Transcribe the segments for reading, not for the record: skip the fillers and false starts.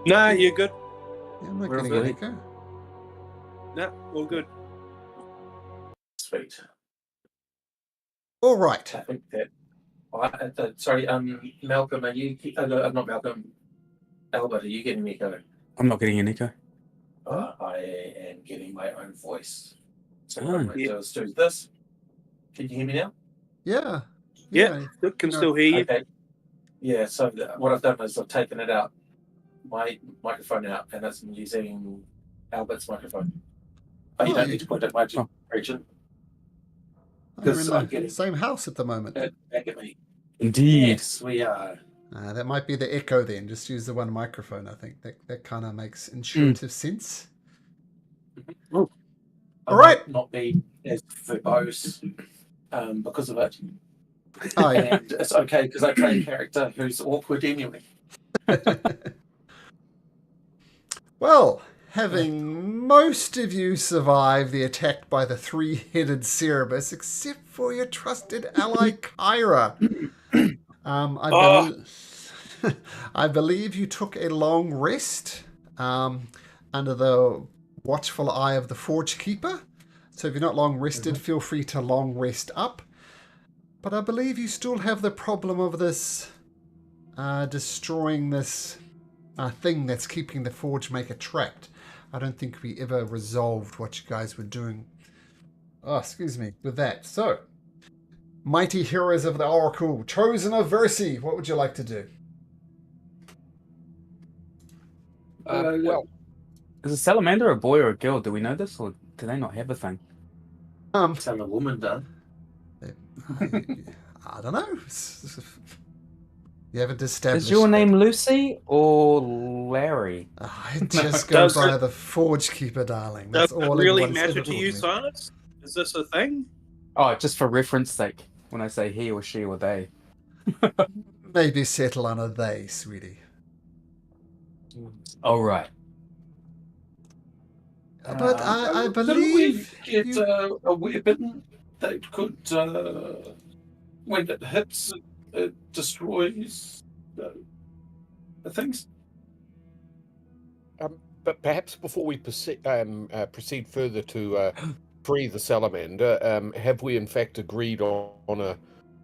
Nah, you're good. Yeah, I'm not We're getting good. an echo. Nah, all good. Sweet. All right. I think that. Sorry, Malcolm, are you? Not Malcolm. Albert, are you getting me echo? I'm not getting an echo. I am getting my own voice. So Oh. what I'm going to do is do this. Can you hear me now? Yeah. Yeah, can still hear you. Okay. Yeah. So what I've done is I've taken it out, my microphone out, and I'm using Albert's microphone. Oh, you don't need to point at my region. You're in the same house at the moment. Back at me. Indeed. Yes, we are. That might be the echo then. Just use the one microphone, I think. That kind of makes intuitive sense. All right. Not be as verbose because of it. Oh, yeah. And it's okay because I play a character who's awkward anyway. Well, having most of you survive the attack by the three-headed Cerebus, except for your trusted ally Kyra. I believe you took a long rest under the watchful eye of the Forge Keeper. So if you're not long rested, feel free to long rest up. But I believe you still have the problem of this destroying this thing that's keeping the Forge Maker trapped. I don't think we ever resolved what you guys were doing. Oh, excuse me, with that. So, mighty heroes of the Oracle, chosen of Versi, what would you like to do? Well, is a salamander a boy or a girl? Do we know this, or do they not have a thing? Tell a woman done. I don't know. You haven't established. Is your name Lucy or Larry? I just go by the Forge Keeper, darling. That's does all it really anyone's matter ever to told you, me. Silas? Is this a thing? Oh, just for reference sake, when I say he or she or they. Maybe settle on a they, sweetie. All right. But I Could believe we get a weapon that could, when it hits, it destroys things? But perhaps before we proceed further to free the salamander, have we in fact agreed on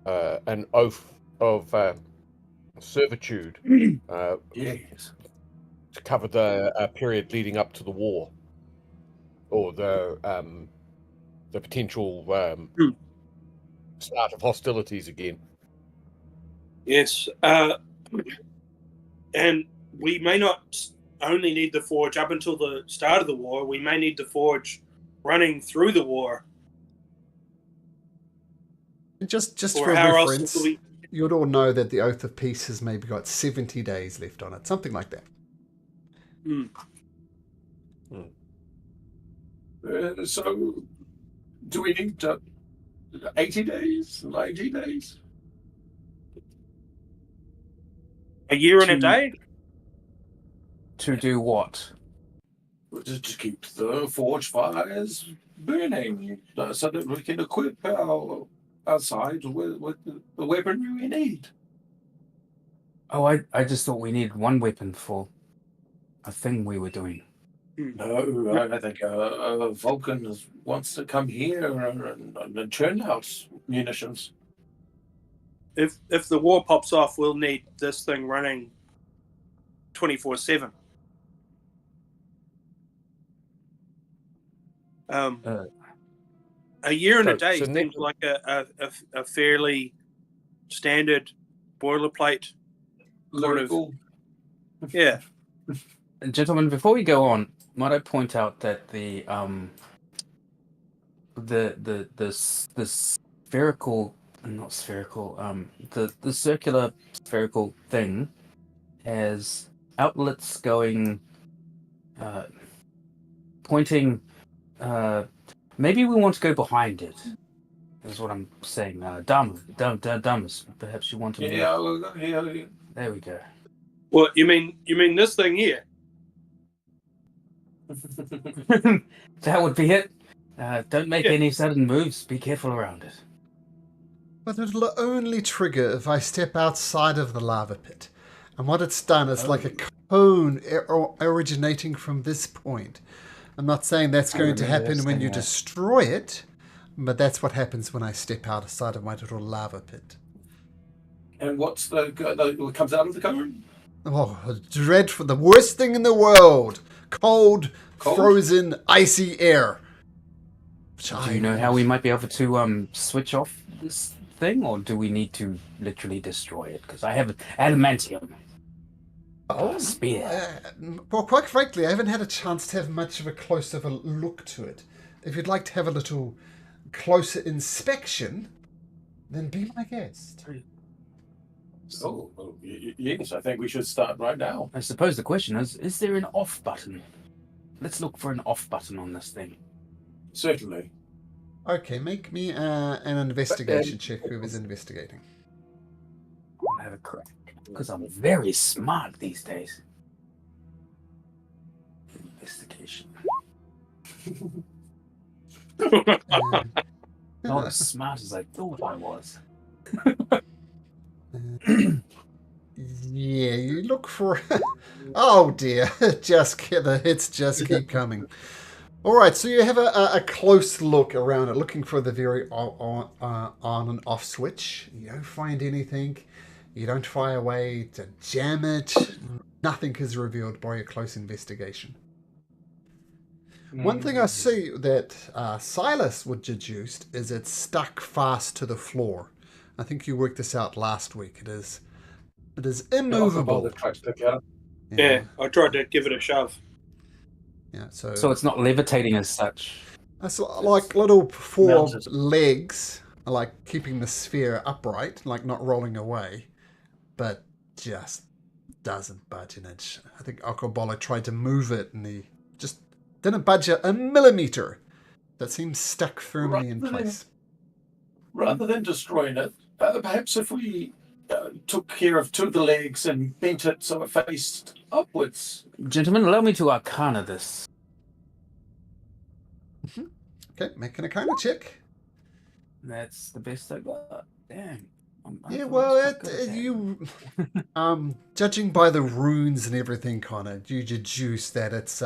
an oath of servitude Yes. to cover the period leading up to the war, or the potential start of hostilities again? Yes. And we may not only need the forge up until the start of the war. We may need the forge running through the war. just Or for how else reference, do we... you'd all know that the Oath of Peace has maybe got 70 days left on it, something like that. So, do we need 80 days, 90 days? A year and a day? To do what? Just to keep the forge fires burning, so that we can equip our side with the weaponry we need. Oh, I just thought we needed one weapon for a thing we were doing. No, I think Vulcan wants to come here and churn out munitions. If the war pops off, we'll need this thing running 24/7. A year and a day seems like a fairly standard boilerplate. Lyrical. Yeah. Gentlemen, before we go on, might I point out that the spherical, not spherical, the circular spherical thing has outlets going, pointing. Maybe we want to go behind it. Is what I'm saying. Damas, perhaps you want to. Yeah. There we go. What you mean this thing here? That would be it. Don't make any sudden moves. Be careful around it. But it'll only trigger if I step outside of the lava pit. And what it's done is like a cone originating from this point. I'm not saying that's going to happen when you destroy it, but that's what happens when I step outside of my little lava pit. And what's what comes out of the cone? Oh, dreadful. The worst thing in the world. Cold, frozen, icy air. Do you know how we might be able to switch off this thing, or do we need to literally destroy it? Because I have adamantium. Spear. Well, quite frankly, I haven't had a chance to have much of a closer look to it. If you'd like to have a little closer inspection, then be my guest. Yes, I think we should start right now. I suppose the question is there an off button? Let's look for an off button on this thing. Certainly. Okay, make me an investigation check. Whoever's investigating. I'll have a crack. Because I'm very smart these days. Investigation. Not as smart as I thought I was. Yeah, you look for... Oh dear, the hits just keep coming. All right, so you have a close look around it, looking for the very on and off switch. You don't find anything. You don't find a way to jam it. Nothing is revealed by a close investigation. One thing I see that Silas would deduce is it's stuck fast to the floor. I think you worked this out last week. It is immovable. Yeah, I tried to give it a shove. Yeah, so it's not levitating as such. It's like little four legs, like keeping the sphere upright, like not rolling away, but just doesn't budge an inch. I think Akobolo tried to move it and he just didn't budge a millimeter. That seems stuck firmly in place. Rather than destroying it, perhaps if we took care of two of the legs and bent it so it faced upwards. Gentlemen, allow me to arcana this. Okay, make an arcana check. That's the best I got. Damn. Yeah, well, judging by the runes and everything, Connor, you deduce that it's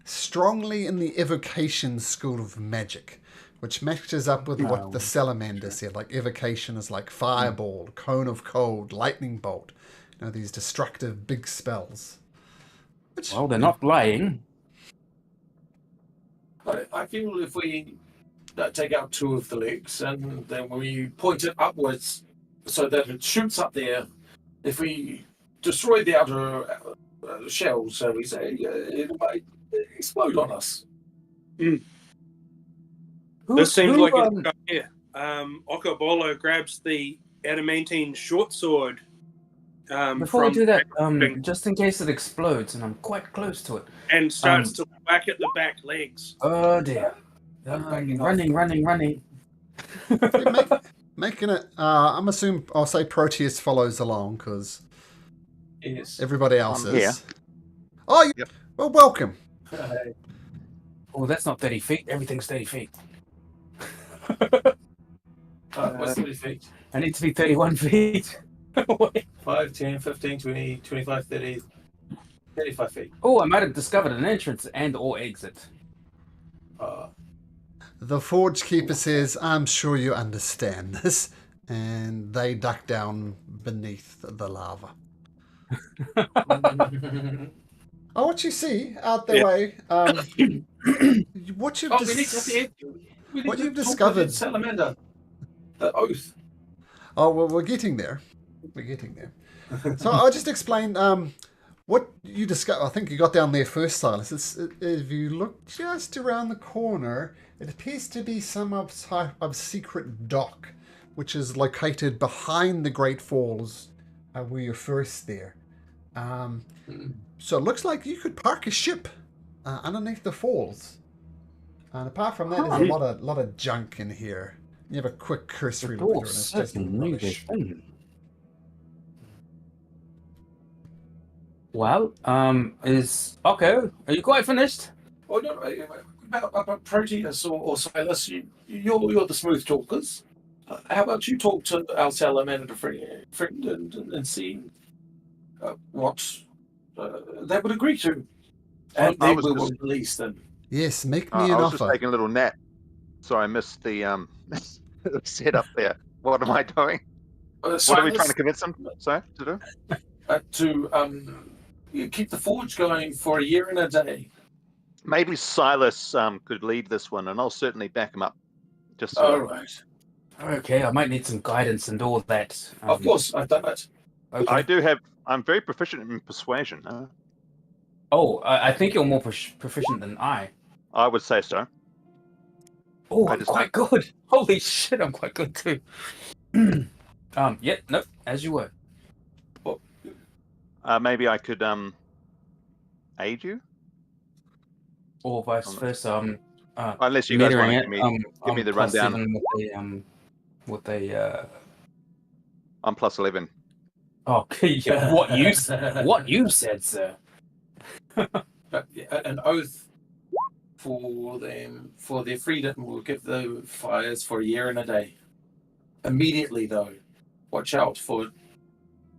strongly in the evocation school of magic, which matches up with what the salamander said. Like evocation is like fireball, cone of cold, lightning bolt. You know, these destructive big spells. Well, they're not lying. I feel if we take out two of the legs and then we point it upwards so that it shoots up there, if we destroy the outer shell, so we say, it might explode on us. This seems like a good idea. Okobolo grabs the adamantine short sword. Before we do that, just in case it explodes, and I'm quite close to it, and starts to whack at the back legs. Oh dear! Running. Making it. I'm assuming I'll say Proteus follows along because everybody else is. Yeah. Oh, yep. Well, welcome. Oh, that's not 30 feet. Everything's 30 feet. What's 30 feet? I need to be 31 feet. 5, 10, 15, 20, 25, 30, 35 feet. Oh, I might have discovered an entrance and or exit. The Forge Keeper says, I'm sure you understand this. And they duck down beneath the lava. Oh, what you see out the way, what you've discovered. Salamander. The oath. Oh, well, we're getting there. So I'll just explain what you discovered. I think you got down there first, Silas. If you look just around the corner, it appears to be some type of secret dock, which is located behind the Great Falls where you're first there. So it looks like you could park a ship underneath the falls. And apart from that, there's a lot of junk in here. You have a quick cursory look through, and it's just rubbish. Well, okay. Are you quite finished? Oh, no, about Proteus or Silas, you're the smooth talkers. How about you talk to our salamander friend and see what they would agree to. And I then was we will just- release them. Yes, make me I an was just offer. taking a little nap, so I missed the setup there. What am I doing? What are we trying to convince them to do? To keep the forge going for a year and a day. Maybe Silas could lead this one, and I'll certainly back him up. Just All so right. Okay, I might need some guidance and all that. Of course, I've done it. Okay. I do have. I'm very proficient in persuasion. Oh, I think you're more proficient than I. I would say so. Oh, I I'm just quite good. Holy shit, I'm quite good too. Nope, as you were. Maybe I could aid you, Or vice versa. unless you guys want to metering give me the plus rundown. 7 with a I'm plus 11. Oh, yeah, what you said, sir. But an oath for them, for their freedom, will give the fires for a year and a day. Immediately, though, watch out for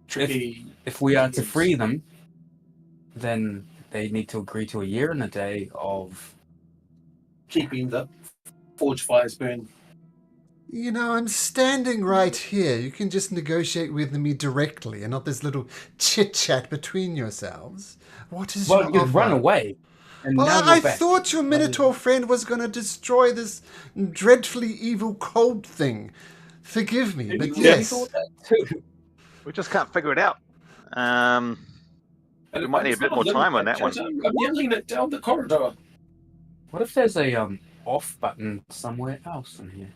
tricky. If we are to free them, then they need to agree to a year and a day of keeping the forge fires burn. You know, I'm standing right here. You can just negotiate with me directly and not this little chit-chat between yourselves. What is your you offer? run away. And Well, now I you're back. thought your Minotaur friend was going to destroy this dreadfully evil cold thing. Forgive me, but You yes. thought that too. We just can't figure it out. We might need a bit more time on that one. I'm yelling it down the corridor. What if there's a off button somewhere else in here?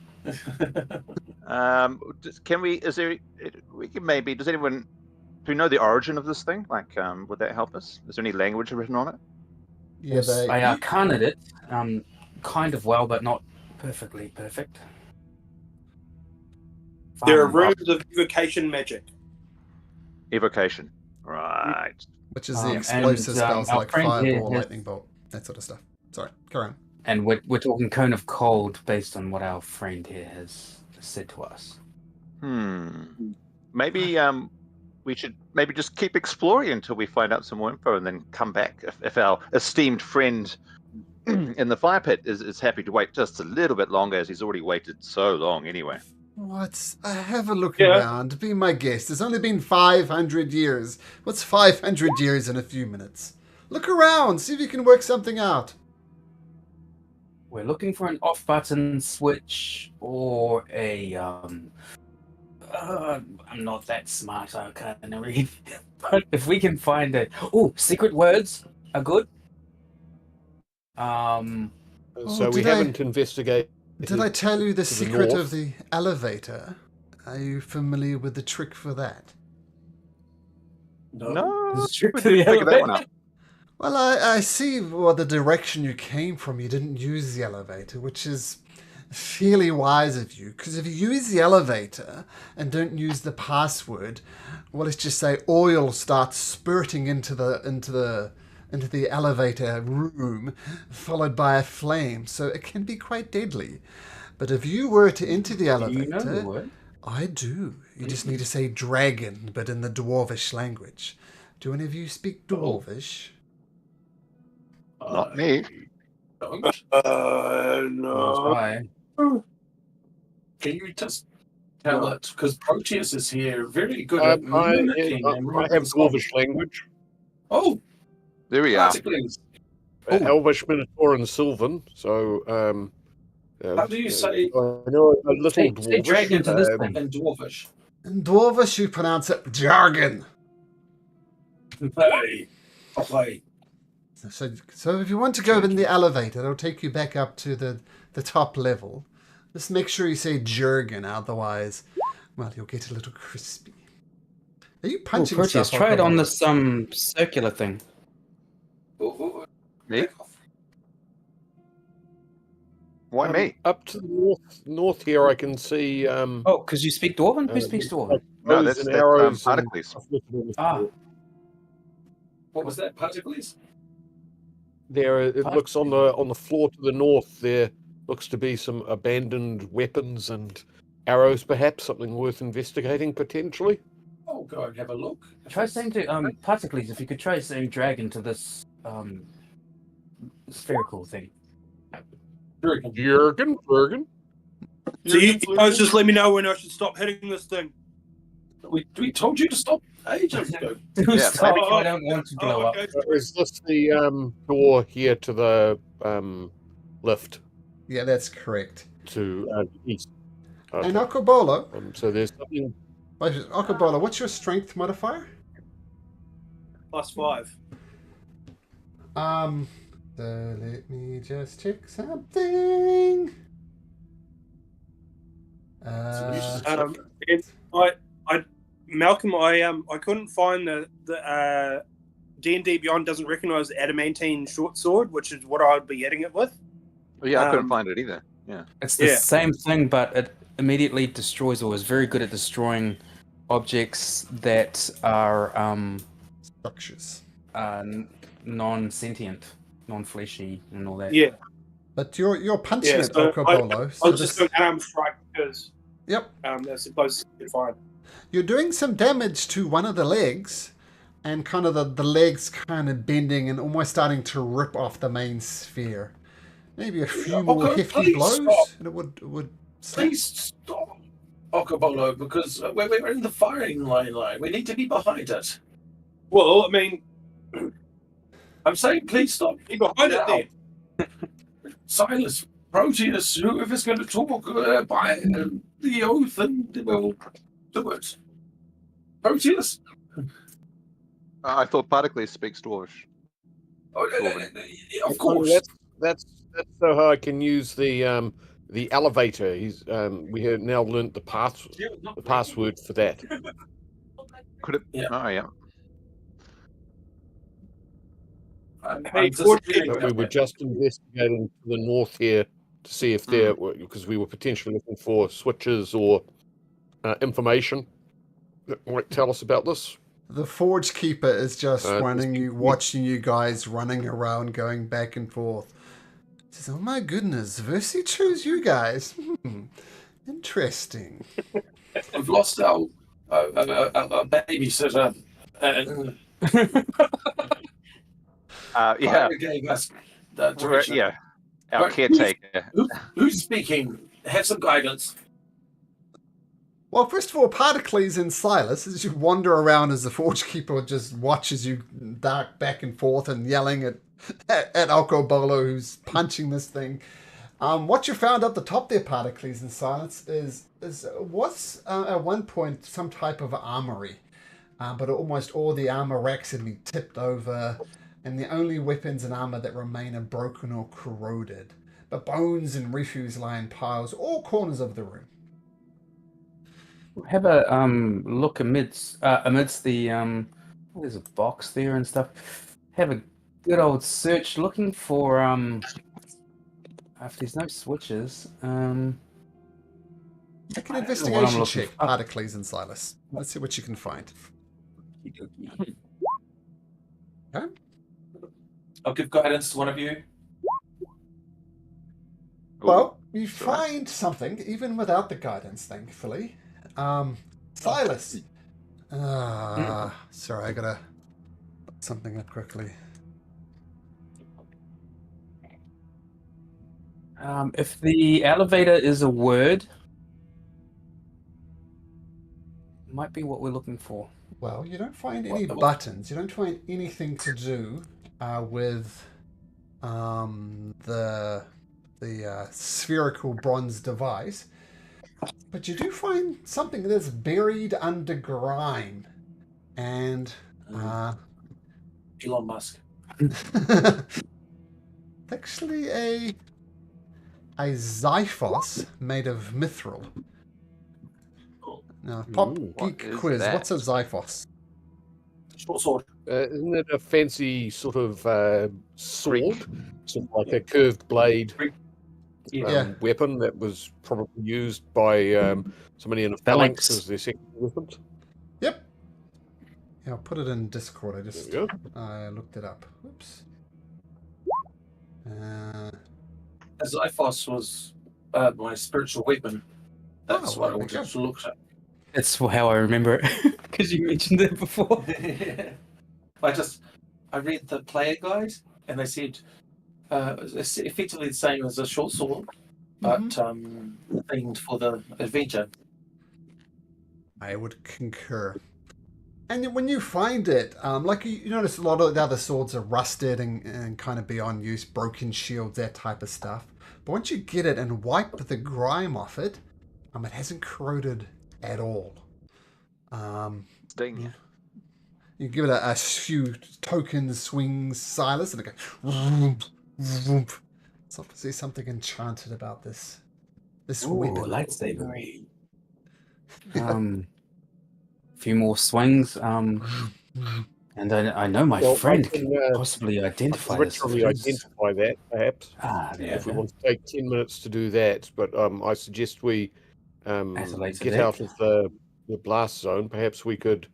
Can we? Is there? We can maybe. Does anyone? Do we know the origin of this thing? Like, would that help us? Is there any language written on it? Yeah, they, I arcaned it, kind of well, but not perfectly perfect. There are runes of evocation magic. Evocation. Right. which is the and, explosive spells our like friend here fireball, has- lightning bolt, that sort of stuff. Sorry, carry on. And we're talking cone of cold based on what our friend here has said to us. Maybe we should maybe just keep exploring until we find out some more info and then come back if our esteemed friend in the fire pit is happy to wait just a little bit longer, as he's already waited so long anyway. What? Have a look Yeah. around. Be my guest. It's only been 500 years. What's 500 years in a few minutes? Look around. See if you can work something out. We're looking for an off-button switch or a I'm not that smart, I can't read. But if we can find secret words are good. So we did I- haven't investigated. Did I tell you the to the secret north. of the elevator? Are you familiar with the trick for that? No, There's a trick we to the didn't figure that one elevator. out. Well, I see the direction you came from. You didn't use the elevator, which is fairly wise of you. Because if you use the elevator and don't use the password, well, let's just say oil starts spurting into the elevator room, followed by a flame. So it can be quite deadly. But if you were to enter the Do elevator, you know the word? I do. You just need to say dragon, but in the dwarvish language. Do any of you speak dwarvish? Not me. Don't. No. Hi. Can you just tell it? Because Proteus is here, very good I at mimicking and I have Dwarvish language, Oh, There we are. particularly. Elvish, Minotaur, and Sylvan. So, How do you say I know a little Say Dwarvish. dragon to this thing. in Dwarvish? In dwarvish, you pronounce it jargon. Hey, okay. So if you want to go in the elevator, it'll take you back up to the top level. Just make sure you say jargon, otherwise, well, you'll get a little crispy. Are you punching Proteus, stuff? try it on the. this circular thing. Me? Why me? Up to the north here, I can see. Oh, because you speak Dwarven? Who speaks Dwarven? No, bows that's and that's arrows. Particles. Ah. What was that, particularly? There, it looks on the floor to the north. There looks to be some abandoned weapons and arrows, perhaps something worth investigating potentially. Oh, go and have a look. Try saying to Patroclus, if you could try saying drag into this spherical thing. Jurgen. So you guys just let me know when I should stop hitting this thing. We told you to stop ages ago. Yeah. Stop if I don't want to blow up. okay. Is this the door here to the lift Yeah, that's correct. to the east? Okay. And Okobolo, So there's something. Okobolo, what's your strength modifier? +5. So let me just check something. Malcolm, I couldn't find the D&D Beyond doesn't recognize the adamantine short sword, which is what I'd be hitting it with. Yeah, I couldn't find it either. Yeah. It's the same thing, but it immediately destroys, or is very good at destroying objects that are Structures. non-sentient, non-fleshy, and all that. Yeah. But you're punching it, so Okobolo. I was just doing arm strike because Yep. that's supposed to be fine. You're doing some damage to one of the legs, and kind of the legs kind of bending and almost starting to rip off the main sphere. Maybe a few more hefty blows, and it would snap. Please stop, Okobolo, because we're in the firing line. We need to be behind it. Well, I mean, I'm saying, please stop. be behind it now. then. Silas, Proteus, whoever's going to talk by the oath, and we'll do it. Proteus? I thought Patroclus speaks Dwarvish. Of course. That's so I can use the elevator. We have now learnt the password for that. Could it? Yeah. Oh, yeah. Hey, But we were just investigating to the north here to see if there were, because we were potentially looking for switches or information that might tell us about this. The Forge Keeper is just watching you guys running around, going back and forth. He says, "Oh my goodness, Versi chose you guys. Interesting." We've lost our babysitter. Yeah. Gave us that direction. Yeah. Our But caretaker. Who's speaking? Have some guidance. Well, first of all, Patroclus and Silas, as you wander around as the Forge Keeper just watches you dart back and forth and yelling at Okobolo, who's punching this thing. What you found up the top there, Patroclus and Silas, was at one point some type of armory. But almost all the armor racks had been tipped over, and the only weapons and armor that remain are broken or corroded. But bones and refuse lie in piles all corners of the room. Have a look amidst the there's a box there and stuff. Have a good old search looking for if there's no switches. Make an investigation check, Patroclus and Silas. Let's see what you can find. Okay. I'll give guidance to one of you. Well, you find something, even without the guidance, thankfully. Silas. Sorry, I gotta put something up quickly. If the elevator is a word, might be what we're looking for. Well, you don't find any buttons. You don't find anything to do with the spherical bronze device. But you do find something that's buried under grime. And Elon Musk. actually a Xiphos made of mithril. Now, pop geek quiz. that? What's a Xiphos? Short sword. Isn't it a fancy sort of sword? Sort of like a curved blade weapon that was probably used by somebody in a phalanx as their second weapon? Yep. Yeah, I'll put it in Discord. There we go. I looked it up. Oops. Xiphos was my spiritual weapon. That's what I wanted to look at. That's how I remember it, because you mentioned it before. I read the player guide, and they said it's effectively the same as a short sword, but themed for the adventure. I would concur. And when you find it, like you notice a lot of the other swords are rusted and kind of beyond use, broken shields, that type of stuff. But once you get it and wipe the grime off it, it hasn't corroded at all. Sting. You give it a few tokens, swings, Silas, and it goes. Vroom, vroom. It's obviously something enchanted about this weapon. Lightsaber. Few more swings. And I know my friend can possibly identify this. Ritually identify that, perhaps. If we want to take 10 minutes to do that, but I suggest we get out of the blast zone. Perhaps we could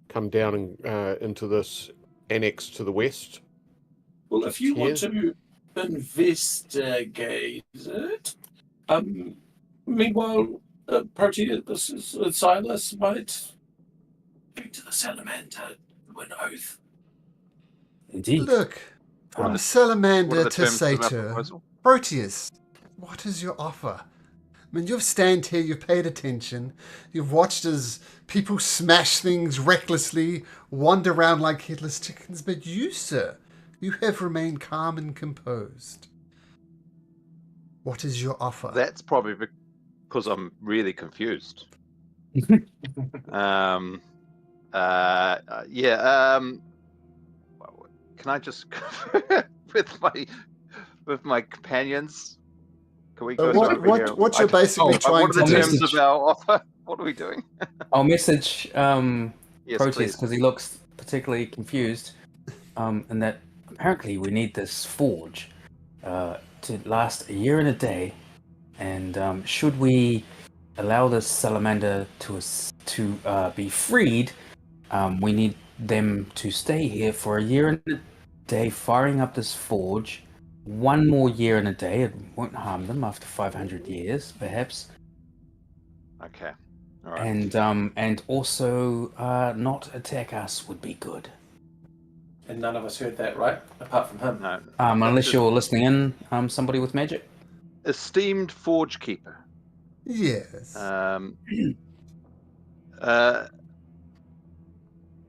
come down and into this annex to the west. Well, if you want to investigate it, meanwhile, Proteus Silas might speak to the salamander to an oath. Indeed. Look, from salamander to satyr, Proteus, what is your offer? I mean, you've stand here, you've paid attention, you've watched as people smash things recklessly, wander around like headless chickens, but you, sir, you have remained calm and composed. What is your offer? That's probably because I'm really confused. Can I just with my companions? Can we go what you're basically trying to do? What are the terms of our offer? What are we doing? I'll message Yes, Proteus because he looks particularly confused. And that apparently we need this forge to last a year and a day. And should we allow this salamander to be freed, we need them to stay here for a year and a day, firing up this forge. One more year and a day, it won't harm them after 500 years, perhaps. Okay. All right. And also not attack us would be good. And none of us heard that, right? Apart from him. No. Unless you're listening in, somebody with magic. Esteemed forge keeper. Yes.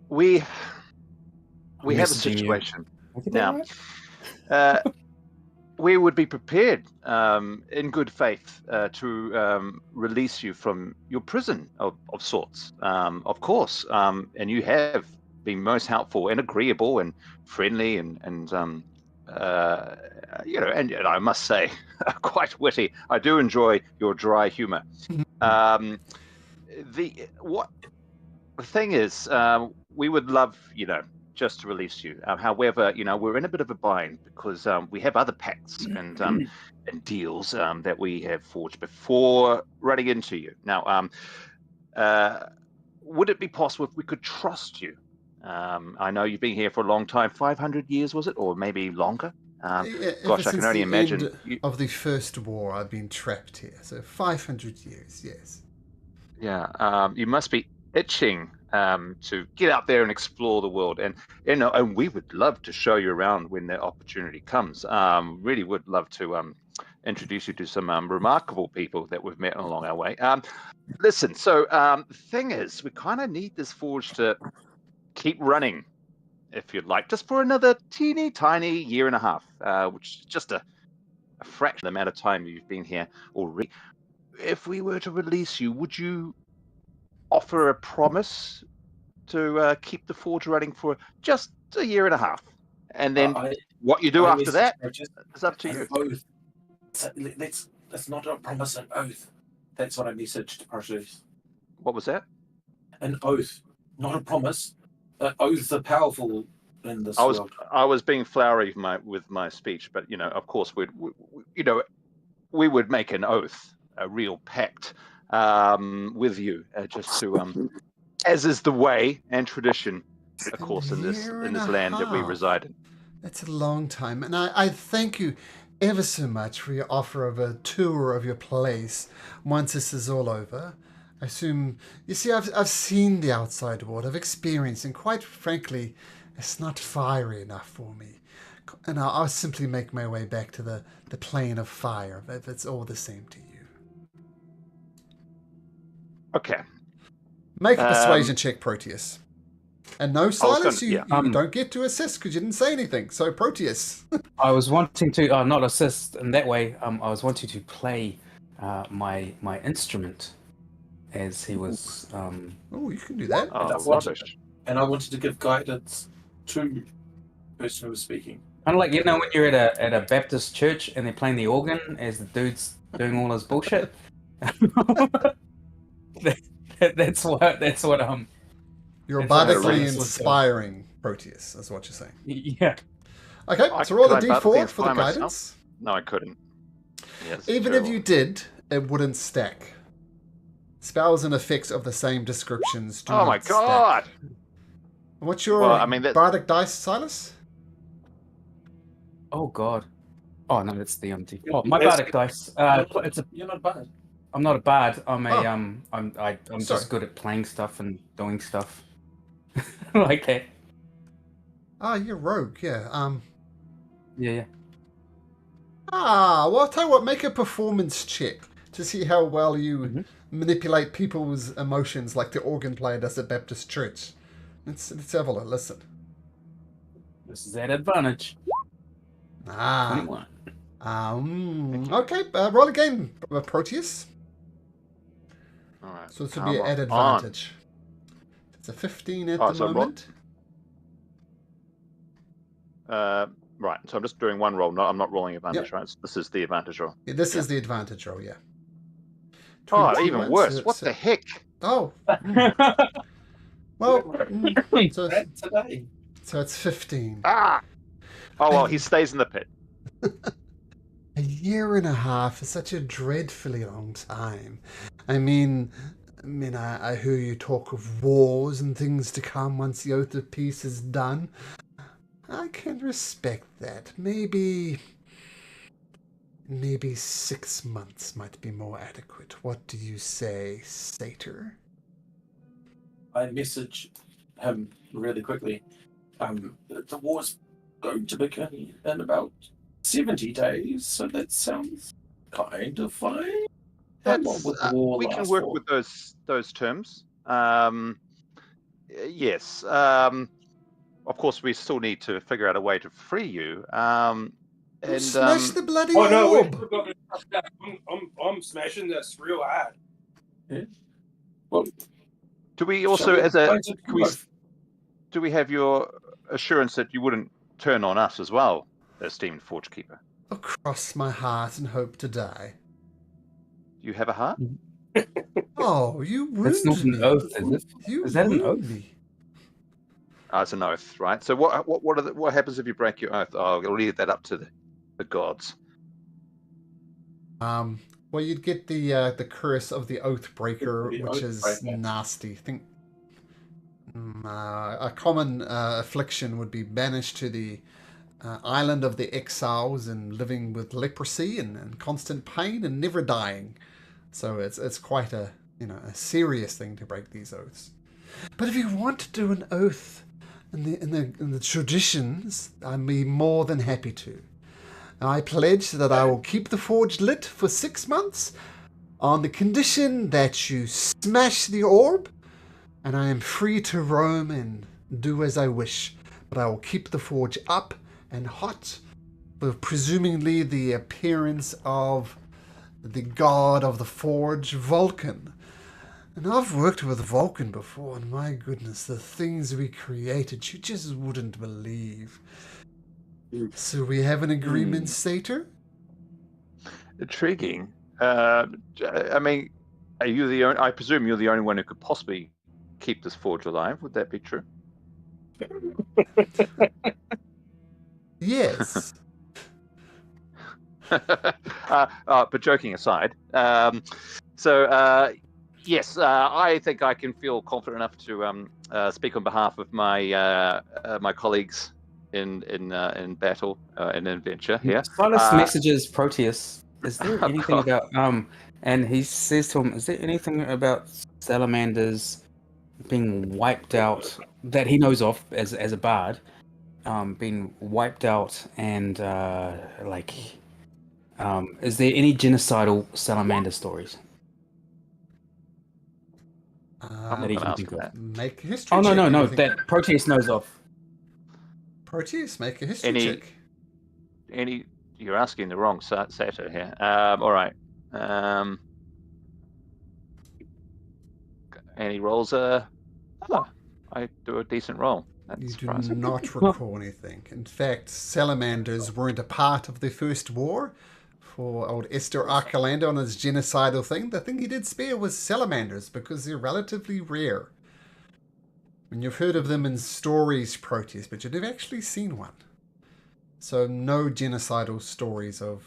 We have a situation now. We would be prepared, in good faith, to release you from your prison of sorts, of course. And you have been most helpful and agreeable and friendly and I must say, quite witty. I do enjoy your dry humor. The thing is, we would love, just to release you. However, we're in a bit of a bind because we have other pacts and deals that we have forged before running into you. Now, would it be possible if we could trust you? I know you've been here for a long time, 500 years, was it? Or maybe longer? Gosh, I can only imagine. Of the first war, I've been trapped here. So 500 years, yes. Yeah, you must be itching to get out there and explore the world, and we would love to show you around when the opportunity comes. Really would love to introduce you to some remarkable people that we've met along our way. Listen, so the thing is, we kind of need this forge to keep running, if you'd like, just for another teeny tiny year and a half, which is just a fraction of the amount of time you've been here already. If we were to release you, would you offer a promise to keep the forge running for just a year and a half? And then what you do after that is up to you. Oath. That's not a promise, an oath. That's what I messaged to Proteus. What was that? An oath, not a promise. Oaths are powerful in this world. I was being flowery with my speech, but of course we would make an oath, a real pact with you, just to as is the way and tradition, of course, in this land that we reside in. That's a long time, and I thank you ever so much for your offer of a tour of your place once this is all over. I assume. You see, I've seen the outside world. I've experienced, and quite frankly, it's not fiery enough for me. And I'll simply make my way back to the plane of fire if it's all the same to you. Okay. Make a persuasion check, Proteus. And no, Silas, you don't get to assist because you didn't say anything. So, Proteus. I was wanting to not assist in that way. I was wanting to play my instrument as he was. Oh, you can do that. And I wanted to give guidance to the person who was speaking. Kind of like, you know, when you're at a Baptist church and they're playing the organ as the dude's doing all his bullshit. That's what You're bardically inspiring Proteus, is what you're saying. Yeah. Okay, so roll a d4 for the guidance. Myself? No, I couldn't. Yes, even if you did, it wouldn't stack. Spells and effects of the same descriptions do not stack. Oh my god! What's your bardic dice, Silas? Oh god. Oh no, it's the empty. Oh, my bardic dice. You're not bad. I'm not a bard. I'm just good at playing stuff and doing stuff like that. Ah, you're rogue, yeah. Yeah. Well, I'll tell you what. Make a performance check to see how well you manipulate people's emotions, like the organ player does at Baptist Church. Let's have a listen. This is at advantage. 21. Okay, roll again, Proteus. All right. So this would be at advantage. It's a 15 at the moment. Right, so I'm just doing one roll. No, I'm not rolling advantage, right? This is the advantage roll. Yeah, this is the advantage roll, yeah. Oh, even worse. What the heck? Oh. Well, so it's 15. Ah! Oh, well, he stays in the pit. A year and a half is such a dreadfully long time. I mean, I hear you talk of wars and things to come once the Oath of Peace is done. I can respect that. Maybe 6 months might be more adequate. What do you say, Satyr? I message him really quickly. The war's going to begin in about 70 days, so that sounds kind of fine. We can work with those terms. Yes. Of course, we still need to figure out a way to free you. Smash the bloody orb! I'm smashing this real hard. Yeah. Well, do we also, do we have your assurance that you wouldn't turn on us as well, esteemed Forge Keeper? I'll cross my heart and hope to die. You have a heart? Oh, you wounded That's not an oath, is it? Is that an oath? It's an oath, right? So what happens if you break your oath? Oh, I'll leave that up to the gods. Well, you'd get the curse of the oath breaker, which is nasty. I think a common affliction would be banished to the island of the exiles and living with leprosy and constant pain and never dying. So it's quite a serious thing to break these oaths. But if you want to do an oath in the traditions, I'd be more than happy to. I pledge that I will keep the forge lit for 6 months on the condition that you smash the orb, and I am free to roam and do as I wish. But I will keep the forge up and hot, with presumably the appearance of the god of the forge, Vulcan. And I've worked with Vulcan before, and my goodness, the things we created, you just wouldn't believe. So we have an agreement, Satyr? Intriguing. I mean, are you the only? I presume you're the only one who could possibly keep this forge alive. Would that be true? Yes. But joking aside, yes, I think I can feel confident enough to speak on behalf of my my colleagues in battle in adventure here. Silas messages Proteus. Is there anything about and he says to him, "Is there anything about salamanders being wiped out that he knows of as a bard, being wiped out and is there any genocidal salamander stories I'm that he not can gonna ask think him of?" that. Make a history Oh check. no, anything. that Proteus knows of. Proteus, make a history Any- check. You're asking the wrong Sato here. All right. Any rolls? I do a decent roll. That's You do surprising. not recall anything. In fact, salamanders weren't a part of the first war. For old Esther Archelander on his genocidal thing, the thing he did spare was salamanders because they're relatively rare. And you've heard of them in stories, Proteus, but you've never actually seen one. So no genocidal stories of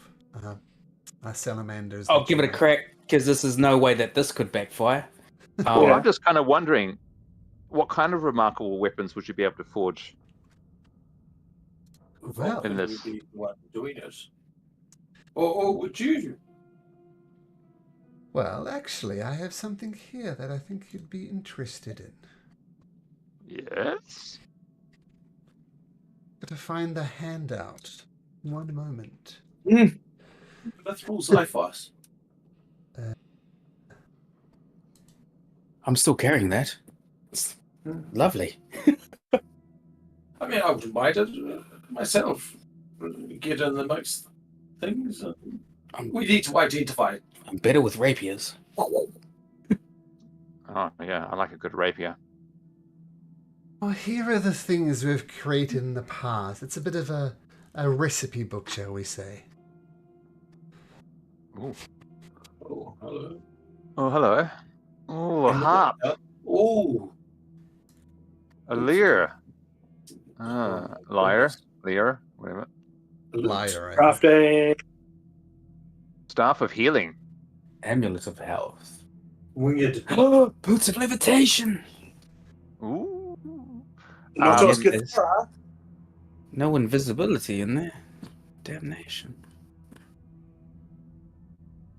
salamanders. I'll that give you it a know. crack because this is no way that this could backfire. Well, Yeah. I'm just kind of wondering, what kind of remarkable weapons would you be able to forge? Well, Vulcan in would this. be the one doing it. Or would you? Well, actually, I have something here that I think you'd be interested in. Yes. Got to find the handout. One moment. Let's roll sci-fi. I'm still carrying that. It's lovely. I mean, I wouldn't mind it myself. Get in the most things. We need to identify. I'm better with rapiers. Oh yeah, I like a good rapier. Oh, here are the things we've created in the past. It's a bit of a recipe book, shall we say. Ooh. Oh, hello. Oh, hello. Oh, a harp. Oh, A lyre. Lyre. Lyre. Whatever. Liar, I think. Crafting. Staff of healing. Amulet of health. Winged. Boots of levitation. Ooh. Not Um, just good. there's- No invisibility in there. Damnation.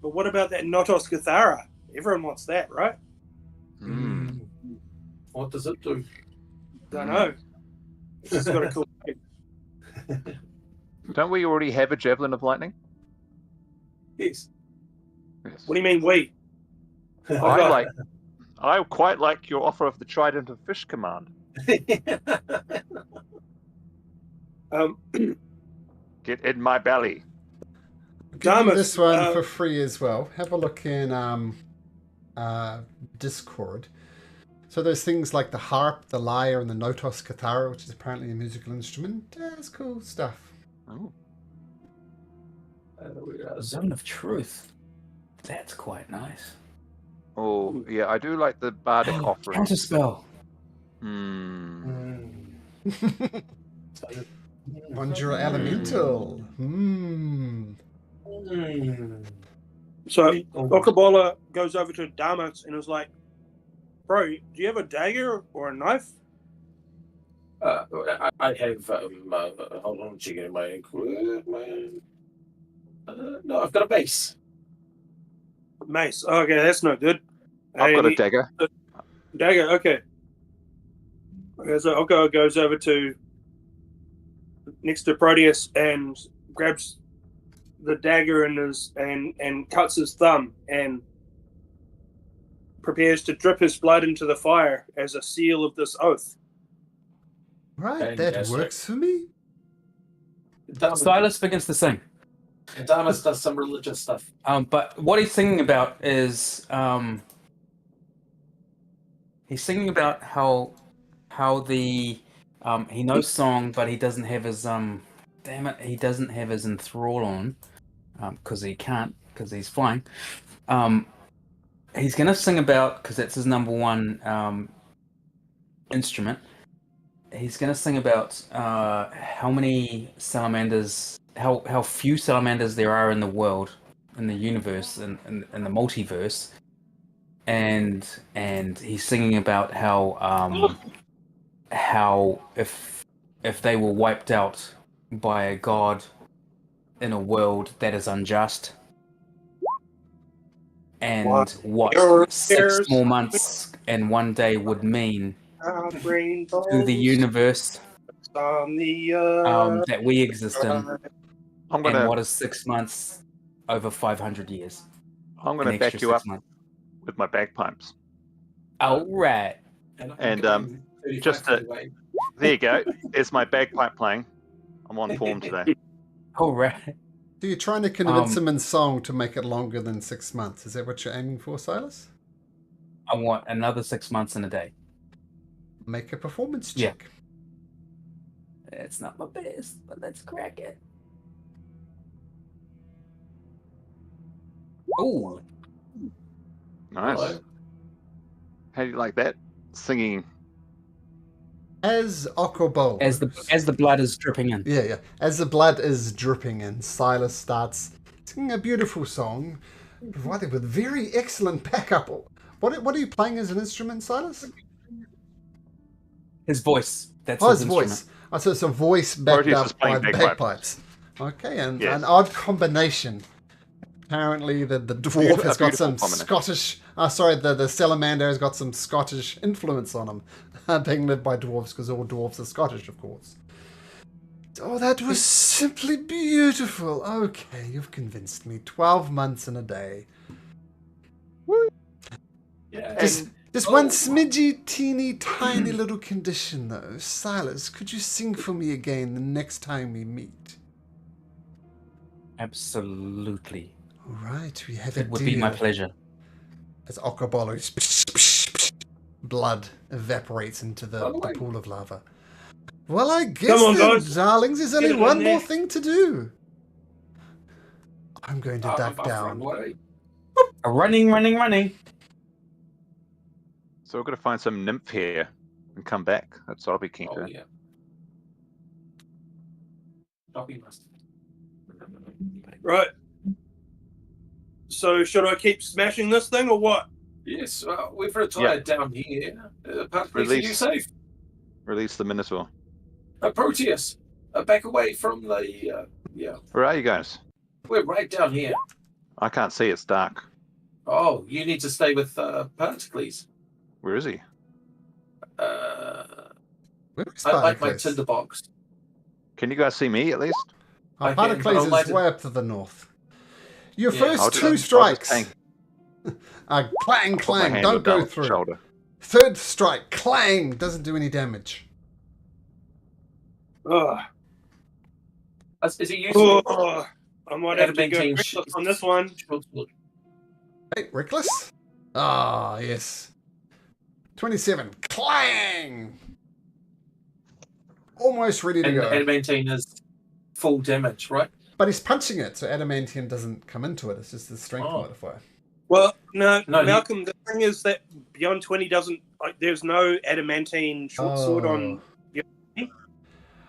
But what about that Notos Cathara? Everyone wants that, right? Mm. What does it do? Don't know. It's got a cool name. Don't we already have a javelin of lightning? Yes. Yes. What do you mean we? I quite like your offer of the trident of fish command. Get in my belly. Give you Damas, this one for free as well. Have a look in Discord. So there's things like the harp, the lyre, and the notos cathara, which is apparently a musical instrument. It's cool stuff. Oh. Zone of truth. That's quite nice. Oh, yeah, I do like the bardic offering. Counterspell. Conjure elemental. So Okabola goes over to Damas and is like, "Bro, do you have a dagger or a knife?" I have. Hold on, checking my. No, I've got a base. Mace. Okay, that's no good. I've got a Hey, dagger. dagger. Okay. Okay, so Oko goes over to next to Proteus and grabs the dagger and cuts his thumb and prepares to drip his blood into the fire as a seal of this oath. Right, that Fantastic. works for me. Silas begins to sing. Damas does some religious stuff. But what he's singing about is he's singing about how the he knows song, but he doesn't have his he doesn't have his enthrall on because he can't because he's flying. He's gonna sing about because that's his number one instrument. He's gonna sing about how many salamanders, how few salamanders there are in the world, in the universe, in the multiverse, and he's singing about how if they were wiped out by a god in a world that is unjust, and what Your 6 tears more months and 1 day would mean are to rainbows the universe on the that we exist in, I'm and gonna what is 6 months over 500 years? I'm An gonna extra back you 6 up months. with my bagpipes. All right. And, going 35 just feet to- away. There you go. It's my bagpipe playing. I'm on form today. All right. So you're trying to convince him in song to make it longer than 6 months. Is that what you're aiming for, Silas? I want another 6 months and a day. Make a performance Yeah. check. It's not my best, but let's crack it. Oh, Nice. Hello. How do you like that? Singing. As Okobo. as the blood is dripping in. Yeah. As the blood is dripping in, Silas starts singing a beautiful song, provided with very excellent backup. What are you playing as an instrument, Silas? His voice. That's Oh, his his instrument. voice. Oh, so it's a voice backed Proteus up is playing by bagpipes. bagpipes. Okay, and Yes. an odd combination. Apparently, the dwarf Beautiful- has a got beautiful some combination. Scottish. The salamander has got some Scottish influence on him, being lived by dwarves because all dwarves are Scottish, of course. Oh, that was simply beautiful. Okay, you've convinced me. 12 months and a day. Yeah. Just one smidgy, teeny, tiny little condition, though. Silas, could you sing for me again the next time we meet? Absolutely. All right, we have a It would deal. be my pleasure. As Okobolo's blood evaporates into the pool of lava. Well, I guess Come on, then, guys. darlings, there's only Get it one in more there. thing to do. I'm going to duck I've run down. away. Running. So we're gonna find some nymph here and come back. That's what I'll be keen Oh to. yeah. Dobby must. Right. So should I keep smashing this thing or what? Yes, we've retired down here. Please, are you Release. safe? Release the Minotaur. Proteus, back away from the. Where are you guys? We're right down here. I can't see. It's dark. Oh, you need to stay with Pericles. Where is he? Where is I like my Paracles? tinderbox. Can you guys see me at least? Oh, I can, but I'll Paracles light is it. way up to the north. Your Yeah, first I'll two just strikes. hang- Clang, put my clang. hand Don't on go Donald's through. shoulder. Third strike, clang. Doesn't do any damage. Ugh. Is it useful? Oh, I might have to go Adamantine reckless on this one. Hey, reckless? Ah, yes. 27. Clang! Almost ready to And go. adamantine is full damage, right? But he's punching it, so adamantium doesn't come into it. It's just the strength Oh. modifier. Well, no, No, Malcolm. The thing is that beyond 20 doesn't. There's no adamantine short sword on.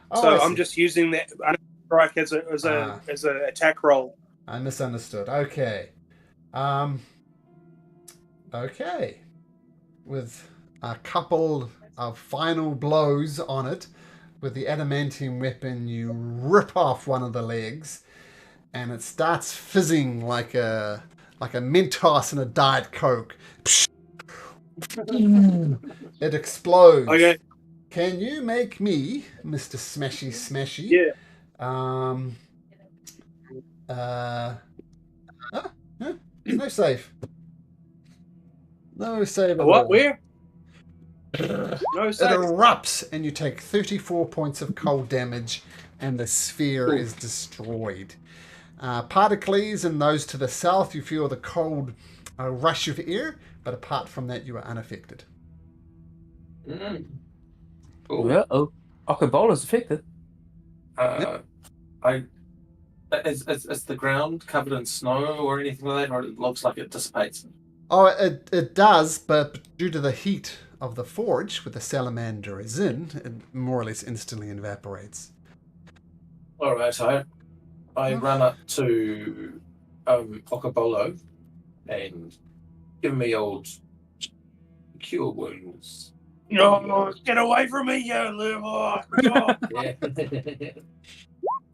Oh, So I I'm see. just using that strike as a attack roll. I misunderstood. Okay. Okay. With a couple of final blows on it, with the adamantium weapon, you rip off one of the legs, and it starts fizzing like a Mentos in a Diet Coke. It explodes. Okay. Can you make me, Mr. Smashy Smashy? Yeah. No save. No save at What? all. Where? No It save. erupts, and you take 34 points of cold damage, and the sphere is destroyed. Particles and those to the south, you feel the cold rush of air, but apart from that, you are unaffected. Uh-oh. Okobola's affected. Is the ground covered in snow or anything like that, or it looks like it dissipates? Oh, it does, but due to the heat of the forge, where the salamander is in, it more or less instantly evaporates. All right, I run up to Okobolo and give me old cure wounds. No, get away from me, you little. Oh, God, Yeah.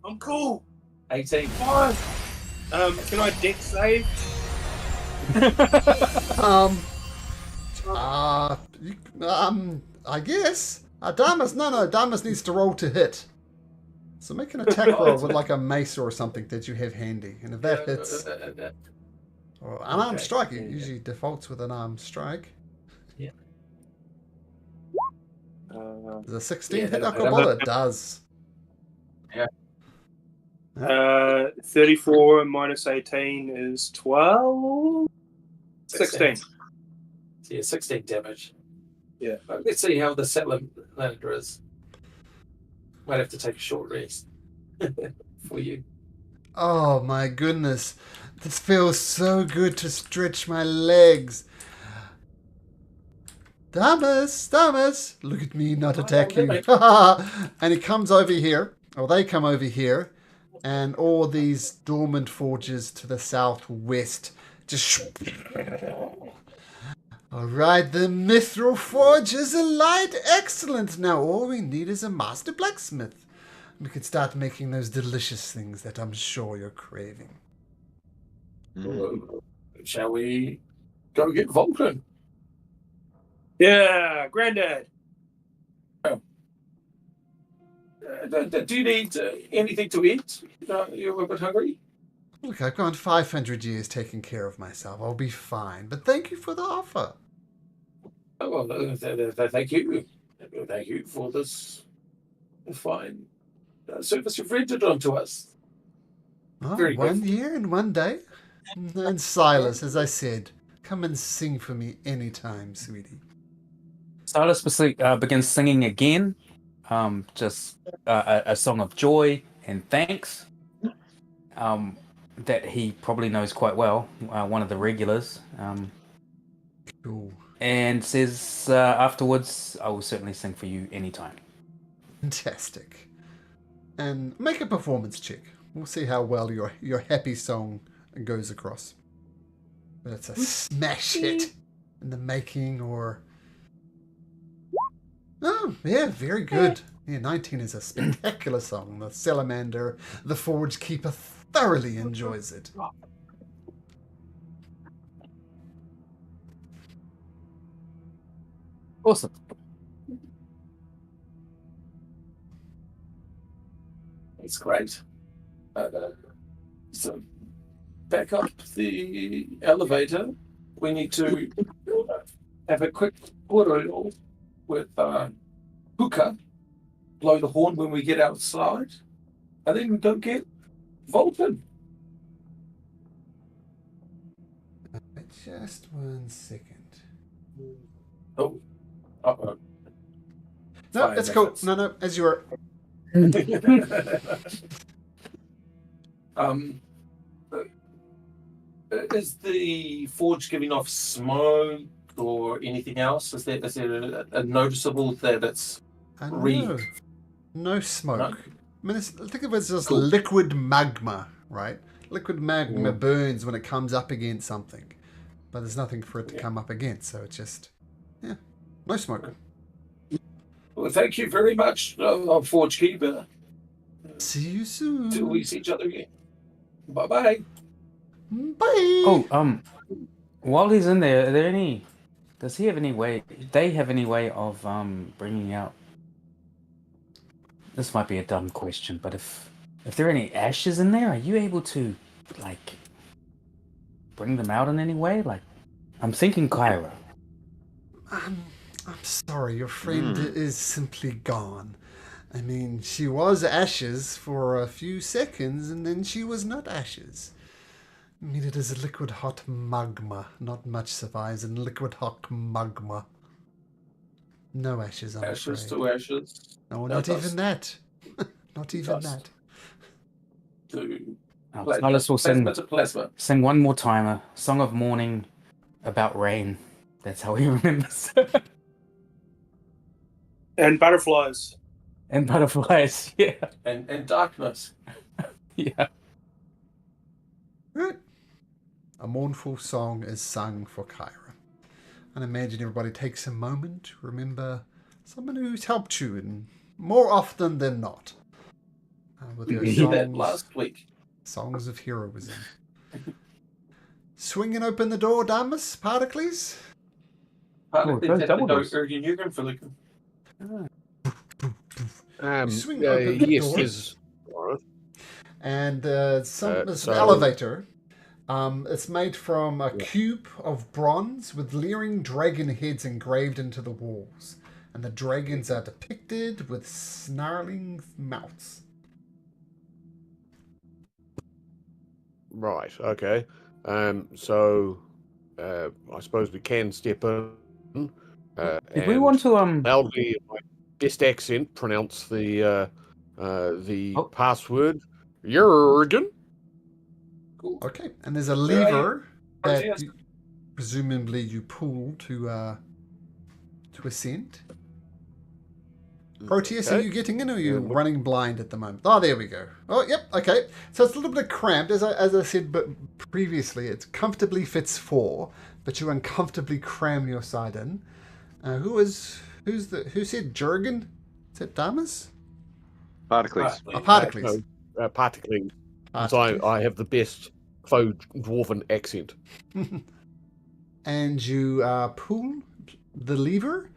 I'm cool. 18. Fine. Can I deck save? I guess. Damas, no, Damas needs to roll to hit. So make an attack roll with like a mace or something that you have handy. And if that hits, or unarmed strike, it usually defaults with an armed strike. Yeah. Does a 16 hit that'll Uncle Bull? It does. 34 minus 18 is 12? 16. Yeah, 16 damage. Yeah. Let's see how the salamander is. Might have to take a short rest for you. Oh my goodness. This feels so good to stretch my legs. Damas, look at me not attack you. And he comes over here, or they come over here, and all these dormant forges to the southwest just... Alright, the mithril forge is alight. Excellent. Now all we need is a master blacksmith. We can start making those delicious things that I'm sure you're craving. Shall we go get Vulcan? Yeah, Granddad. Do you need anything to eat? You're a bit hungry? Look, I've gone 500 years taking care of myself. I'll be fine. But thank you for the offer. Oh, well, thank you. Thank you for this fine service you've rendered onto us. Oh, Very one good. year and one day. And Silas, as I said, come and sing for me anytime, sweetie. Silas begins singing again, just a song of joy and thanks that he probably knows quite well, one of the regulars. Cool. And says afterwards, I will certainly sing for you anytime. Fantastic. And make a performance check. We'll see how well your happy song goes across. Whether it's a smash hit in the making or... Oh, yeah, very good. Yeah, 19 is a spectacular song. The salamander, the forge keeper, thoroughly enjoys it. Awesome. It's great. So, back up the elevator. We need to have a quick photo with hookah, blow the horn when we get outside, and then go get Vulcan. Just 1 second. Oh, uh-oh. No, Fine, it's cool. that's- No, as you are. Is the forge giving off smoke or anything else? Is there a noticeable that it's No. No smoke. No? I mean, think of it as just Cool. liquid magma, right? Liquid magma burns when it comes up against something. But there's nothing for it to come up against, so it's just... Yeah, no smoke. Well, thank you very much, Forge Keeper. See you soon. Till we see each other again. Bye-bye. Bye. Oh, while he's in there, does he have any way, they have any way of bringing out, this might be a dumb question, but if there are any ashes in there, are you able to, like, bring them out in any way? Like, I'm thinking Kyra. I'm sorry, your friend is simply gone. I mean, she was ashes for a few seconds, and then she was not ashes. I mean, it is liquid hot magma. Not much survives in liquid hot magma. No ashes, I'm Ashes afraid. to ashes. No, No not dust. even that. Not even Dust. that. To Silas will plasma to plasma. sing one more time, a song of mourning about rain. That's how he remembers. And butterflies. And butterflies, yeah. And darkness. Yeah. Right. A mournful song is sung for Kyra. And imagine everybody takes a moment to remember someone who's helped you, and more often than not. With their That songs, last week. songs of heroism. swinging open the door, Damus, Particles? Partly Oh, they those had double to go doors. Ergen for like. Swing open the yes, door. there's. And there's an so- elevator. It's made from a Yeah. cube of bronze with leering dragon heads engraved into the walls. And the dragons are depicted with snarling mouths. Right. Okay. So I suppose we can step in. Did we want to loudly, in my best accent, pronounce the Oh. password. Jurgen. Cool. Okay, and there's a Where are you? lever that Yes. presumably you pull to ascend. Proteus, are Okay. you getting in or are you Look- running blind at the moment? Oh, there we go. Oh, yep, okay. So it's a little bit cramped. As I said but previously, it comfortably fits 4, but you uncomfortably cram your side in. Who said Jurgen? Is that Damas? Particles. Particles. No, particularly since Particles. I have the best faux dwarven accent. And you pull the lever.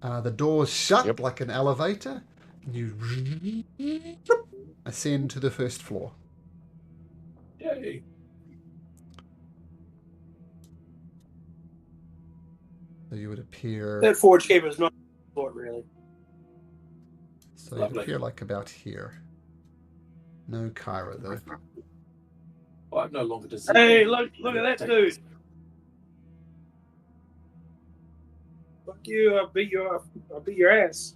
The doors shut Yep. like an elevator. And you ascend to the first floor. Yay. So you would appear. That Forge Keeper is not short, really. So you'd Lovely. appear like about here. No Kyra though. Well, I'm no longer deceived. Hey, look at that dude. Fuck you! I'll beat your ass.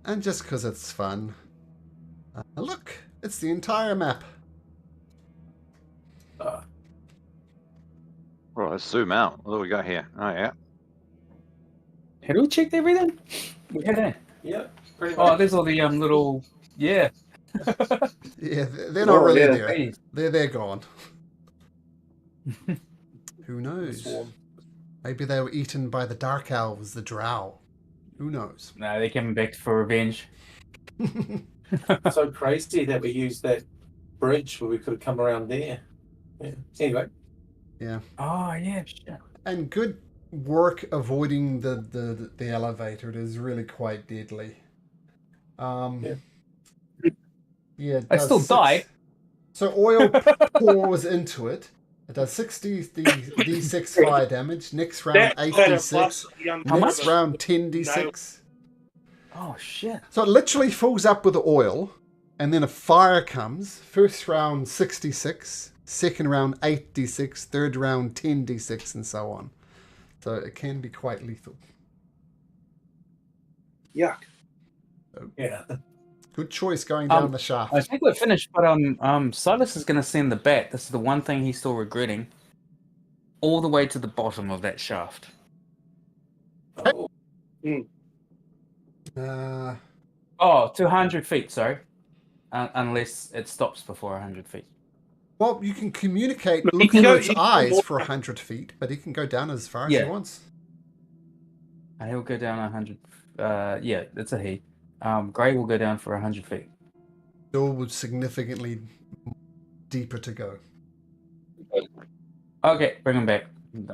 And just because it's fun. Look, it's the entire map. Right, let's zoom out. What do we got here? Oh, yeah. had we checked everything? We had. Yeah, pretty Oh, much. there's all the little Yeah, they're not Oh, really yeah, there. these. They're gone. Who knows? Swarm. Maybe they were eaten by the dark elves, the drow. Who knows? No, they're coming back for revenge. So crazy that we used that bridge where we could have come around there. Yeah. Anyway, Oh yeah, shit. And good work avoiding the elevator. It is really quite deadly. Yeah, it I does still died. So oil pours into it. It does 60 d6 fire damage. Next round, 8 d6. How Next much? round, 10 d6. Oh shit. So it literally fills up with oil, and then a fire comes. First round, 66. Second round, 8 d6. Third round, 10 d6, and so on. So it can be quite lethal. Yuck. yeah. Good choice going down the shaft. I think we're finished, but Silas is gonna send the bat. This is the one thing he's still regretting. All the way to the bottom of that shaft. Oh, Oh, 200 feet, sorry. Unless it stops before 100 feet. Well, you can communicate But he looking can go through its even eyes more. for 100 feet, but he can go down as far as Yeah. he wants. And he'll go down 100. Yeah, it's a he. Gray will go down for 100 feet. Still with significantly deeper to go. Okay, bring him back.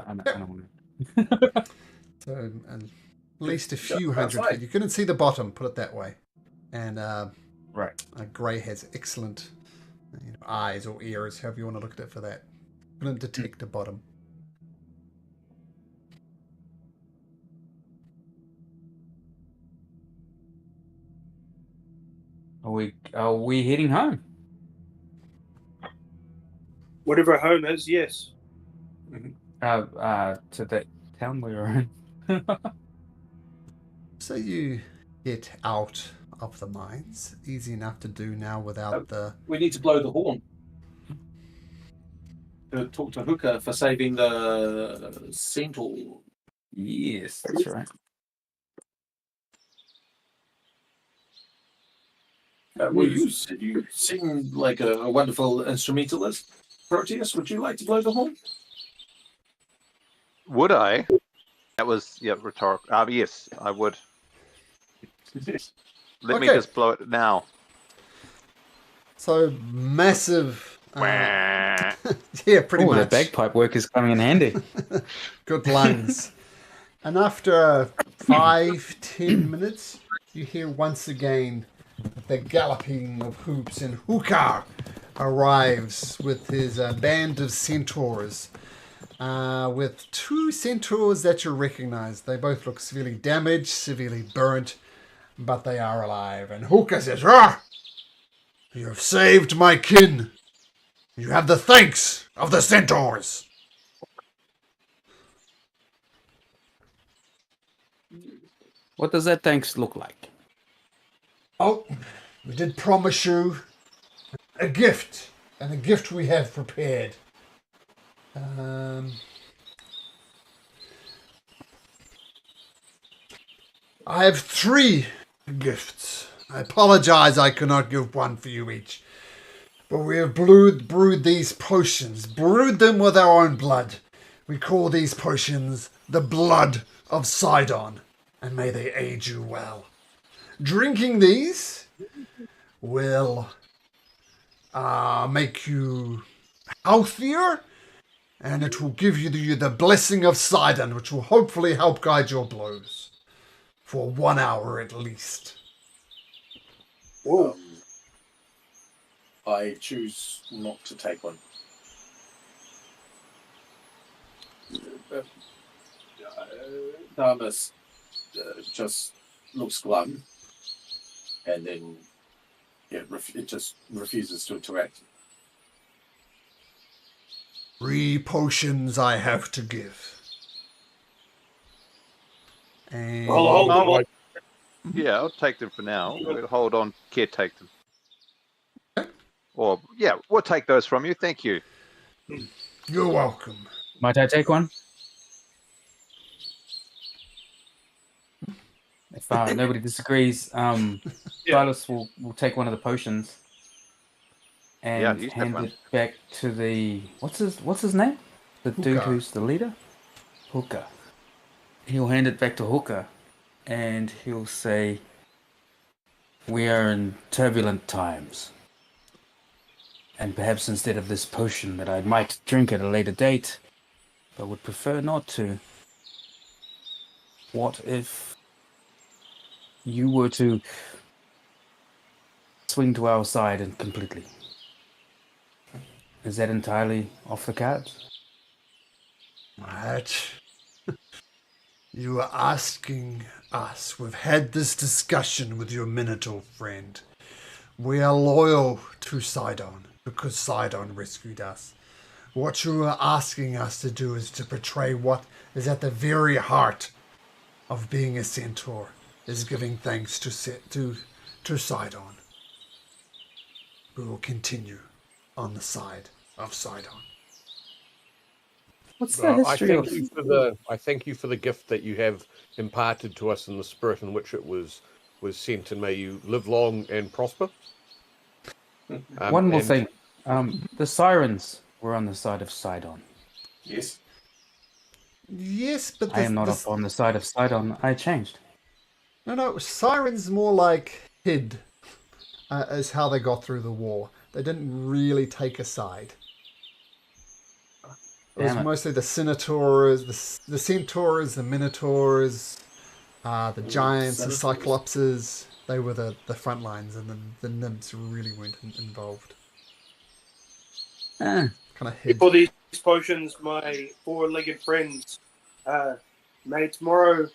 I don't want to. So at least a few Yeah, hundred outside. feet. You couldn't see the bottom, put it that way. And Right. Grey has excellent eyes or ears, however you want to look at it for that. Couldn't detect the bottom. Are we heading home? Whatever home is, yes. To that town we were in. So you get out of the mines. Easy enough to do now without the... we need to blow the horn. To talk to Hooker for saving the centaur. Yes, that's right. Well, you said you seem like a wonderful instrumentalist. Proteus, would you like to blow the horn? Would I? That was, rhetorical. Yes, I would. Let me Okay. just blow it now. So massive Wah. Yeah, pretty Oh, the much. bagpipe work is coming in handy. Good lungs. And after 5-10 minutes, you hear once again the galloping of hoops, and Hookah arrives with his band of centaurs. With 2 centaurs that you recognize. They both look severely damaged, severely burnt, but they are alive. And Hookah says, "Ah! You have saved my kin. You have the thanks of the centaurs." What does that thanks look like? Oh, we did promise you a gift, and a gift we have prepared. I have 3 gifts. I apologize I cannot give one for you each. But we have brewed these potions, brewed them with our own blood. We call these potions the blood of Sidon, and may they aid you well. Drinking these will make you healthier, and it will give you the blessing of Sidon, which will hopefully help guide your blows for 1 hour at least. Whoa. I choose not to take one. Damas just looks glum, and then it just refuses to interact. 3 potions I have to give. And Hold on. Yeah, I'll take them for now. We'll hold on, caretake them. Or, yeah, we'll take those from you. Thank you. You're welcome. Might I take one? If nobody disagrees, Silas will take one of the potions and you take hand one. it back to the what's his name? The dude Hooker. who's the leader? Hooker. He'll hand it back to Hooker and he'll say, "We are in turbulent times. And perhaps instead of this potion that I might drink at a later date, but would prefer not to, what if you were to swing to our side and completely? Is that entirely off the cards?" What? You are asking us. We've had this discussion with your Minotaur friend. We are loyal to Sidon because Sidon rescued us. What you are asking us to do is to portray what is at the very heart of being a centaur, is giving thanks to Sidon. We will continue on the side of Sidon. What's the Well, I history of... thank you for the gift that you have imparted to us in the spirit in which it was sent, and may you live long and prosper. One more and- thing. The sirens were on the side of Sidon. Yes. Yes, but I am not up on the side of Sidon. I changed. No, sirens more like hid, is how they got through the war. They didn't really take a side. It was Damn it. mostly the centaurs, the centaurs, the minotaurs, the giants, the cyclopses. They were the front lines, and then the nymphs really weren't involved. Ah, Kind of hid. For these potions, my 4-legged friends, may tomorrow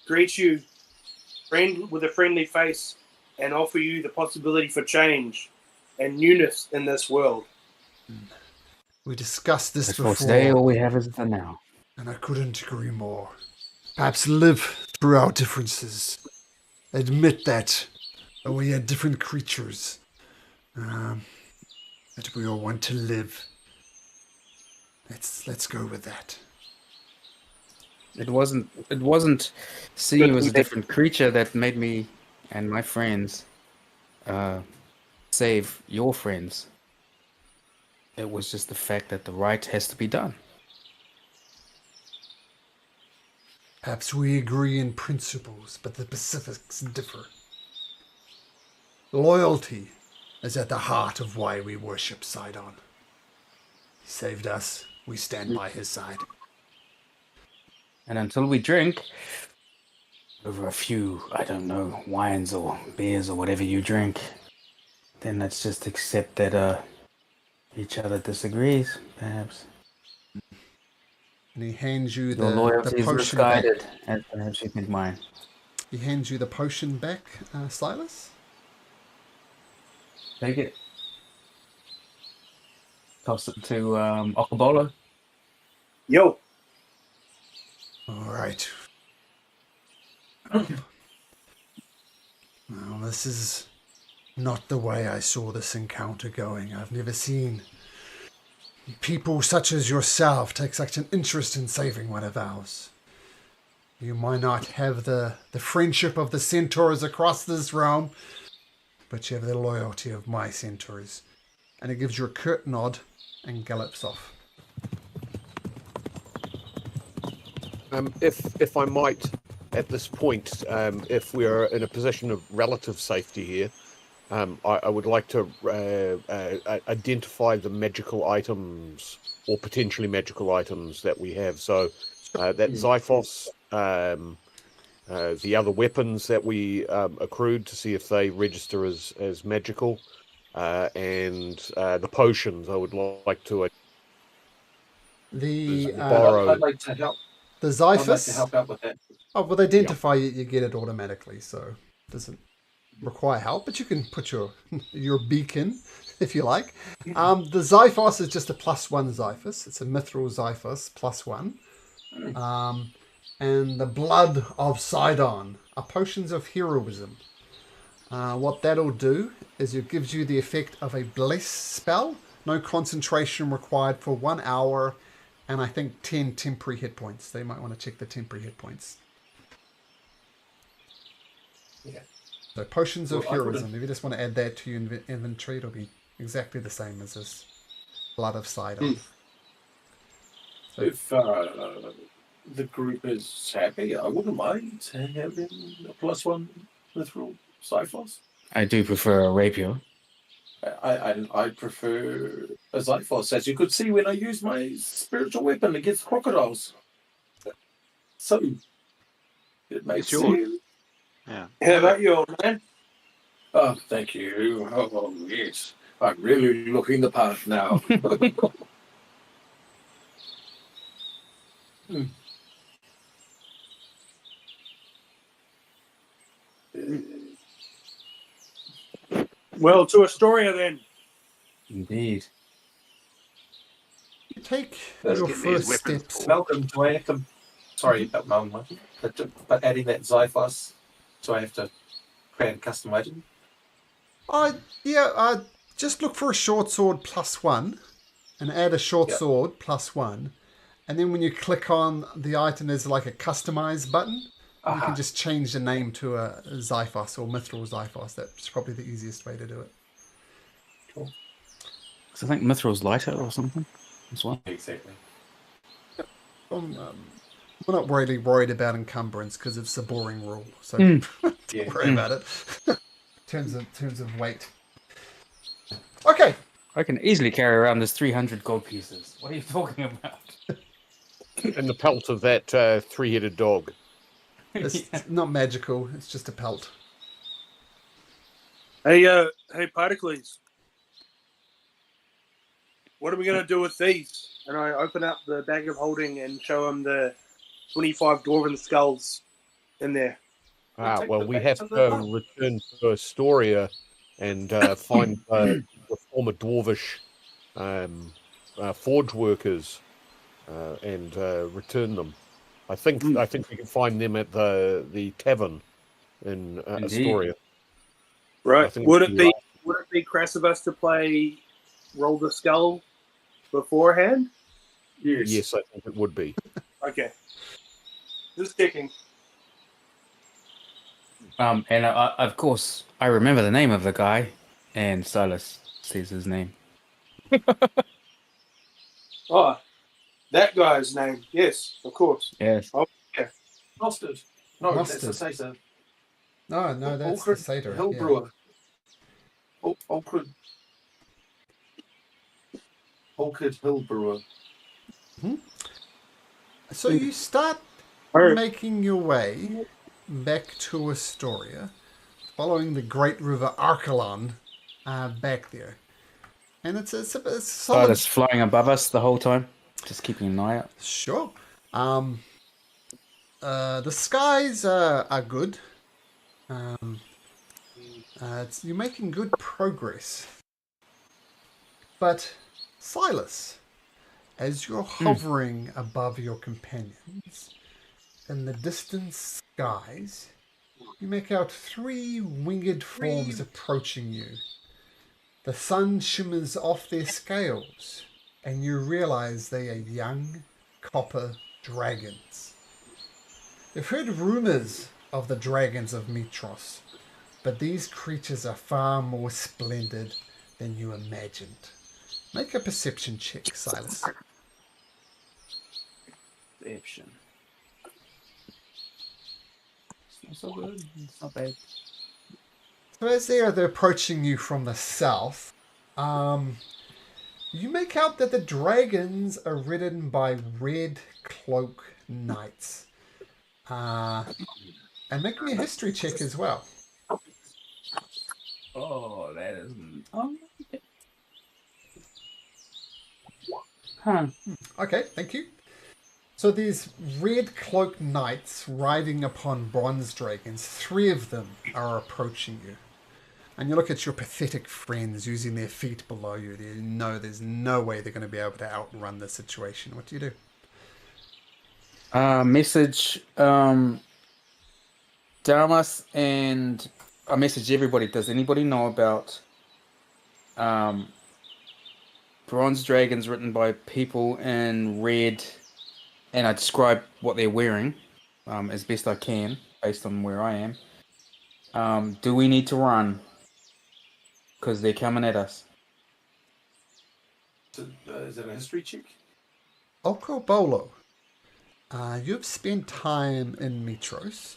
greet you with a friendly face and offer you the possibility for change and newness in this world. We discussed this for today, all before, we have is the now. and I couldn't agree more. Perhaps live through our differences. Admit that we are different creatures. That we all want to live. Let's go with that. It wasn't see you as a different creature that made me and my friends save your friends. It was just the fact that the right has to be done. Perhaps we agree in principles, but the specifics differ. Loyalty is at the heart of why we worship Sidon. He saved us. We stand by his side. And until we drink over a few, I don't know, wines or beers or whatever you drink, then let's just accept that each other disagrees, perhaps. And he hands you Your the loyalty is potion back. misguided, as perhaps you think mine. He hands you the potion back, Silas. Take it. Toss it to Okabolo. Yo. All right. Well, this is not the way I saw this encounter going. I've never seen people such as yourself take such an interest in saving one of ours. You might not have the friendship of the centaurs across this realm, but you have the loyalty of my centaurs. And he gives you a curt nod and gallops off. If I might, at this point, if we're in a position of relative safety here, I would like to identify the magical items or potentially magical items that we have. So that Xiphos, the other weapons that we accrued to see if they register as magical, and the potions. I would like to borrow. I'd like to help. The I'd like to Xiphos. help out with that. Oh, well, they identify it, you get it automatically, so it doesn't require help, but you can put your beacon, if you like. The Xiphos is just a +1 Xiphos. It's a mithril Xiphos, +1. And the blood of Sidon are potions of heroism. What that'll do is it gives you the effect of a bless spell, no concentration required for 1 hour, and I think 10 temporary hit points. They might want to check the temporary hit points. Yeah. So potions of Well, heroism. If you just want to add that to your inventory, it'll be exactly the same as this blood of Sidon. So, If the group is happy, I wouldn't mind having a +1 mithril Xiphos. I do prefer a rapier. I prefer a Xiphos, as you could see when I used my spiritual weapon against crocodiles. So it makes It's yours. sense. Yeah. How about you, old man? Oh, thank you. Oh, yes. I'm really looking the part now. Well, to Astoria then. Indeed. you take Let's your get these first weapons. steps. Malcolm, do I have to... Sorry about my own one. But adding that Xiphos, do I have to create a custom item? Just look for a short sword +1 and add a short Yep. sword +1. And then when you click on the item, there's like a customize button. You Aha. can just change the name to a Xiphos or Mithril Xiphos. That's probably the easiest way to do it. So I think Mithril's lighter or something as well. Exactly. We're not really worried about encumbrance because it's a boring rule. So don't Yeah. worry about it. in terms of weight. Okay. I can easily carry around this 300 gold pieces. What are you talking about? And the pelt of that three-headed dog. It's not magical. It's just a pelt. Hey, Particles. What are we gonna do with these? And I open up the bag of holding and show him the 25 dwarven skulls in there. Take Well, the we back have to to the hut. return to Astoria and find the former dwarvish forge workers and return them. I think we can find them at the tavern in Astoria. I Right. think Would it'd it be be crass of us to play Roll the Skull beforehand? Yes, I think it would be. Okay. Just checking. And of course, I remember the name of the guy, and Silas says his name. Oh, that guy's name. Yes, of course. Yes. Mustard. No, that's the Mustard. Caesar. No, that's the Ulfred Seder. Hill Yeah. Brewer. Orchid Hill Brewer. So you start Alright. making your way back to Astoria, following the great river Archelon back there. And it's a solid... Silas flying above us the whole time, just keeping an eye out. Sure. The skies are good. You're making good progress. But, Silas, as you're hovering above your companions, in the distant skies, you make out 3 winged forms approaching you. The sun shimmers off their scales, and you realize they are young copper dragons. You've heard rumors of the dragons of Mitros, but these creatures are far more splendid than you imagined. Make a perception check, Silas. Perception. It's not so good. It's not bad. So as they're approaching you from the south, you make out that the dragons are ridden by red cloak knights. And make me a history check as well. Oh, that is. Huh. Okay, thank you. So these red cloak knights riding upon bronze dragons, 3 of them are approaching you. And you look at your pathetic friends using their feet below you. You know there's no way they're going to be able to outrun the situation. What do you do? Message Damas, and I message everybody. Does anybody know about bronze dragons written by people in red? And I describe what they're wearing as best I can based on where I am. Do we need to run? Because they're coming at us. Is it a history check? Okobolo, you've spent time in Mitros.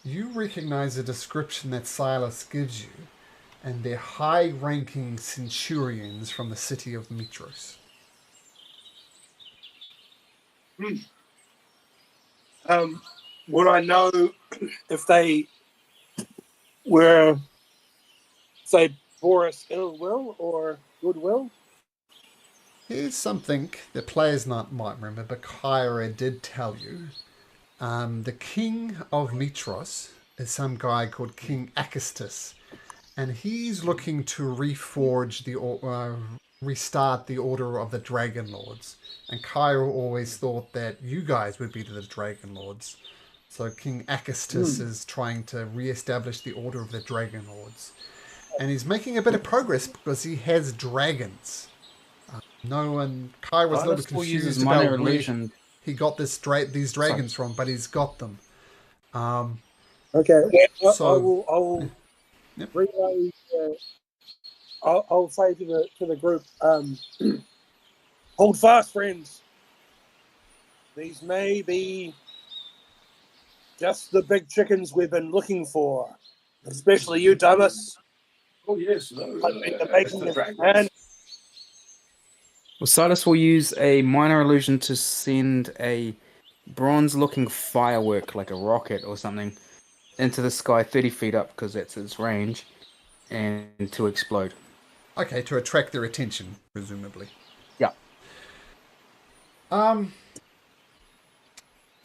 You recognize the description that Silas gives you, and they're high-ranking centurions from the city of Mitros. Would I know if they were, say, bore us ill will or goodwill? Here's something the players might remember, but Kyra did tell you. The king of Mitros is some guy called King Acastus, and he's looking to reforge restart the Order of the Dragon Lords. And Kyra always thought that you guys would be the Dragon Lords. So King Acastus is trying to re-establish the Order of the Dragon Lords. And he's making a bit of progress because he has dragons. Kyra was a little confused about where he got these dragons from, but he's got them. Okay. Yeah, So- I will Yep. relay. I'll say to the group, hold fast, friends. These may be just the big chickens we've been looking for, especially you, Thomas. Oh yes, no. And Well, Silas will use a minor illusion to send a bronze-looking firework, like a rocket or something, into the sky 30 feet up, because that's its range, and to explode. Okay, to attract their attention, presumably. Yeah.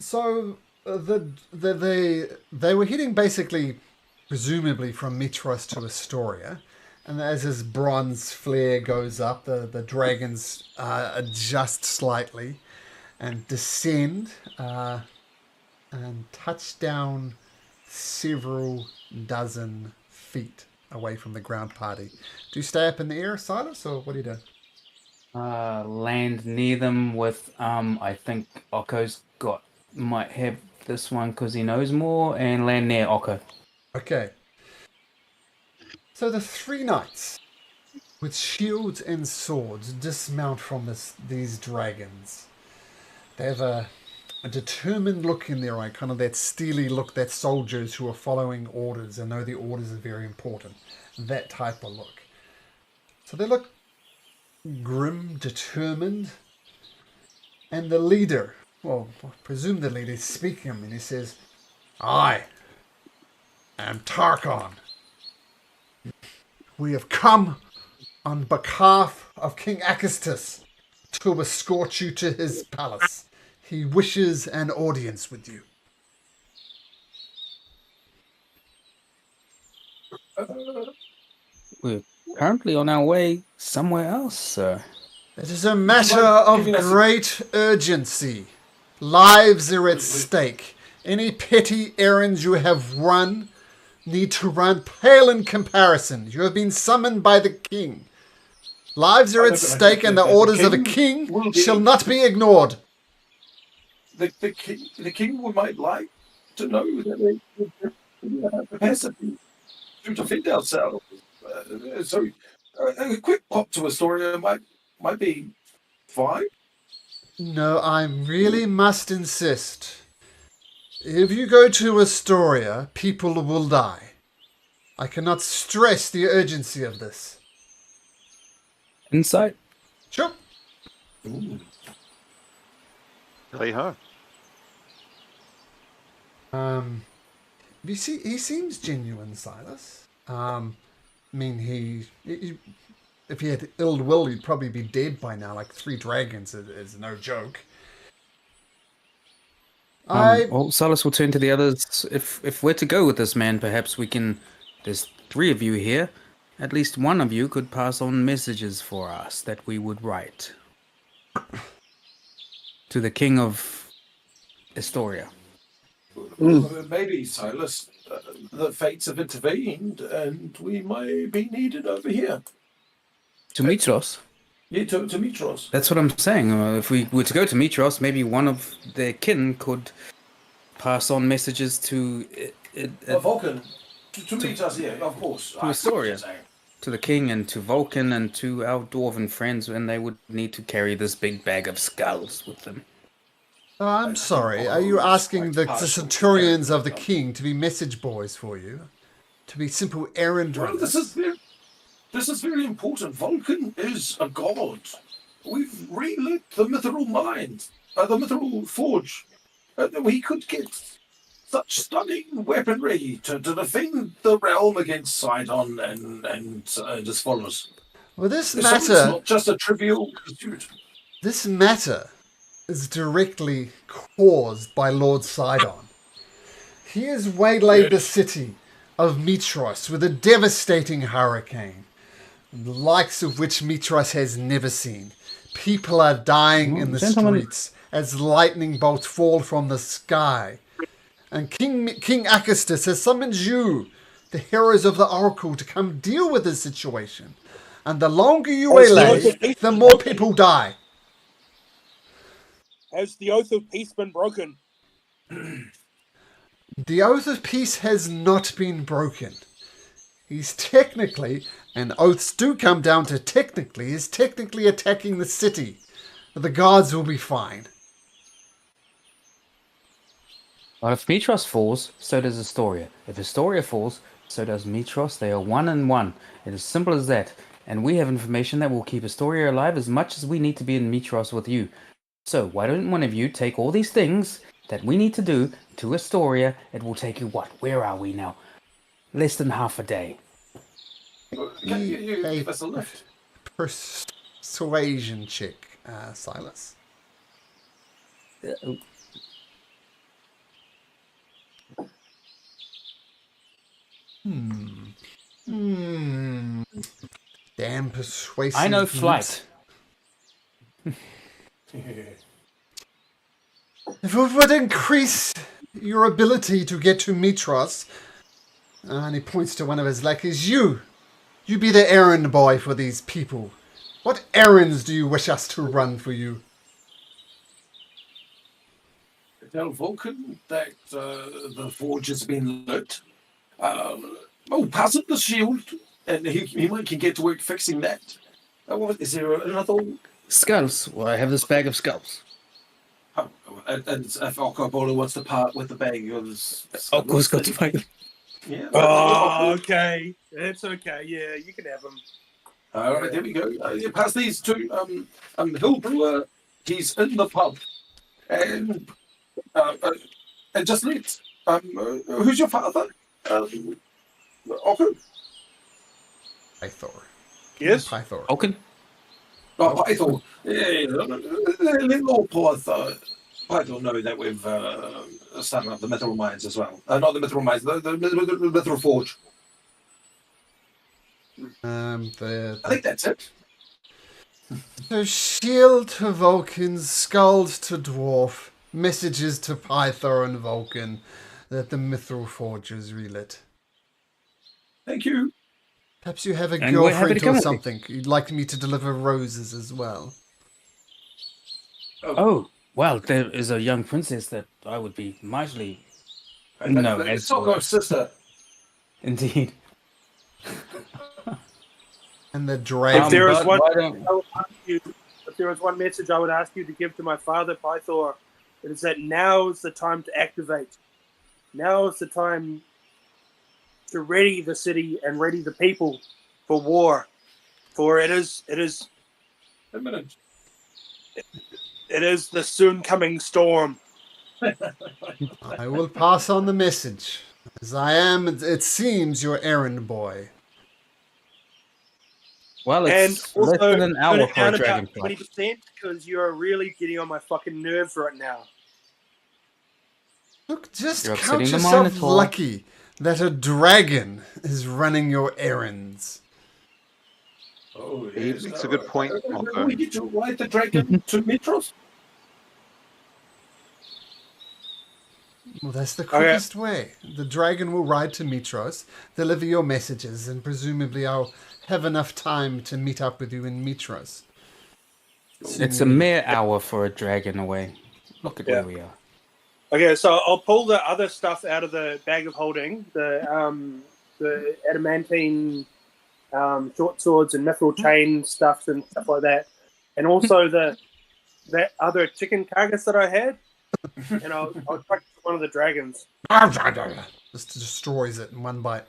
So they were heading basically, presumably, from Mitros to Astoria, and as his bronze flare goes up, the dragons adjust slightly and descend and touch down several dozen feet away from the ground party. Do you stay up in the air, Silas, or what do you do? Land near them with, I think Okko's might have this one because he knows more, and land near Okko. Okay. So the 3 knights with shields and swords dismount from these dragons. They have a determined look in their eye, kind of that steely look that soldiers who are following orders and know the orders are very important. That type of look. So they look grim, determined. And the leader, well, I presume the leader is speaking, and he says, I am Tarkon. We have come on behalf of King Akistus to escort you to his palace. He wishes an audience with you. We're currently on our way somewhere else, sir. It is a matter of great urgency. Lives are at stake. Any petty errands you have run need to run pale in comparison. You have been summoned by the king. Lives are at stake, and the orders of a king shall not be ignored. The king might like to know that we have capacity to defend ourselves. So a quick pop to Astoria might be fine. No, I really must insist. If you go to Astoria, people will die. I cannot stress the urgency of this. Insight? Sure. Hey-ho. You see, he seems genuine, Silas. I mean, he if he had ill will, he'd probably be dead by now. Like 3 dragons is no joke. Well, Silas will turn to the others. If we're to go with this man, perhaps we can. There's 3 of you here. At least one of you could pass on messages for us that we would write to the king of Astoria. Maybe, Silas, the fates have intervened and we might be needed over here. To Mitros? Yeah, to Mitros. That's what I'm saying. If we were to go to Mitros, maybe one of their kin could pass on messages to... Vulcan. To Mitros, yeah, of course. To Astoria. To the king and to Vulcan and to our dwarven friends, and they would need to carry this big bag of skulls with them. I'm sorry, are you asking the centurions of the king to be message boys for you? To be simple errand runners? This is very important. Vulcan is a god. We've relit the mithril mine, the mithril forge. We could get such stunning weaponry to defend the realm against Sidon and as follows. Well, this So matter... it's not just a trivial pursuit. This matter is directly caused by Lord Sidon. He has waylaid the city of Mitros with a devastating hurricane, the likes of which Mitros has never seen. People are dying in the streets as lightning bolts fall from the sky. And King Akistus has summoned you, the heroes of the Oracle, to come deal with this situation. And the longer you waylay, the more people die. Has the oath of peace been broken? The oath of peace has not been broken. He's technically, and oaths do come down to technically, is technically attacking the city. The guards will be fine. Well, if Mitros falls, so does Astoria. If Astoria falls, so does Mitros. They are 1 and 1. It is simple as that. And we have information that will keep Astoria alive as much as we need to be in Mitros with you. So why don't one of you take all these things that we need to do to Astoria? It will take you what? Where are we now? Less than half a day. Can you give us a lift? Persuasion check, Silas. Damn persuasive. I know flight. If it would increase your ability to get to Mitros, and he points to one of his lackeys, you be the errand boy for these people. What errands do you wish us to run for you? Tell Vulcan that the forge has been lit. Pass up the shield, and he might can get to work fixing that. Is there another? Skulls. Well, I have this bag of skulls. And if Alcobola wants to part with the bag of his... Alco's got to fight. Yeah. Oh, okay. It's okay. Yeah, you can have them. All right, there we go. You pass these to Hill Brewer. He's in the pub, and just let who's your father? Oku? Pythor. Yes? Pythor. Oaken? Oh, Python. Yeah, let Lord Python know that we've started up the metal mines as well. Not the metal mines, the metal forge. I think that's it. So shield to Vulcan, scald to dwarf, messages to Pythor and Vulcan that the mithril forge is relit. Thank you. Perhaps you have a And we're happy to girlfriend come or with you. something. You'd like me to deliver roses as well. Oh, well, there is a young princess that I would be mightily... No, It's as not my sister. Indeed. And the If dragon. there is but one, why don't- I would ask you, if there was one message I would ask you to give to my father, Pythor, it is that now is the time to activate. Now is the time to ready the city and ready the people for war. For it is A minute. the soon coming storm. I will pass on the message, as I am, it seems, your errand boy. Well, And it's also less than an turn hour it for a down about dragonfly. 20% because you are really getting on my fucking nerves right now. Look, just You're count upsetting the yourself Minotaur. lucky that a dragon is running your errands. Oh, He yes. makes a good point, Marco. We need to ride the dragon to Mitros. Well, that's the quickest way. The dragon will ride to Mitros, deliver your messages, and presumably I'll have enough time to meet up with you in Mitros. It's a mere hour for a dragon away. Look at where we are. Okay, so I'll pull the other stuff out of the bag of holding, the adamantine short swords and mithril chain stuffs and stuff like that, and also that other chicken carcass that I had, and I'll chuck it to one of the dragons. Just destroys it in one bite.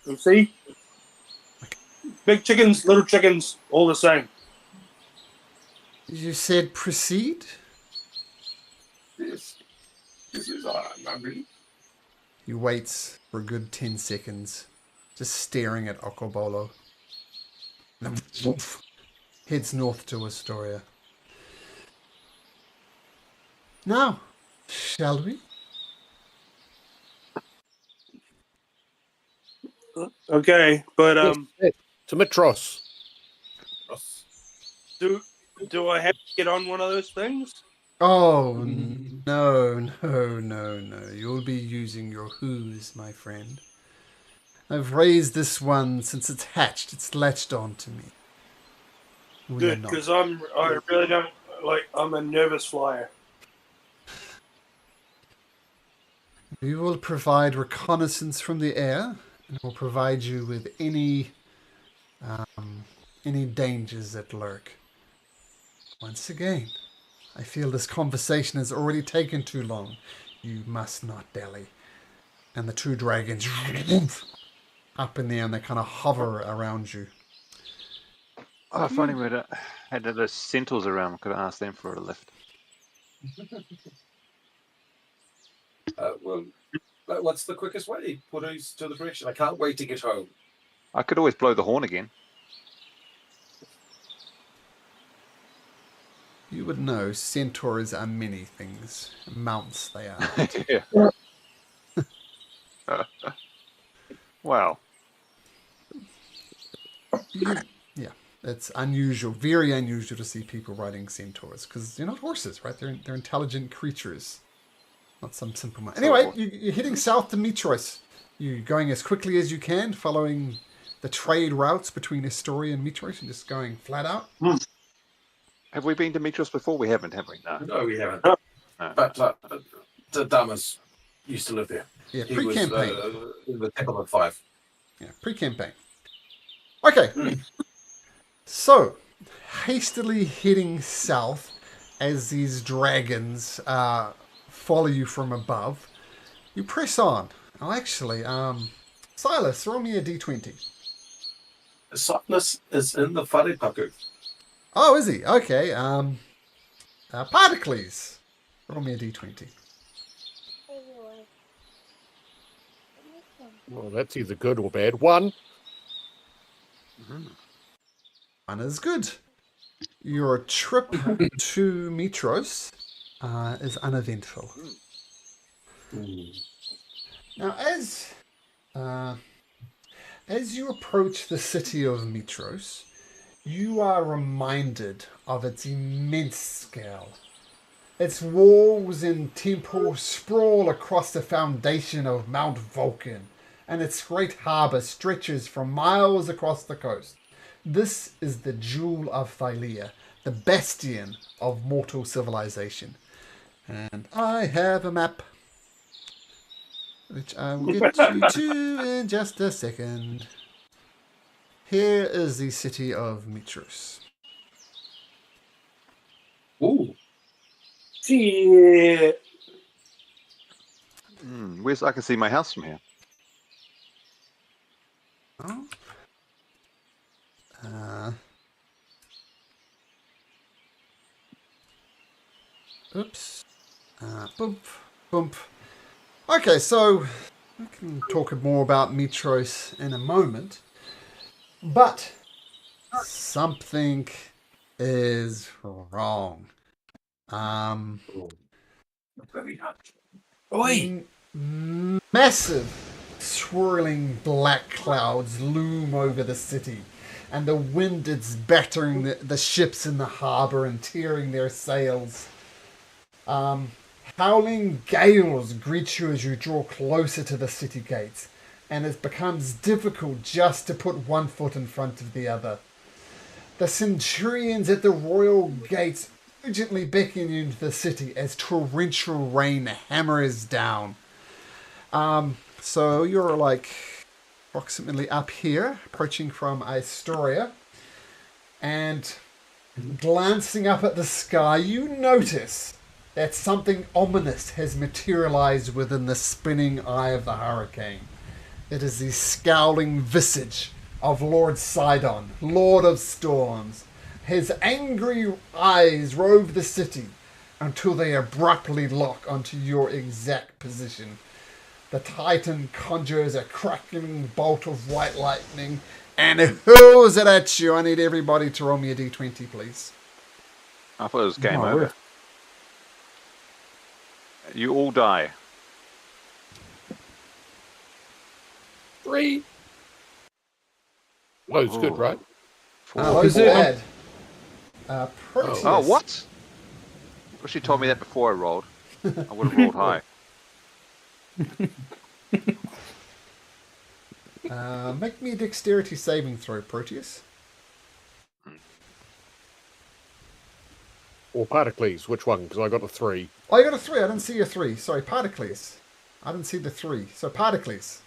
You see, big chickens, little chickens, all the same. You said proceed? Yes. This is hungry. He waits for a good 10 seconds, just staring at Okobolo. Then woof, heads north to Astoria. Now, shall we? Okay, but To Mitros. do I have to get on one of those things? Oh, no. You'll be using your who's, my friend. I've raised this one since it's hatched. It's latched on to me. We are Good, not. because I really don't I'm a nervous flyer. We will provide reconnaissance from the air, and we'll provide you with any dangers that lurk. Once again, I feel this conversation has already taken too long. You must not dally. And the two dragons up in the air, and they kind of hover around you. Oh, if only we had those centaurs around, we could have asked them for a lift. Well, what's the quickest way? Put us to the bridge. I can't wait to get home. I could always blow the horn again. You would know centaurs are many things. Mounts they are. Yeah. Wow. Yeah, it's unusual, very unusual to see people riding centaurs because they're not horses, right? They're intelligent creatures, not some simple man. Anyway, you're heading south to Mitros. You're going as quickly as you can, following the trade routes between Astoria and Mitros, and just going flat out. Have we been to Mitros before? We haven't, have we? No. No, we haven't. No. But the Damas used to live there. Yeah, He was pre-campaign. in the Temple of Five. Yeah, pre-campaign. Okay. So, hastily heading south as these dragons follow you from above, you press on Oh, actually, Silas, roll me a d20. Silas is in the wharepaku. Oh, is he? Okay. Particles, roll me a d20. Well, that's either good or bad. 1. One is good. Your trip to Mitros is uneventful. Now, as you approach the city of Mitros, you are reminded of its immense scale. Its walls and temples sprawl across the foundation of Mount Vulcan, and its great harbour stretches for miles across the coast. This is the Jewel of Thylea, the bastion of mortal civilization. And I have a map, which I will get you to in just a second. Here is the city of Mitros. Ooh. Shit. Where's I can see my house from here. Oh. Oops. Boomp. Boomp. Okay, so we can talk more about Mitros in a moment. But something is wrong. Oi! Massive, swirling black clouds loom over the city, and the wind is battering the ships in the harbour and tearing their sails. Howling gales greet you as you draw closer to the city gates, and it becomes difficult just to put one foot in front of the other. The centurions at the royal gates urgently beckon you into the city as torrential rain hammers down. So you're like approximately up here, approaching from Astoria, and glancing up at the sky, you notice that something ominous has materialized within the spinning eye of the hurricane. It is the scowling visage of Lord Sidon, Lord of Storms. His angry eyes rove the city until they abruptly lock onto your exact position. The Titan conjures a crackling bolt of white lightning and hurls it at you. I need everybody to roll me a d20, please. I thought it was game Oh, over. we're- You all die. 3. Oh, it's good, Ooh. right? 4. Those it- bad. Proteus. Oh, what? Wish you told me that before I rolled. I would have rolled high. Make me a dexterity saving throw, Proteus. Or Particles, which one? Because I got a 3. Oh, you got a 3. I didn't see a 3. Sorry, Particles. I didn't see the 3. So Particles.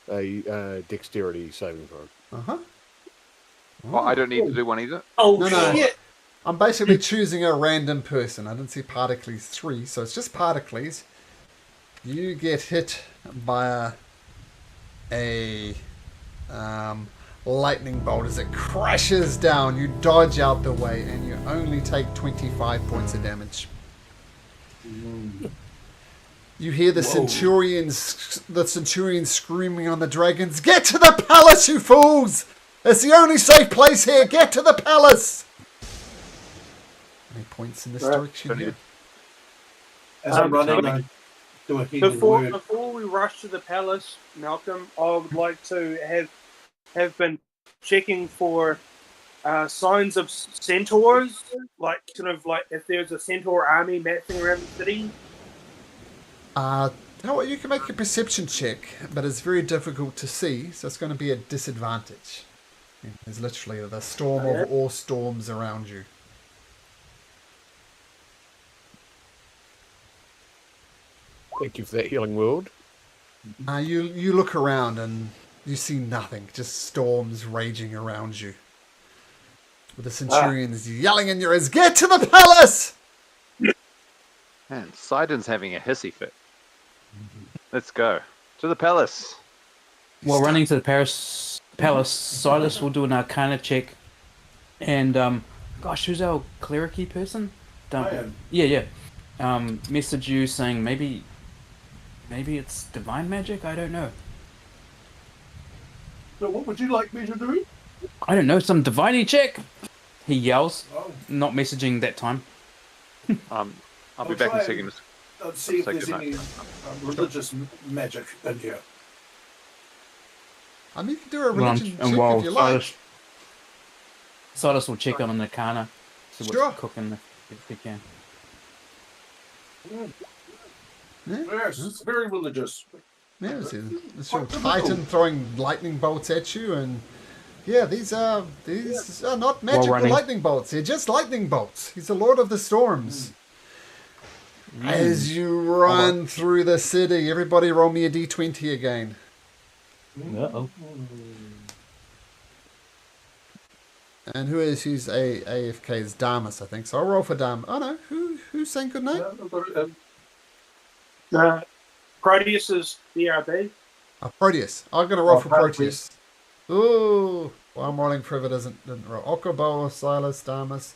A dexterity saving throw. Uh-huh. Oh, I don't need to do one either. Oh, No, no. shit. I'm basically choosing a random person. I didn't see Particles 3, so it's just Particles. You get hit by a lightning bolt as it crashes down. You dodge out the way, and you only take 25 points of damage. You hear the centurions screaming on the dragons, "Get to the palace, you fools! It's the only safe place here! Get to the palace!" Any points in this Right. direction here? As I'm running, but- I do a healing Before word. before we rush to the palace, Malcolm, I would like to have been checking for signs of centaurs, like kind of like if there's a centaur army marching around the city. You know what? You can make a perception check, but it's very difficult to see, so it's going to be a disadvantage. There's literally the storm of all storms around you. Thank you for that healing word. You look around and you see nothing, just storms raging around you. With the centurions yelling in your ears, "Get to the palace!" Man, Sidon's having a hissy fit. Let's go to the palace. While running to the palace, Silas will do an Arcana check, and gosh, who's our cleric-y person? I am. Yeah. Message you saying maybe it's divine magic. I don't know. So what would you like me to do? I don't know. Some divine check. He yells, Oh, not messaging that time. I'll be I'll back in try a second. let's see if Say there's goodnight. any religious magic in here. I mean, you can do a religion check while if you like. Silas will check on an Arcana, see Sure. what's cooking if he can. Yeah, Yes, it's very religious. yeah, it's your Titan throwing lightning bolts at you, and yeah, these are not magical running. lightning bolts. They're just lightning bolts. He's the Lord of the Storms. As you run through the city, everybody roll me a d20 again. Uh-oh. And who's AFK is Damas, I think. So I'll roll for Damas. Oh no, who's saying good night? Proteus is BRB. Oh, Proteus. I'm gonna roll Oh, for Proteus. Proteus. Ooh, well, I'm rolling for if it didn't roll. Okobo, Silas, Damas.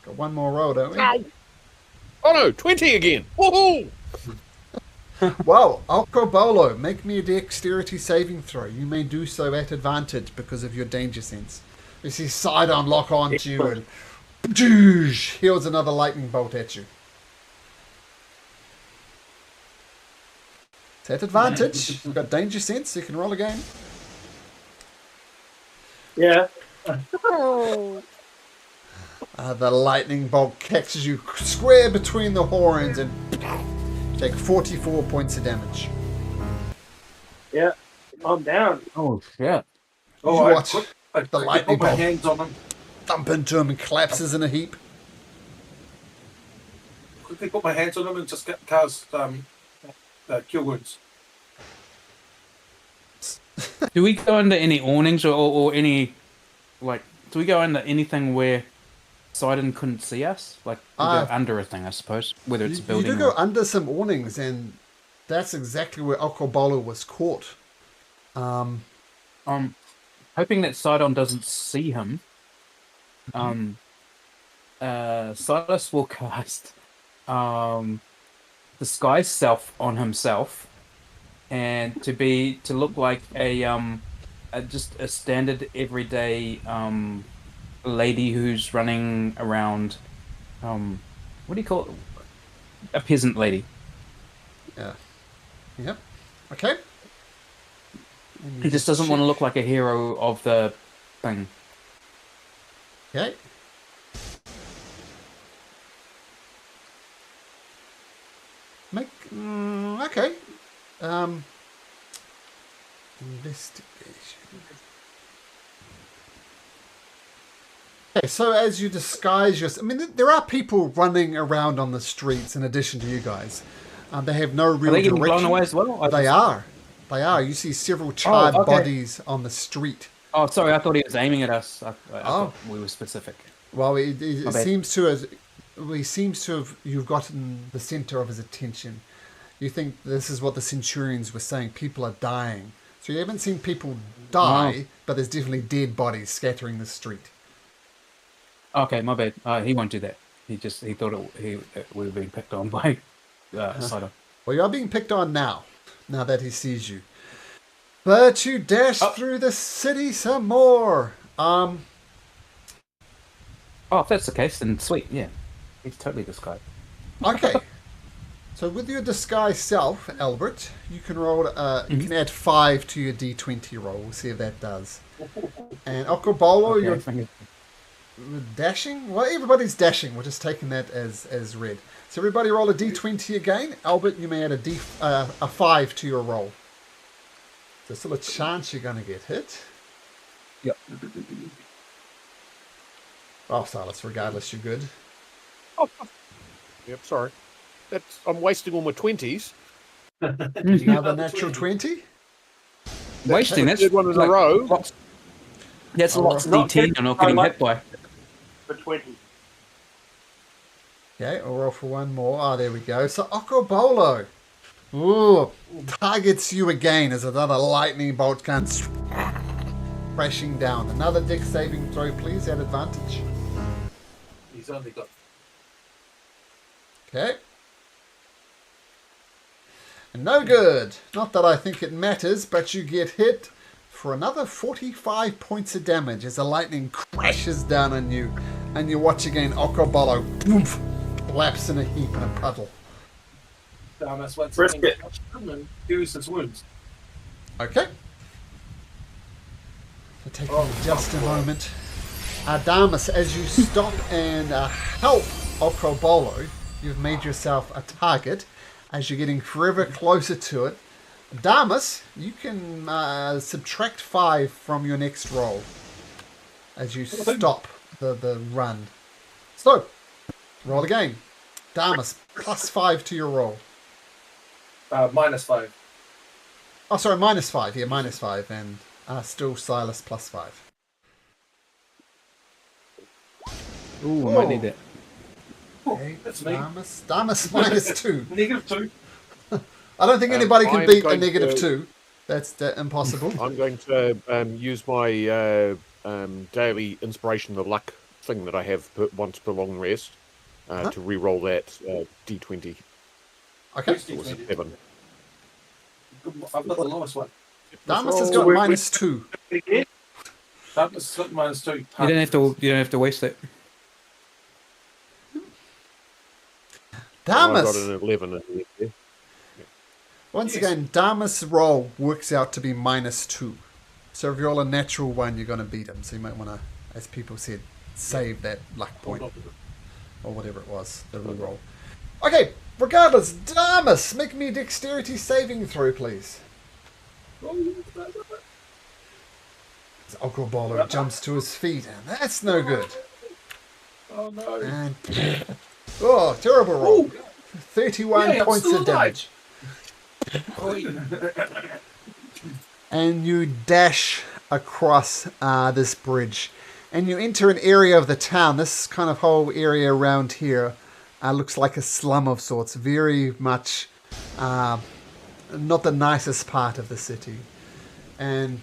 Got one more roll, don't we? Ow! Oh no, 20 again! Woohoo! Well, Okobolo, make me a dexterity saving throw. You may do so at advantage because of your danger sense. You see Sidon lock onto you and doosh, heals another lightning bolt at you. It's at advantage. You've got danger sense, so you can roll again. Yeah. The lightning bolt catches you square between the horns and take 44 points of damage. Yeah. I'm down. Oh shit! You I watch put the lightning my bolt hands on him. thump into him and collapses in a heap. Quickly put my hands on him and just cast cure wounds. Do we go under any awnings or any like? Do we go under anything where Sidon couldn't see us? Like we go under a thing, I suppose. Whether it's a You building. do go or... under some awnings, and that's exactly where Okobolo was caught. Hoping that Sidon doesn't see him. Silas will cast disguise self on himself, and to look like just a standard everyday lady who's running around. What do you call it? A peasant lady. Yeah. Yep. Okay. He just doesn't want to look like a hero of the thing. Okay. Okay. Investigation. Okay, so as you disguise yourself, I mean, there are people running around on the streets in addition to you guys. They have no real Are they getting direction. blown away as well? They are. They are. You see several charred okay. bodies on the street. Oh, sorry. I thought he was aiming at us. I thought we were specific. Well, it bad. seems to have you've gotten the center of his attention. You think this is what the Centurions were saying. People are dying. So you haven't seen people die, but there's definitely dead bodies scattering the street. Okay, my bad. He won't do that. He thought we were being picked on by Sidon. Well, you are being picked on now that he sees you. But you dash through the city some more. Oh, if that's the case, then sweet. Yeah, he's totally this guy. Okay. So with your disguise self, Albert, you can roll. You can add 5 to your d20 roll. We'll see if that does. And Okobolo, you're dashing. Well, everybody's dashing. We're just taking that as read. So everybody roll a d20 again. Albert, you may add a 5 to your roll. There's still a chance you're going to get hit. Yep. Oh, Silas, regardless, you're good. Oh. Yep, sorry. I'm wasting all my 20s. Another natural 20. Wasting. That's Third one in a row. That's lots of D10 you're not getting hit by. For 20. Okay, I'll roll for one more. Ah, there we go. So Okobolo. Ooh, targets you again as another lightning bolt comes crashing down. Another dex saving throw, please, at advantage. He's only got. Okay. And no good. Not that I think it matters, but you get hit for another 45 points of damage as the lightning crashes down on you. And you watch again Okobolo boom, collapse in a heap in a puddle. Damas once Risk again it. touched him and used his wounds. Okay. So taking just a moment. Damas, as you stop and help Okobolo, you've made yourself a target. As you're getting forever closer to it, Damas, you can subtract 5 from your next roll as you stop the run. So, roll again. Damas, plus 5 to your roll. -5. Oh, sorry, -5. Yeah, -5. And still Silas plus 5. Ooh, I might need that. Okay, That's me. Damas -2. -2. I don't think anybody can I'm beat a going negative to- 2. That's impossible. I'm going to use my daily inspiration of luck thing that I have once per long rest to re-roll that D20. Okay. It was a 7. I've got the lowest one. Damas has got -2. Damas got -2. You don't have to waste it. I got Damas! an 11 in there. Once Yes. again, Damas' roll works out to be -2. So if you roll a natural 1, you're going to beat him. So you might want to, as people said, save that luck point. Or whatever it was, the reroll. Okay, regardless, Damas, make me a dexterity saving throw, please. Okobolo jumps to his feet, and that's no good. Oh no. And terrible roll. 31 Yeah, I'm points still of damage. And you dash across this bridge, and you enter an area of the town. This kind of whole area around here looks like a slum of sorts. Very much not the nicest part of the city. And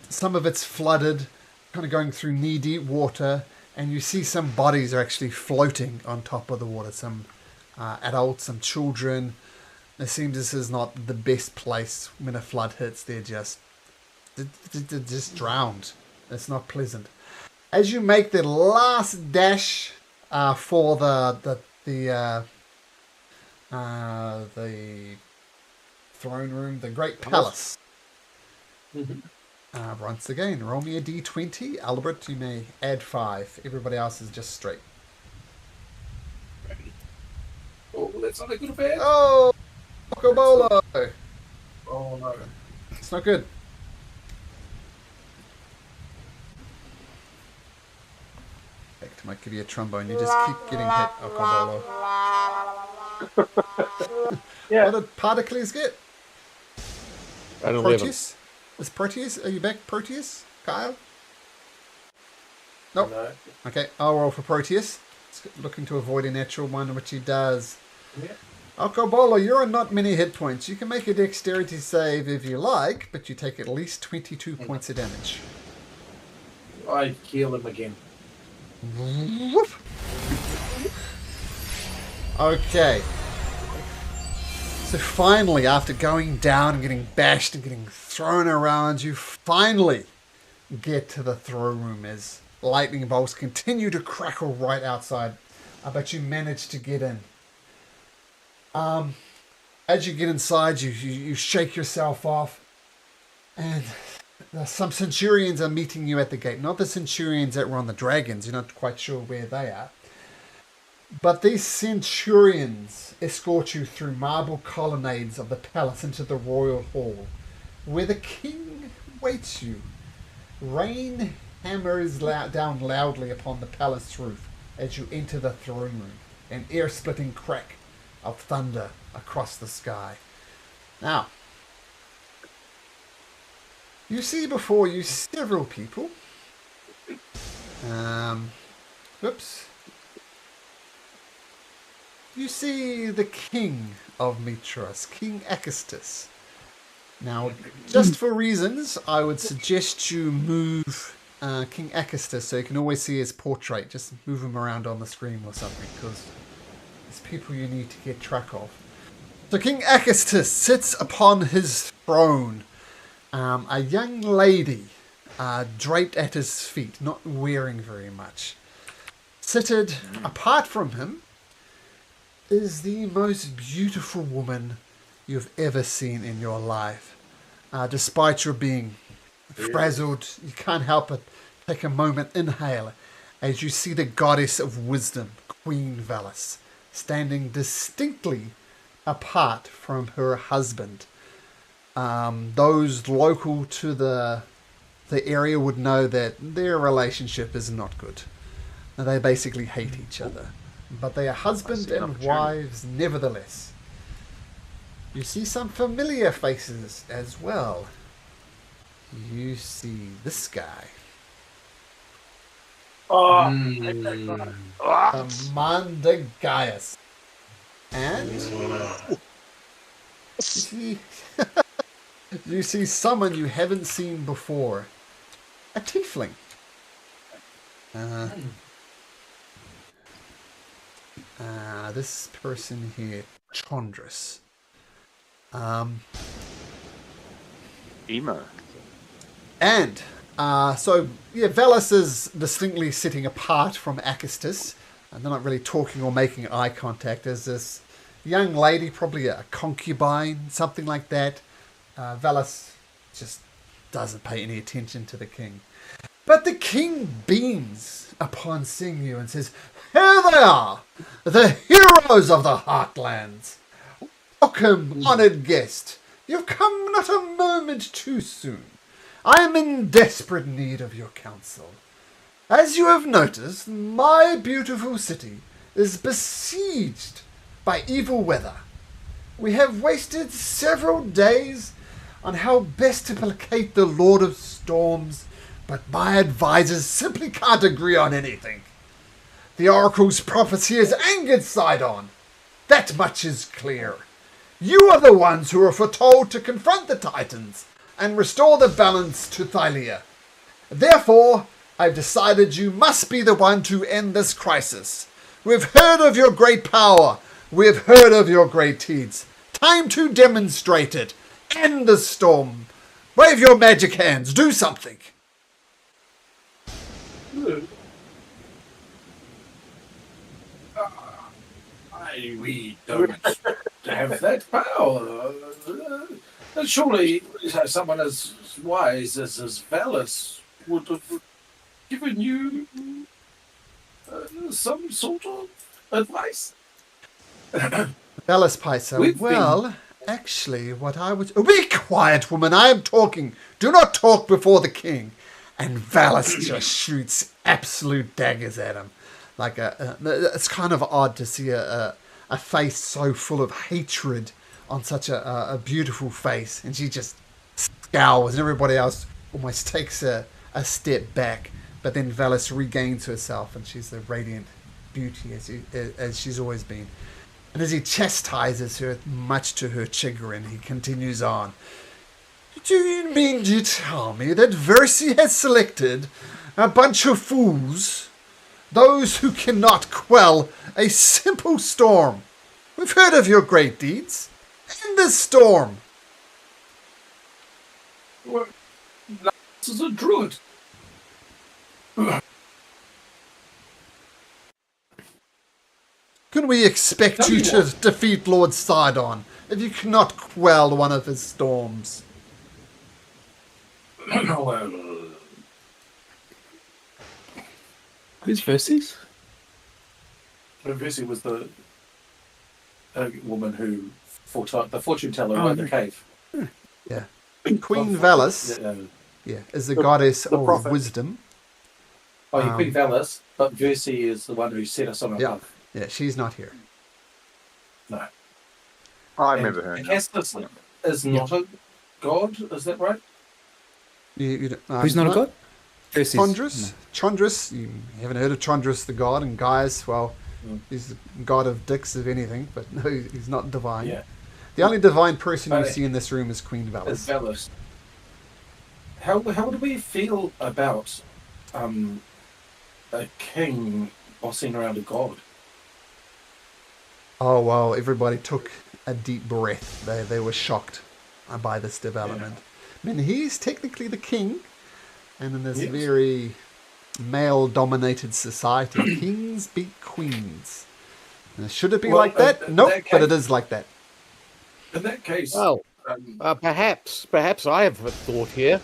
some of it's flooded, kind of going through knee-deep water, and you see some bodies are actually floating on top of the water. Some adults, some children. It seems this is not the best place when a flood hits. They're just drowned. It's not pleasant. As you make the last dash for the throne room, the Great Palace. Once again, roll me a d20. Albert, you may add 5. Everybody else is just straight. Oh, that's not a good bad. Oh, Okobolo! Oh no. It's not good. Fact, might give you a trombone. You just keep getting hit, Okobolo. Yeah. What did Particles get? An 11. Proteus? Is Proteus? Are you back, Proteus? Kyle? Nope. No. Okay, I'll roll for Proteus. It's looking to avoid a natural one, which he does. Yeah. Okobolo, you're on not many hit points. You can make a dexterity save if you like, but you take at least 22 points of damage. I kill him again. Whoop. Okay. So finally, after going down and getting bashed and getting thrown around, you finally get to the throne room as lightning bolts continue to crackle right outside. But you manage to get in. As you get inside, you shake yourself off, and some centurions are meeting you at the gate. Not the centurions that were on the dragons. You're not quite sure where they are. But these centurions escort you through marble colonnades of the palace into the royal hall, where the king waits you. Rain hammers down loudly upon the palace roof as you enter the throne room, an ear-splitting crack of thunder across the sky. Now, you see before you several people. Whoops. you see the king of Mitros, King Acestus. Now, just for reasons, I would suggest you move King Acestus so you can always see his portrait. Just move him around on the screen or something, because there's people you need to get track of. So King Acestus sits upon his throne. A young lady draped at his feet, not wearing very much. Seated apart from him is the most beautiful woman you've ever seen in your life. Despite your being frazzled, you can't help but take a moment, inhale, as you see the goddess of wisdom, Queen Velis, standing distinctly apart from her husband. Those local to the area would know that their relationship is not good. They basically hate each other. But they are husband and wives nevertheless. You see some familiar faces as well. You see this guy. Amanda Gaius. And you see someone you haven't seen before. A tiefling. This person here, Chondrus. Emo. And Velis is distinctly sitting apart from Acestus, and they're not really talking or making eye contact. There's this young lady, probably a concubine, something like that. Velis just doesn't pay any attention to the king. But the king beams upon seeing you and says, "Here they are, the heroes of the Heartlands. Welcome, honoured guest. You've come not a moment too soon. I am in desperate need of your counsel. As you have noticed, my beautiful city is besieged by evil weather. We have wasted several days on how best to placate the Lord of Storms, but my advisors simply can't agree on anything. The Oracle's prophecy has angered Sidon. That much is clear. You are the ones who are foretold to confront the Titans and restore the balance to Thylia. Therefore, I've decided you must be the one to end this crisis. We've heard of your great power. We've heard of your great deeds. Time to demonstrate it. End the storm. Wave your magic hands. Do something." We don't have that power. Surely someone as wise as Velis would have given you some sort of advice. Velis Paiso, well, actually, what I would... Oh, be quiet, woman, I am talking. Do not talk before the king. And Velis just shoots absolute daggers at him. Like it's kind of odd to see a face so full of hatred on such a beautiful face, and she just scowls, and everybody else almost takes a step back. But then Velis regains herself, and she's the radiant beauty as she's always been. And as he chastises her, much to her chagrin, he continues on. "Do you mean to tell me that Versi has selected a bunch of fools? Those who cannot quell a simple storm. We've heard of your great deeds. End this storm." Well, this is a druid. Can we expect you to defeat Lord Sidon if you cannot quell one of his storms? Well, Who's Verses? Versi was the woman who foretold the fortune teller in the cave. Yeah. Queen Velis is the goddess of prophet. wisdom. Queen Velis, but Versi is the one who set us on above. Yeah, she's not here. No. I remember her. Acestus is not a god, is that right? Who's not a god? Verses. Chondrus. Chondrus. You haven't heard of Chondrus the god, and Gaius, well, He's the god of dicks, if anything, but no, he's not divine. Yeah. The only divine person you But- see in this room is Queen As Valis. Velas. How do we feel about a king bossing around a god? Oh, well, everybody took a deep breath. They were shocked by this development. I mean, he's technically the king, and in this Yes. very male-dominated society, kings beat queens. And should it be Well, like that? in Nope, that but it case- is like that. In that case, Well, um, perhaps I have a thought here.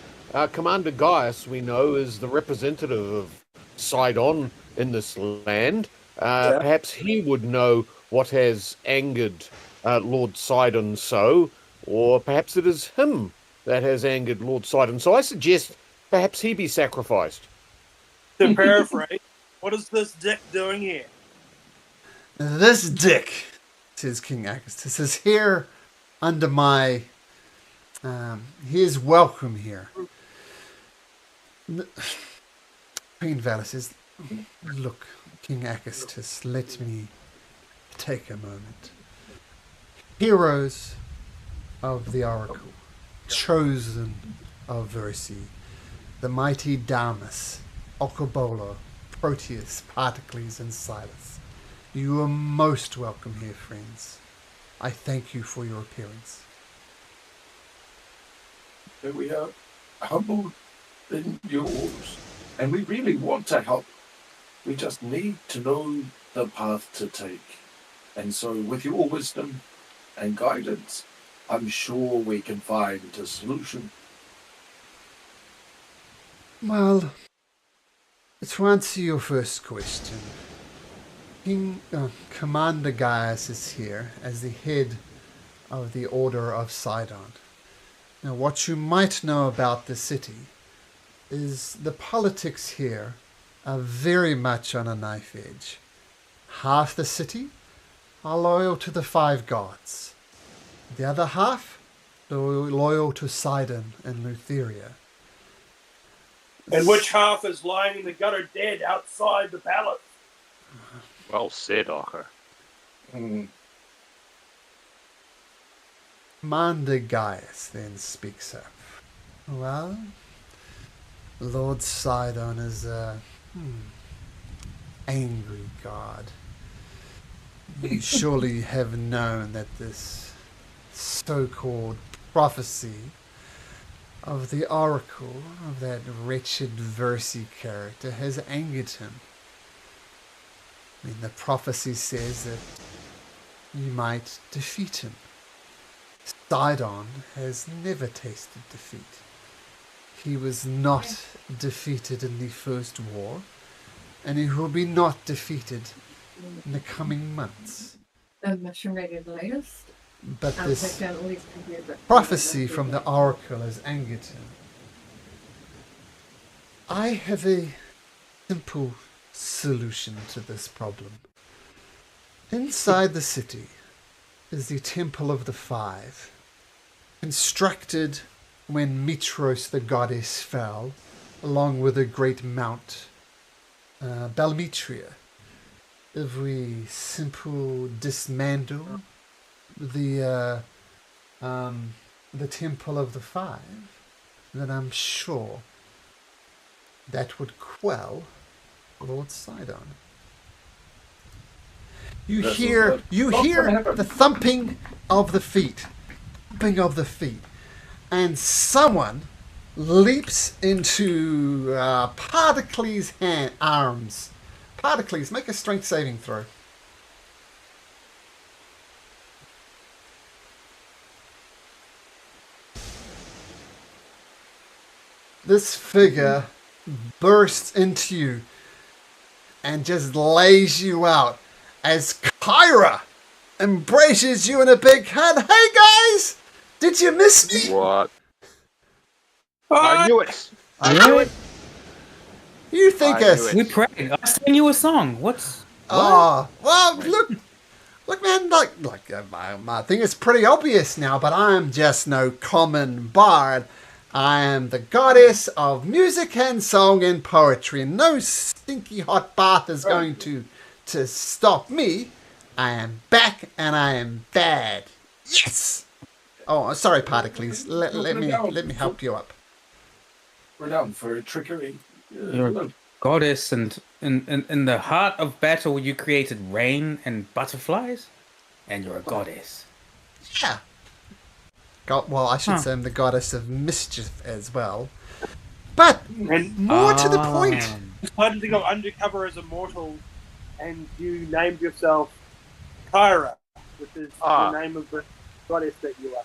Commander Gaius, we know, is the representative of Sidon in this land. Perhaps he would know what has angered Lord Sidon so, or perhaps it is him that has angered Lord Sidon. So I suggest perhaps he be sacrificed. To paraphrase, what is this dick doing here? This dick, says King Augustus, is here under my... he is welcome here. Queen Valis says, look, King Augustus, let me take a moment. Heroes of the Oracle, chosen of Versi, the mighty Damus, Okobolo, Proteus, Particles, and Silas. You are most welcome here, friends. I thank you for your appearance. we are humbled in your orders, and we really want to help. We just need to know the path to take. And so, with your wisdom and guidance, I'm sure we can find a solution. Well, to answer your first question, Commander Gaius is here as the head of the Order of Sidon. Now, what you might know about the city is the politics here are very much on a knife edge. Half the city are loyal to the five gods. The other half loyal to Sidon and Lutheria. And which half is lying in the gutter dead outside the palace? Well said, Archer. Commander Gaius then speaks up. Well, Lord Sidon is a angry god. You surely have known that this so-called prophecy of the oracle of that wretched Versi character has angered him. I mean, the prophecy says that you might defeat him. Sidon has never tasted defeat. He was not defeated in the first war, and he will be not defeated in the coming months. The mushroom ready the latest. But I'll this take down at least a year, but- prophecy from the oracle has angered him. I have a simple solution to this problem. Inside the city is the Temple of the Five, constructed when Mitros the goddess fell, along with the great mount Balmetria. If we simple dismantle the Temple of the Five, then I'm sure that would quell Lord Sidon. You That's hear what- what's hear gonna happen? the thumping of the feet, and someone leaps into Particles' arms. Particles, make a strength saving throw. This figure bursts into you and just lays you out as Kyra embraces you in a big hug. Hey guys! Did you miss me? What? I knew it. I knew it. You think I knew us? it. We prayed. I sang you a song. What's? Oh, well, look, man, my thing is pretty obvious now, but I'm just no common bard. I am the goddess of music and song and poetry, and no stinky hot bath is going to to stop me. I am back and I am bad. Yes! Oh, sorry, Particles. Let me help you up. Renowned for trickery. You're a goddess, and in the heart of battle, you created rain and butterflies, and you're a goddess. Yeah. Well, I should say I'm the goddess of mischief as well. But And more to the point. decided to go undercover as a mortal, and you named yourself Kyra, which is the name of the goddess that you are.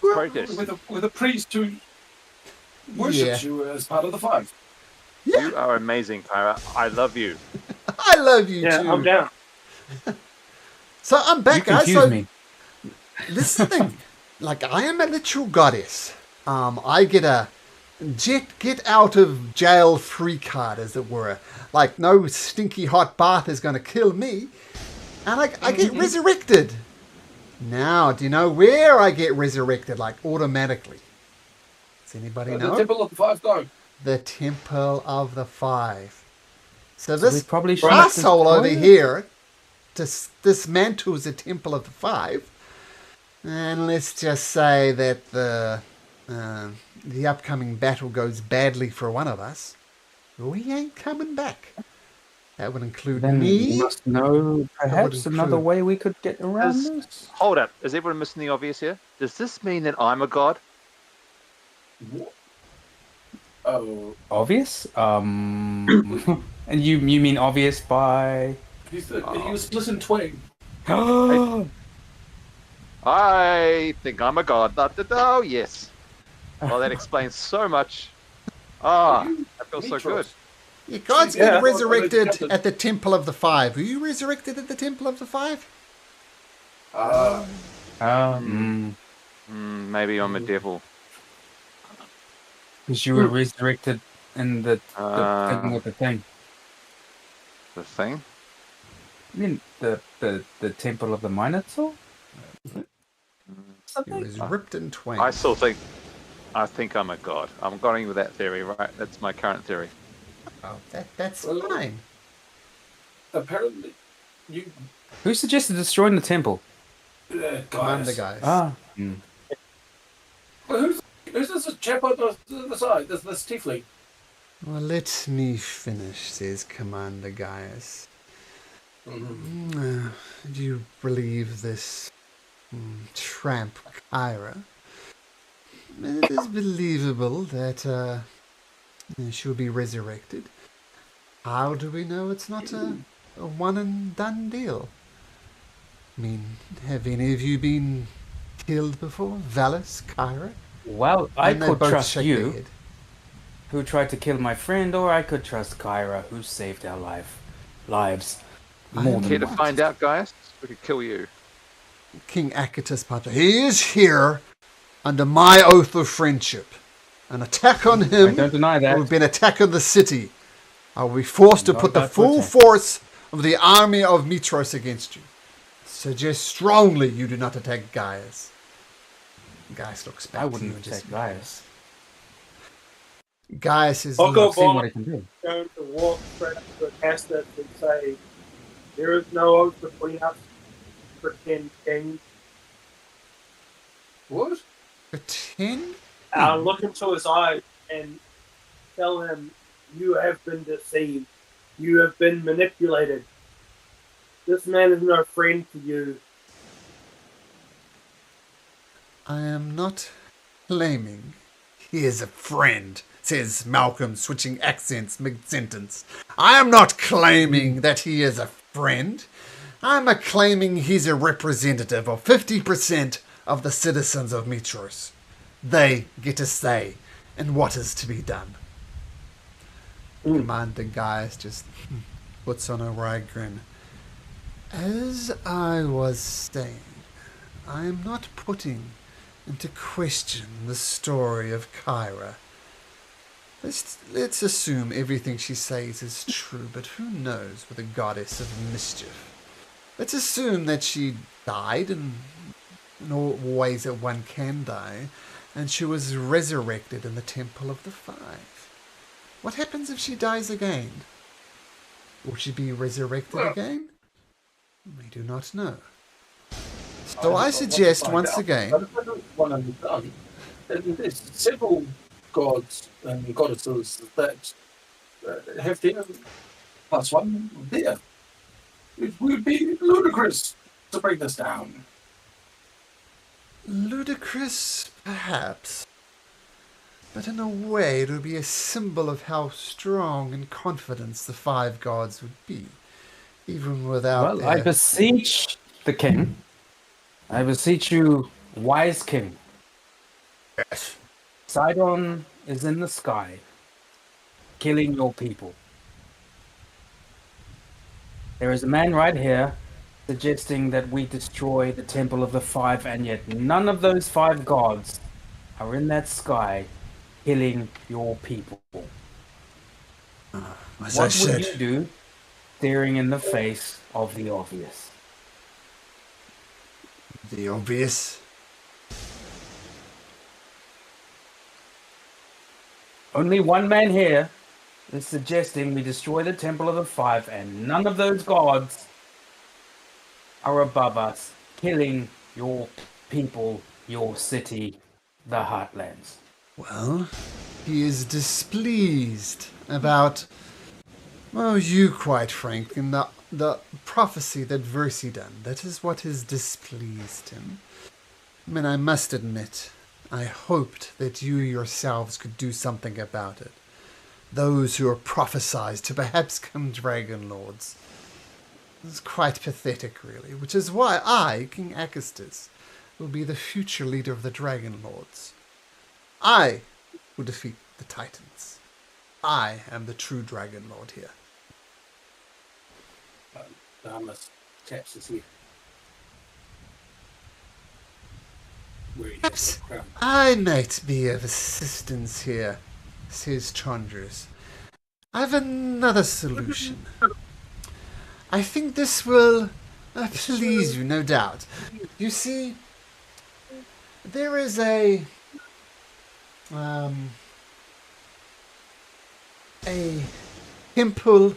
Protest. With a priest who worships you as part of the five. Yeah. You are amazing, Kyra. I love you. I love you Yeah, too. I'm down. So I'm back, You guys. confuse So me. this is the thing. Like, I am a literal goddess. I get a get out of jail free card, as it were. Like, no stinky hot bath is going to kill me. And I get resurrected. Now, do you know where I get resurrected? Like, automatically. Does anybody know? The Temple of the Five go. The Temple of the Five. So So we this probably should asshole destroy over it? here dismantles the Temple of the Five. And let's just say that the upcoming battle goes badly for one of us. We ain't coming back. That would include Then me. you must know perhaps another include- way we could get around this. Hold up. Is everyone missing the obvious here? Does this mean that I'm a god? Oh, Obvious? And you mean obvious by? he was split in twain. I think I'm a god. Oh, yes. Well, that explains so much. That feels so good. You guys Yeah. get resurrected at the Temple of the Five. Were you resurrected at the Temple of the Five? Maybe I'm a devil. Because you were resurrected in the thing with the thing. The thing? I mean, the temple of the Minotaur? It Something? was ripped in twain. I think I'm a god. I'm going with that theory, right? That's my current theory. Oh, that's fine. Apparently, you Who suggested destroying the temple? Commander guys. guys. Well, who's this chap on the side? This tiefling. Well, let me finish, says Commander Gaius. Do you believe this tramp Kyra? It is believable that she'll be resurrected. How do we know it's not a one and done deal? I mean, have any of you been killed before? Valus, Kyra? Well, I And they could both trust shake their you, head. who tried to kill my friend, or I could trust Kyra, who saved our lives. More am Care than to once. find out, guys? We could kill you. King Achatus Patra. He is here under my oath of friendship. An attack on I him don't deny that. would be an attack on the city. I will be forced to Not put the about full attack. force of the army of Mitros against you. Suggest strongly you do not attack Gaius. Gaius looks back I to you wouldn't and attack just... Gaius. Gaius is... I'll go I've seen what he can do. Going to walk straight up to Castus and say, "There is no oath between us, pretend king." What? Pretend? I'll look into his eyes and tell him, "You have been deceived. You have been manipulated. This man is no friend to you." I am not claiming he is a friend, says Malcolm, switching accents mid-sentence. I am not claiming that he is a friend. I'm claiming he's a representative of 50% of the citizens of Mitros. They get a say in what is to be done. Commander Gaius just puts on a wry grin. As I was saying, I am not putting into question the story of Kyra. Let's assume everything she says is true, but who knows with a goddess of mischief? Let's assume that she died in all ways that one can die, and she was resurrected in the Temple of the Five. What happens if she dies again? Will she be resurrected again? We do not know. So I suggest once again. But if I don't want to be done, then there's several gods and goddesses that have their +1 there. It would be ludicrous to bring this down. Ludicrous, perhaps. But in a way, it would be a symbol of how strong and confident the 5 gods would be. Even without Well, I beseech the king. I beseech you, wise king. Yes. Sidon is in the sky, killing your people. There is a man right here suggesting that we destroy the Temple of the 5, and yet none of those 5 gods are in that sky killing your people. As I What said, would you do staring in the face of the obvious? the obvious. Only one man here is suggesting we destroy the Temple of the 5, and none of those gods are above us, killing your people, your city, the Heartlands. Well, he is displeased about, well, you, quite frank, and the prophecy that Versi done. That is what has displeased him. I mean, I must admit, I hoped that you yourselves could do something about it. Those who are prophesied to perhaps come Dragon Lords. It's quite pathetic, really, which is why I, King Acastus, will be the future leader of the Dragon Lords. I will defeat the Titans. I am the true Dragon Lord here. Damas taps his head. Perhaps I might be of assistance here, says Chandras. I have another solution. I think this will please you, no doubt. You see, there is a temple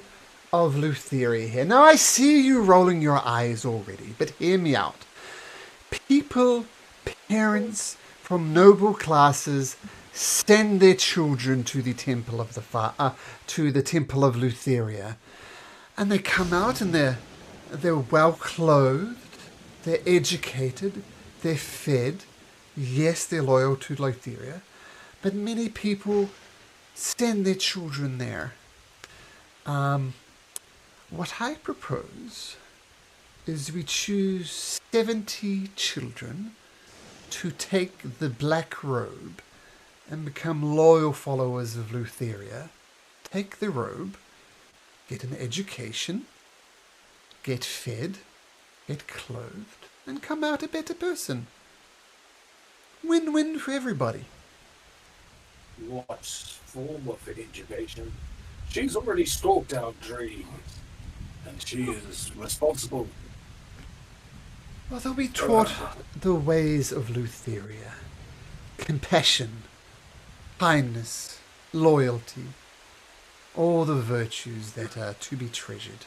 of Lutheria here. Now, I see you rolling your eyes already, but hear me out. People, parents from noble classes send their children to the temple of the temple of Lutheria, and they come out and they're well clothed, they're educated, they're fed. Yes, they're loyal to Lutheria, but many people send their children there. What I propose is we choose 70 children to take the black robe and become loyal followers of Lutheria, take the robe, get an education, get fed, get clothed, and come out a better person. Win-win for everybody. What form of education? She's already stalked our dreams, and she is responsible. Well, they'll be taught the ways of Lutheria. Compassion, kindness, loyalty, all the virtues that are to be treasured.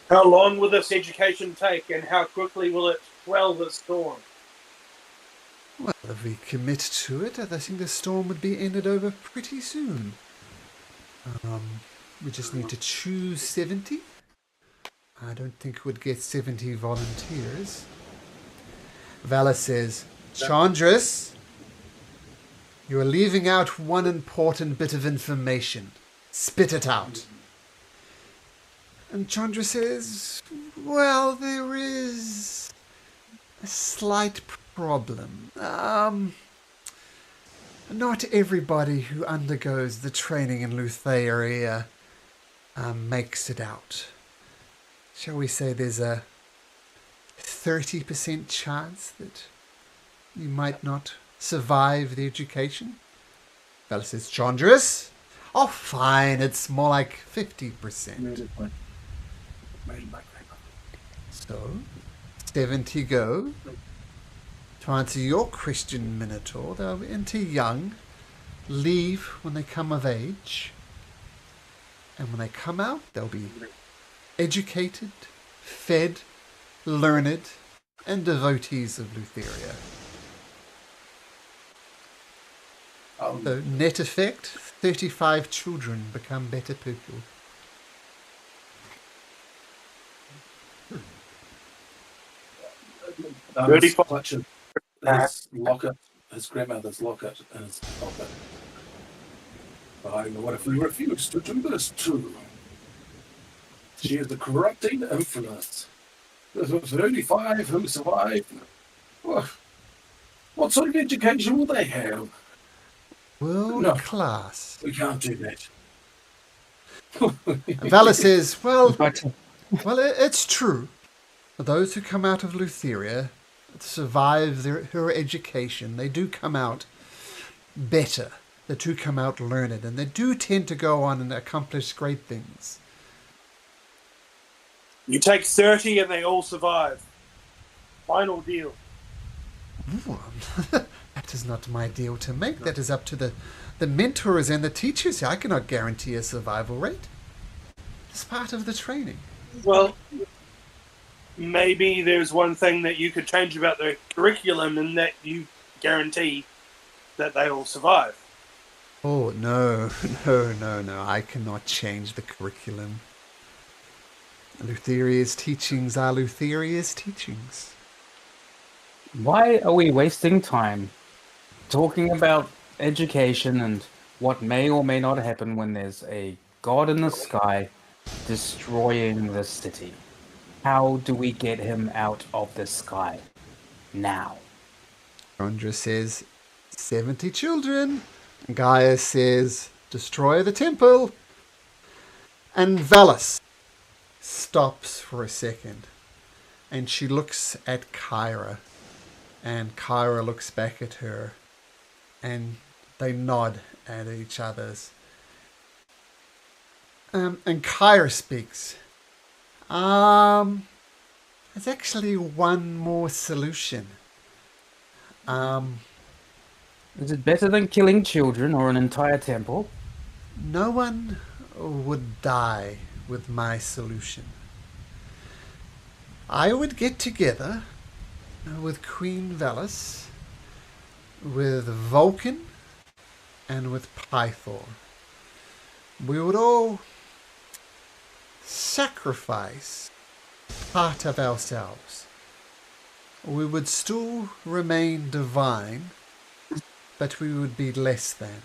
How long will this education take, and how quickly will it quell the storm? Well, if we commit to it, I think the storm would be ended over pretty soon. We just need to choose 70. I don't think we'd get 70 volunteers. Vala says, Chandras, you are leaving out one important bit of information. Spit it out. And Chandra says, well, there is a slight problem. Not everybody who undergoes the training in Lutheria makes it out. Shall we say there's a 30% chance that you might not survive the education? Vala says, Chandras? Oh, fine, it's more like 50%. So, 70 go. To answer your question, Minotaur, they'll enter young, leave when they come of age. And when they come out, they'll be educated, fed, learned, and devotees of Lutheria. So net effect, 35 children become better people. His clutches his locket, his grandmother's locket, and his pocket. What if we refuse to do this too? She is the corrupting influence. There's 35 who survive. What sort of education will they have? World class. We can't do that. And Vala says, well, it's true. For those who come out of Lutheria, survive her education, they do come out better. They do come out learned, and they do tend to go on and accomplish great things. You take 30 and they all survive. Final deal. Ooh, that is not my deal to make. That is up to the mentors and the teachers. I cannot guarantee a survival rate. It's part of the training. Well, maybe there's one thing that you could change about the curriculum and that you guarantee that they all survive. Oh, no. I cannot change the curriculum. Lutheria's teachings are Lutheria's teachings. Why are we wasting time talking about education and what may or may not happen when there's a god in the sky destroying the city? How do we get him out of the sky now? Rondra says, 70 children. Gaia says, destroy the temple. And Valis stops for a second. And she looks at Kyra. And Kyra looks back at her. And they nod at each other's. And Kyra speaks. There's actually one more solution. Is it better than killing children or an entire temple? No one would die with my solution. I would get together with Queen Valis, with Vulcan, and with Pythor. We would all sacrifice part of ourselves. We would still remain divine, but we would be less than.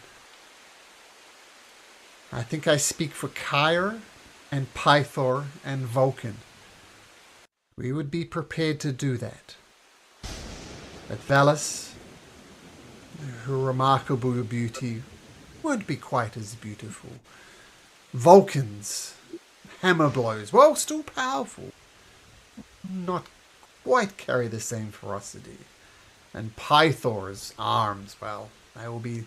I think I speak for Kyra and Pythor and Vulcan. We would be prepared to do that. But Valis, her remarkable beauty, won't be quite as beautiful. Vulcan's hammer blows, while still powerful, not quite carry the same ferocity. And Pythor's arms, well, they will be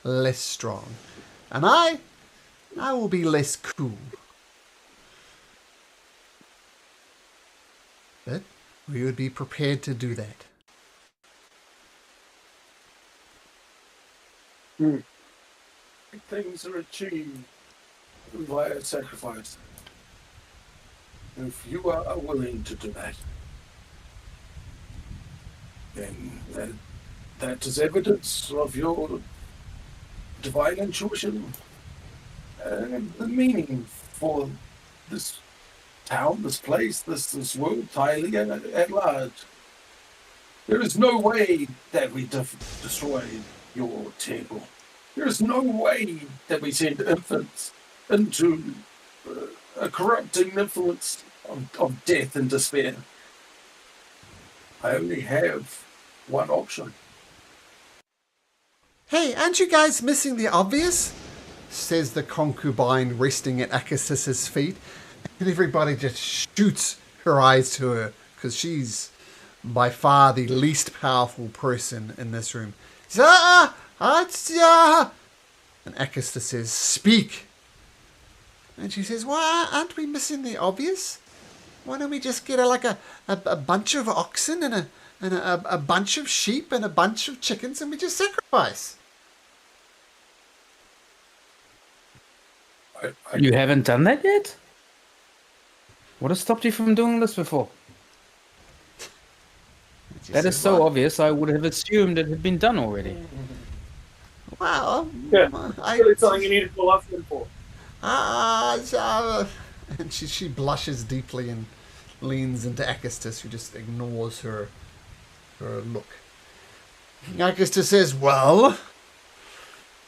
less strong. And I will be less cool. But we would be prepared to do that. Things are achieved via sacrifice. If you are willing to do that, then that is evidence of your divine intuition and the meaning for this town, this place, this world, Thailand at large. There is no way that we destroy your temple. There is no way that we send infants into a corrupting influence of death and despair. I only have one option. Hey, aren't you guys missing the obvious? Says the concubine resting at Akasis's feet. And everybody just shoots her eyes to her because she's by far the least powerful person in this room. And Akastis says, speak. And she says, well, aren't we missing the obvious? Why don't we just get a bunch of oxen and a bunch of sheep and a bunch of chickens and we just sacrifice? You haven't done that yet? What has stopped you from doing this before? She That is says, so "Well, obvious, I would have assumed it had been done already. Well, Yeah. I, Really something you need to call us in for. and she blushes deeply and leans into Acustus, who just ignores her look. Acustus says, "Well,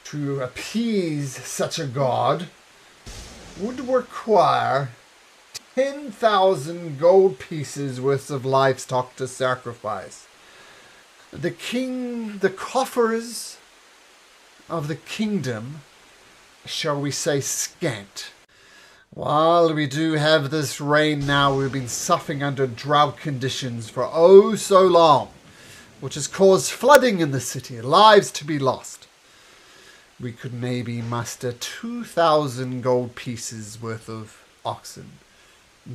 to appease such a god would require 10,000 gold pieces worth of livestock to sacrifice. The coffers of the kingdom, shall we say, scant. While we do have this rain now, we've been suffering under drought conditions for oh so long, which has caused flooding in the city, lives to be lost. We could maybe muster 2,000 gold pieces worth of oxen.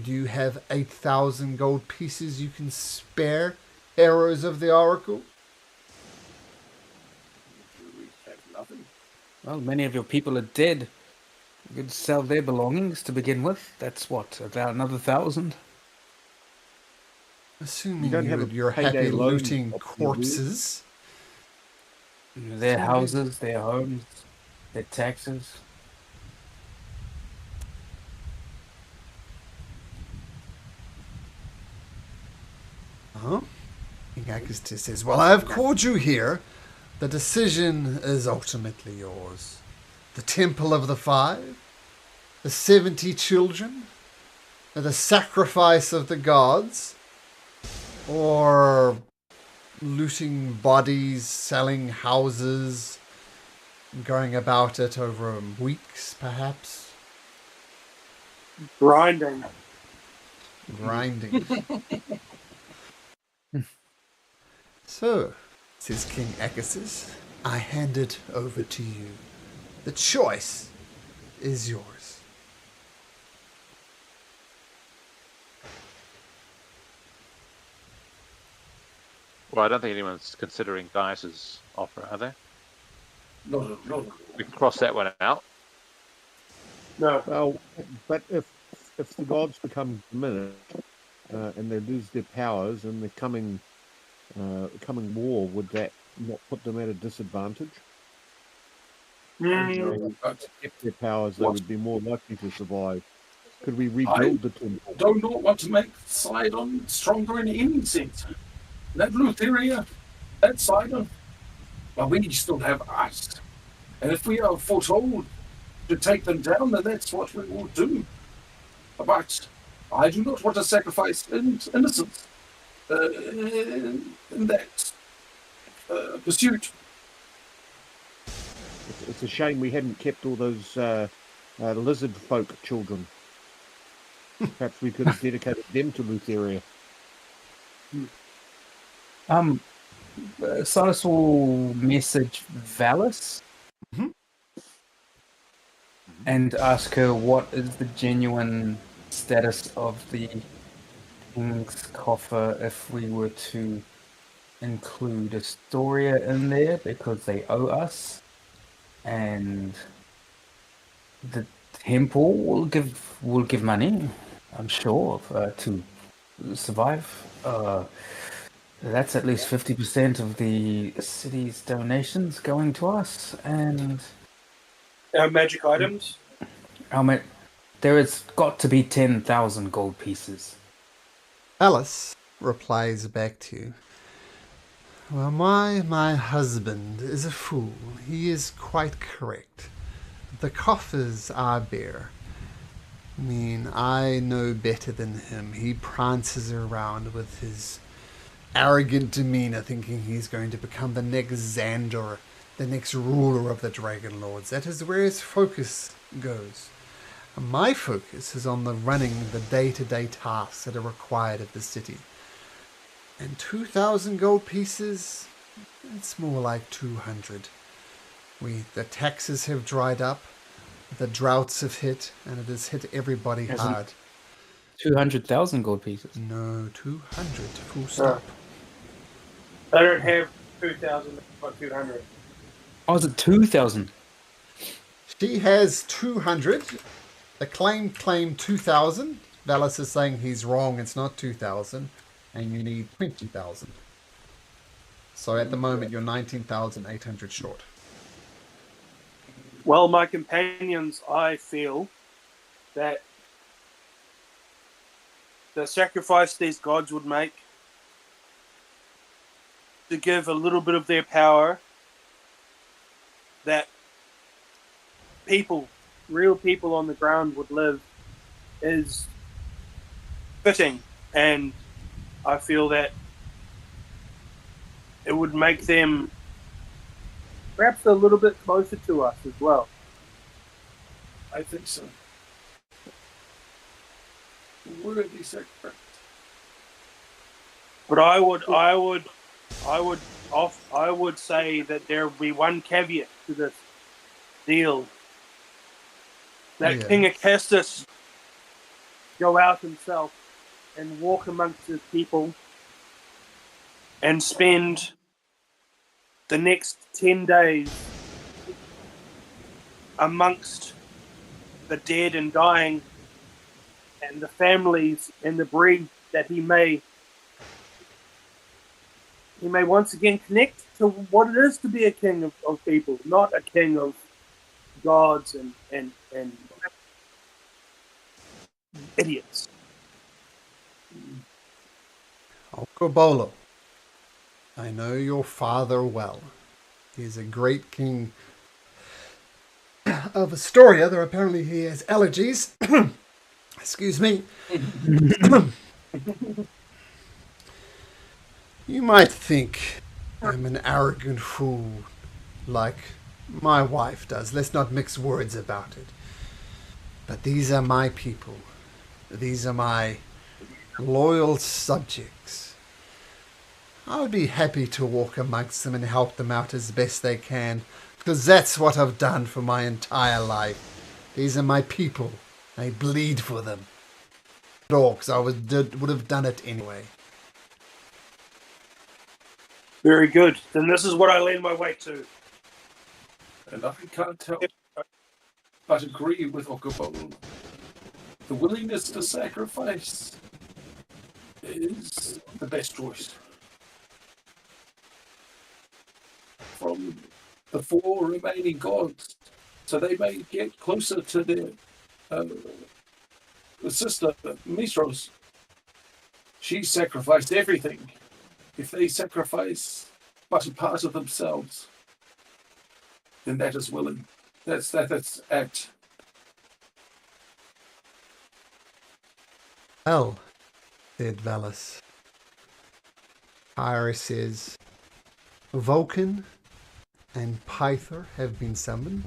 Do you have 8,000 gold pieces you can spare, Arrows of the Oracle?" We have nothing. Well, many of your people are dead. You could sell their belongings to begin with. That's what, about another 1,000? Assuming You don't have you're a payday happy loan looting option, do you? corpses. Their houses, their homes, their taxes. Huh? Agustus says, "Well, I have called you here. The decision is ultimately yours. The Temple of the Five, the 70 children, the sacrifice of the gods, or looting bodies, selling houses, going about it over weeks, perhaps, Grinding. grinding." "So," says King Acussus, "I hand it over to you. The choice is yours." Well, I don't think anyone's considering Gaius's offer, are they? Not We can cross that one out. No. Well, but if the gods become diminished and they lose their powers in the coming war, would that not put them at a disadvantage? Mm, but If their powers, they What? would be more likely to survive. Could we rebuild the temple? do not want to make Sidon stronger in any sense. That Lutheria, that Sidon, but we still have us. And if we are foretold to take them down, then that's what we will do. But I do not want to sacrifice innocence in that pursuit. It's a shame we hadn't kept all those lizard folk children. Perhaps we could have dedicated them to Lutheria. Silas will message Valis and ask her what is the genuine status of the king's coffer if we were to include Astoria in there because they owe us, and the temple will give money, I'm sure, to survive. That's at least 50% of the city's donations going to us, and our magic items. there has got to be 10,000 gold pieces. Alice replies back to you, "Well, my husband is a fool. He is quite correct. The coffers are bare. I mean, I know better than him. He prances around with his arrogant demeanor, thinking he's going to become the next Xandor, the next ruler of the Dragon Lords. That is where his focus goes. My focus is on the running the day-to-day tasks that are required of the city. And 2,000 gold pieces, it's more like 200. The taxes have dried up, the droughts have hit, and it has hit everybody hard. 200,000 gold pieces. No, 200, full stop. They don't have 2,000, but 200. Oh, is it 2,000? He has 200. The claim 2,000. Valis is saying he's wrong. It's not 2,000. And you need 20,000. So at the moment, you're 19,800 short. Well, my companions, I feel that the sacrifice these gods would make to give a little bit of their power that people, real people on the ground would live is fitting. And I feel that it would make them perhaps a little bit closer to us as well. I think so. Worthy sacrifice. But I would say that there would be one caveat to this deal. That Yeah. King Acastus go out himself and walk amongst his people and spend the next 10 days amongst the dead and dying and the families and the breed that he may once again connect to what it is to be a king of people, not a king of gods and idiots. Okobolo, I know your father well. He's a great king of Astoria, though apparently he has allergies. Excuse me. You might think I'm an arrogant fool like my wife does. Let's not mix words about it. But these are my people. These are my loyal subjects. I would be happy to walk amongst them and help them out as best they can, because that's what I've done for my entire life. These are my people. I bleed for them. Dogs, I would have done it anyway. Very good. Then this is what I lean my way to. And I can't help but agree with Okobolo. The willingness to sacrifice is the best choice. From the 4 remaining gods, so they may get closer to their sister, Mistros. She sacrificed everything. If they sacrifice but a part of themselves, then that is willing. That's act. Well, said Valis. Iris says, Vulcan and Pythor have been summoned,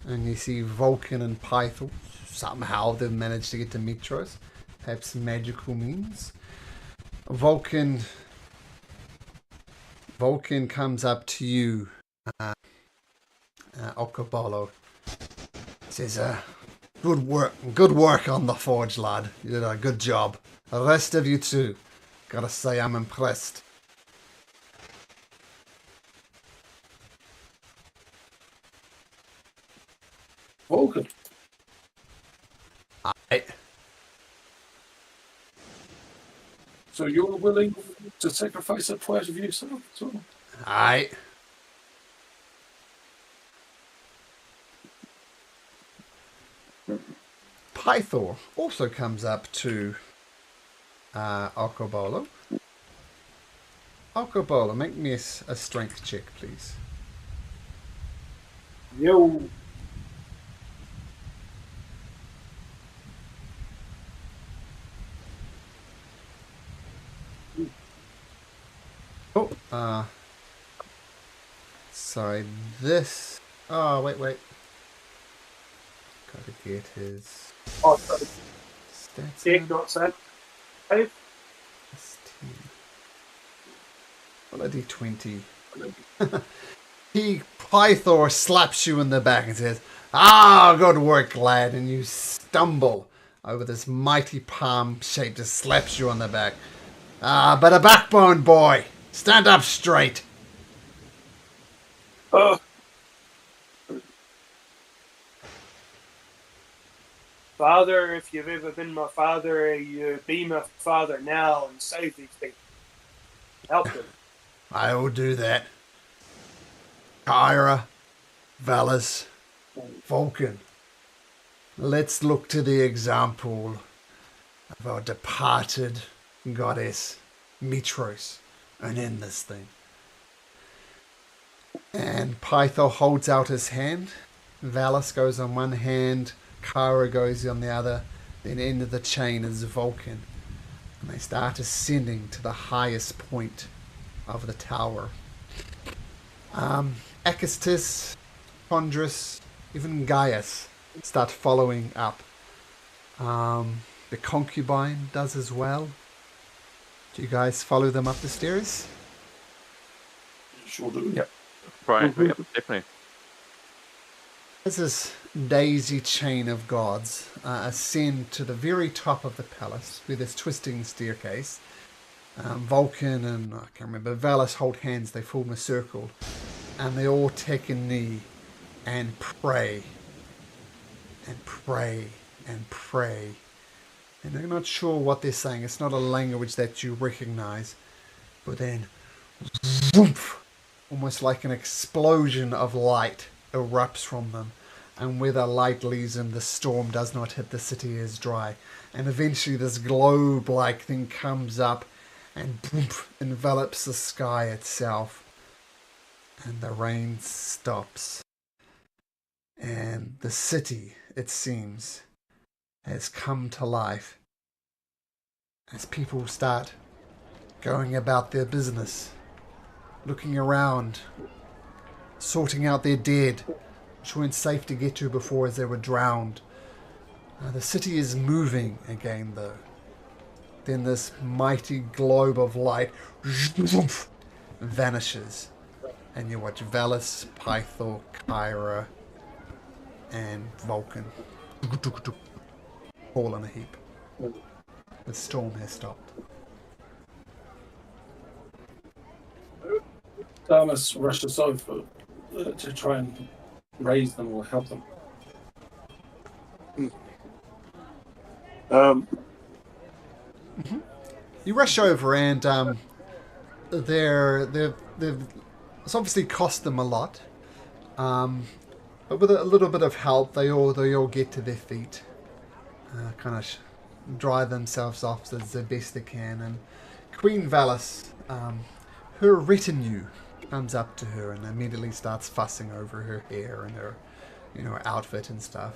and you see Vulcan and Pythor, somehow they've managed to get to Mitros, perhaps magical means. Vulcan comes up to you, Okobolo. Says, good work on the forge, lad. You did a good job. The rest of you too. Gotta say, I'm impressed. Oh, good. So you're willing to sacrifice a part of yourself as well? Aye. Pythor also comes up to Okobolo. Okobolo, make me a strength check, please. Yo. Oh, sorry, this... Oh, wait. Gotta get his Oh, sorry. stats. Check, not save. Save. Well, a D20. Pythor slaps you in the back and says, "Ah, good work, lad," and you stumble over this mighty palm shape, just slaps you on the back. Ah, but a backbone, boy. Stand up straight. Father, if you've ever been my father, you be my father now and save these people. Help them. I will do that. Kyra, Valis, Vulcan, let's look to the example of our departed goddess, Mitros, and end this thing. And Pythor holds out his hand. Valis goes on one hand, Kyra goes on the other. Then end of the chain is Vulcan. And they start ascending to the highest point of the tower. Acestus, Chondrus, even Gaius start following up. The concubine does as well. Do you guys follow them up the stairs? Sure do. Yep. Right, yep, definitely. As this daisy chain of gods ascend to the very top of the palace with this twisting staircase, Vulcan and, I can't remember, Valis hold hands, they form a circle, and they all take a knee and pray, and pray, and pray. And they're not sure what they're saying. It's not a language that you recognize. But then, whoomph, almost like an explosion of light erupts from them. And where the light leaves them, the storm does not hit the city as dry. And eventually this globe-like thing comes up and boom, envelops the sky itself. And the rain stops. And the city, it seems, has come to life as people start going about their business, looking around, sorting out their dead, which weren't safe to get to before as they were drowned. The city is moving again, though. Then this mighty globe of light vanishes, and you watch Valis, Pythor, Kyra, and Vulcan all in a heap. The storm has stopped. Damas rushes over to try and raise them or help them. You rush over and they've it's obviously cost them a lot. But with a little bit of help, they all get to their feet, kind of dry themselves off as best they can. And Queen Valis, her retinue comes up to her and immediately starts fussing over her hair and her, her outfit and stuff.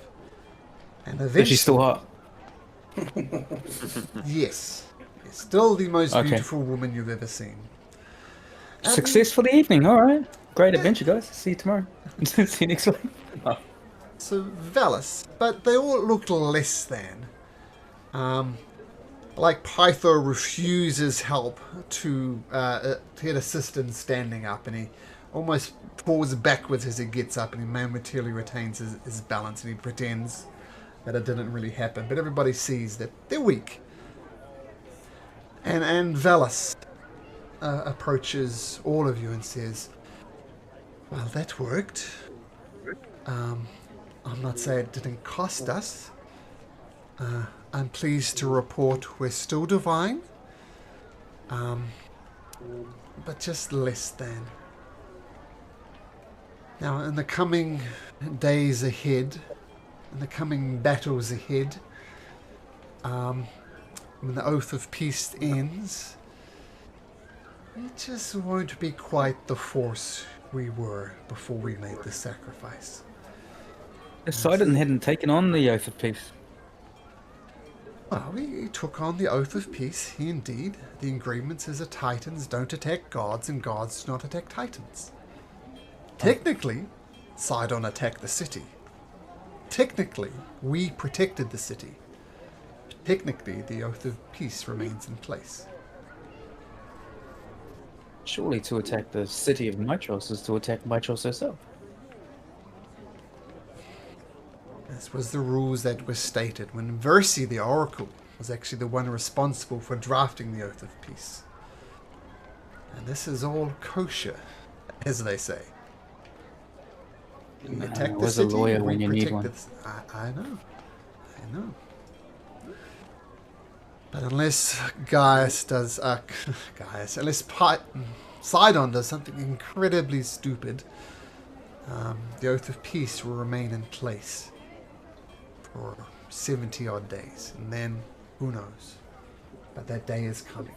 And eventually, Is she still hot? Yes, still the most Okay. beautiful woman you've ever seen. Success for the evening. All right. Great adventure, guys. See you tomorrow. See you next week. Oh. So Valis, but they all look less than. Like Pythor refuses help to get assistance standing up, and he almost falls backwards as he gets up, and he momentarily retains his balance, and he pretends that it didn't really happen. But everybody sees that they're weak. And Valis approaches all of you and says, "Well, that worked. I'm not saying it didn't cost us. I'm pleased to report we're still divine, but just less than. Now, in the coming days ahead, in the coming battles ahead, when the Oath of Peace ends, it just won't be quite the force we were before we made the sacrifice." Poseidon hadn't taken on the Oath of Peace. Well, he took on the Oath of Peace, he indeed. The agreement says that Titans don't attack gods and gods do not attack Titans. Technically, Sidon attacked the city. Technically, we protected the city. Technically, the Oath of Peace remains in place. Surely to attack the city of Mitros is to attack Mitros herself. This was the rules that were stated when Versi, the Oracle, was actually the one responsible for drafting the Oath of Peace. And this is all kosher, as they say. We attack the was a city, lawyer we when you need protect one. the- I know. I know. But unless Gaius does, unless Sidon does something incredibly stupid, the Oath of Peace will remain in place for 70 odd days, and then who knows? But that day is coming.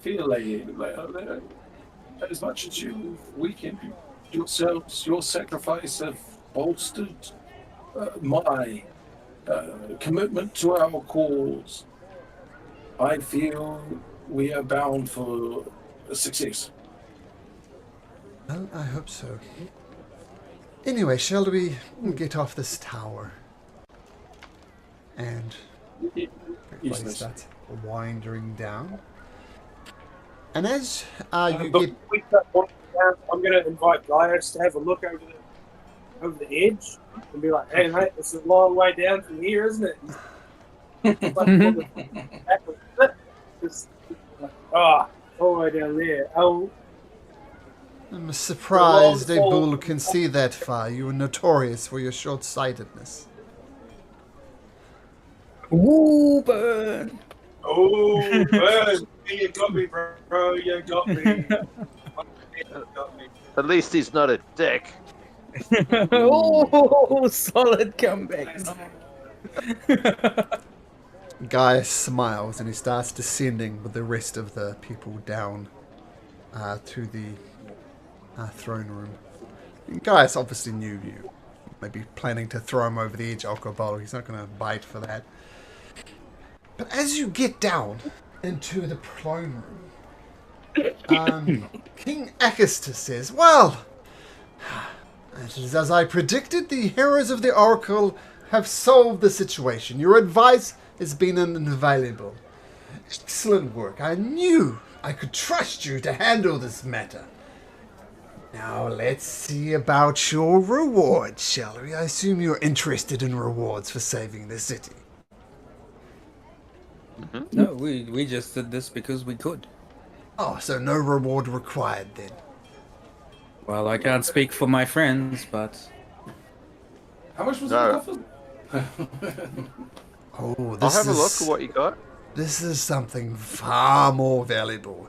Feel like as much as you weakened yourselves, your sacrifice have bolstered my commitment to our cause. I feel we are bound for success. Well, I hope so. Anyway, shall we get off this tower? And everybody starts winding down. And as you But get... we start walking down, I'm going to invite Gaius to have a look over the edge and be like, "Hey, mate, it's a long way down from here, isn't it?" All the way down there. I'm surprised a bull can see that far. You are notorious for your short-sightedness. Ooh, burn! Oh, man, you got me, bro. You got me. At least he's not a dick. Oh, solid comeback. Gaius smiles and he starts descending with the rest of the people down to the throne room. And Gaius obviously knew you. Maybe planning to throw him over the edge, Alcohol. He's not going to bite for that. But as you get down into the throne room, King Acestus says, "Well, it is as I predicted. The heroes of the Oracle have solved the situation. Your advice has been invaluable. Excellent work. I knew I could trust you to handle this matter. Now let's see about your rewards, shall we? I assume you're interested in rewards for saving the city." No, we just did this because we could. Oh, so no reward required then. Well, I can't speak for my friends, but How much was No. the coffin? Oh, I'll this have a look is at what you got. this is something far more valuable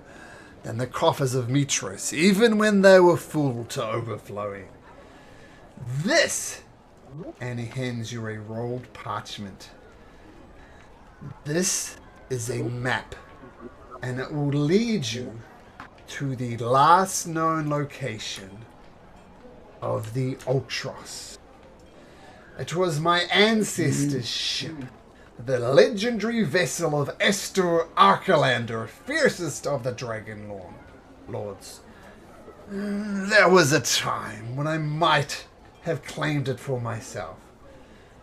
than the coffers of Mitros, even when they were full to overflowing. This, and he hands you a rolled parchment. This is a map, and it will lead you to the last known location of the Ultros. It was my ancestor's ship, the legendary vessel of Esther Archelander, fiercest of the Dragon Lords. There was a time when I might have claimed it for myself.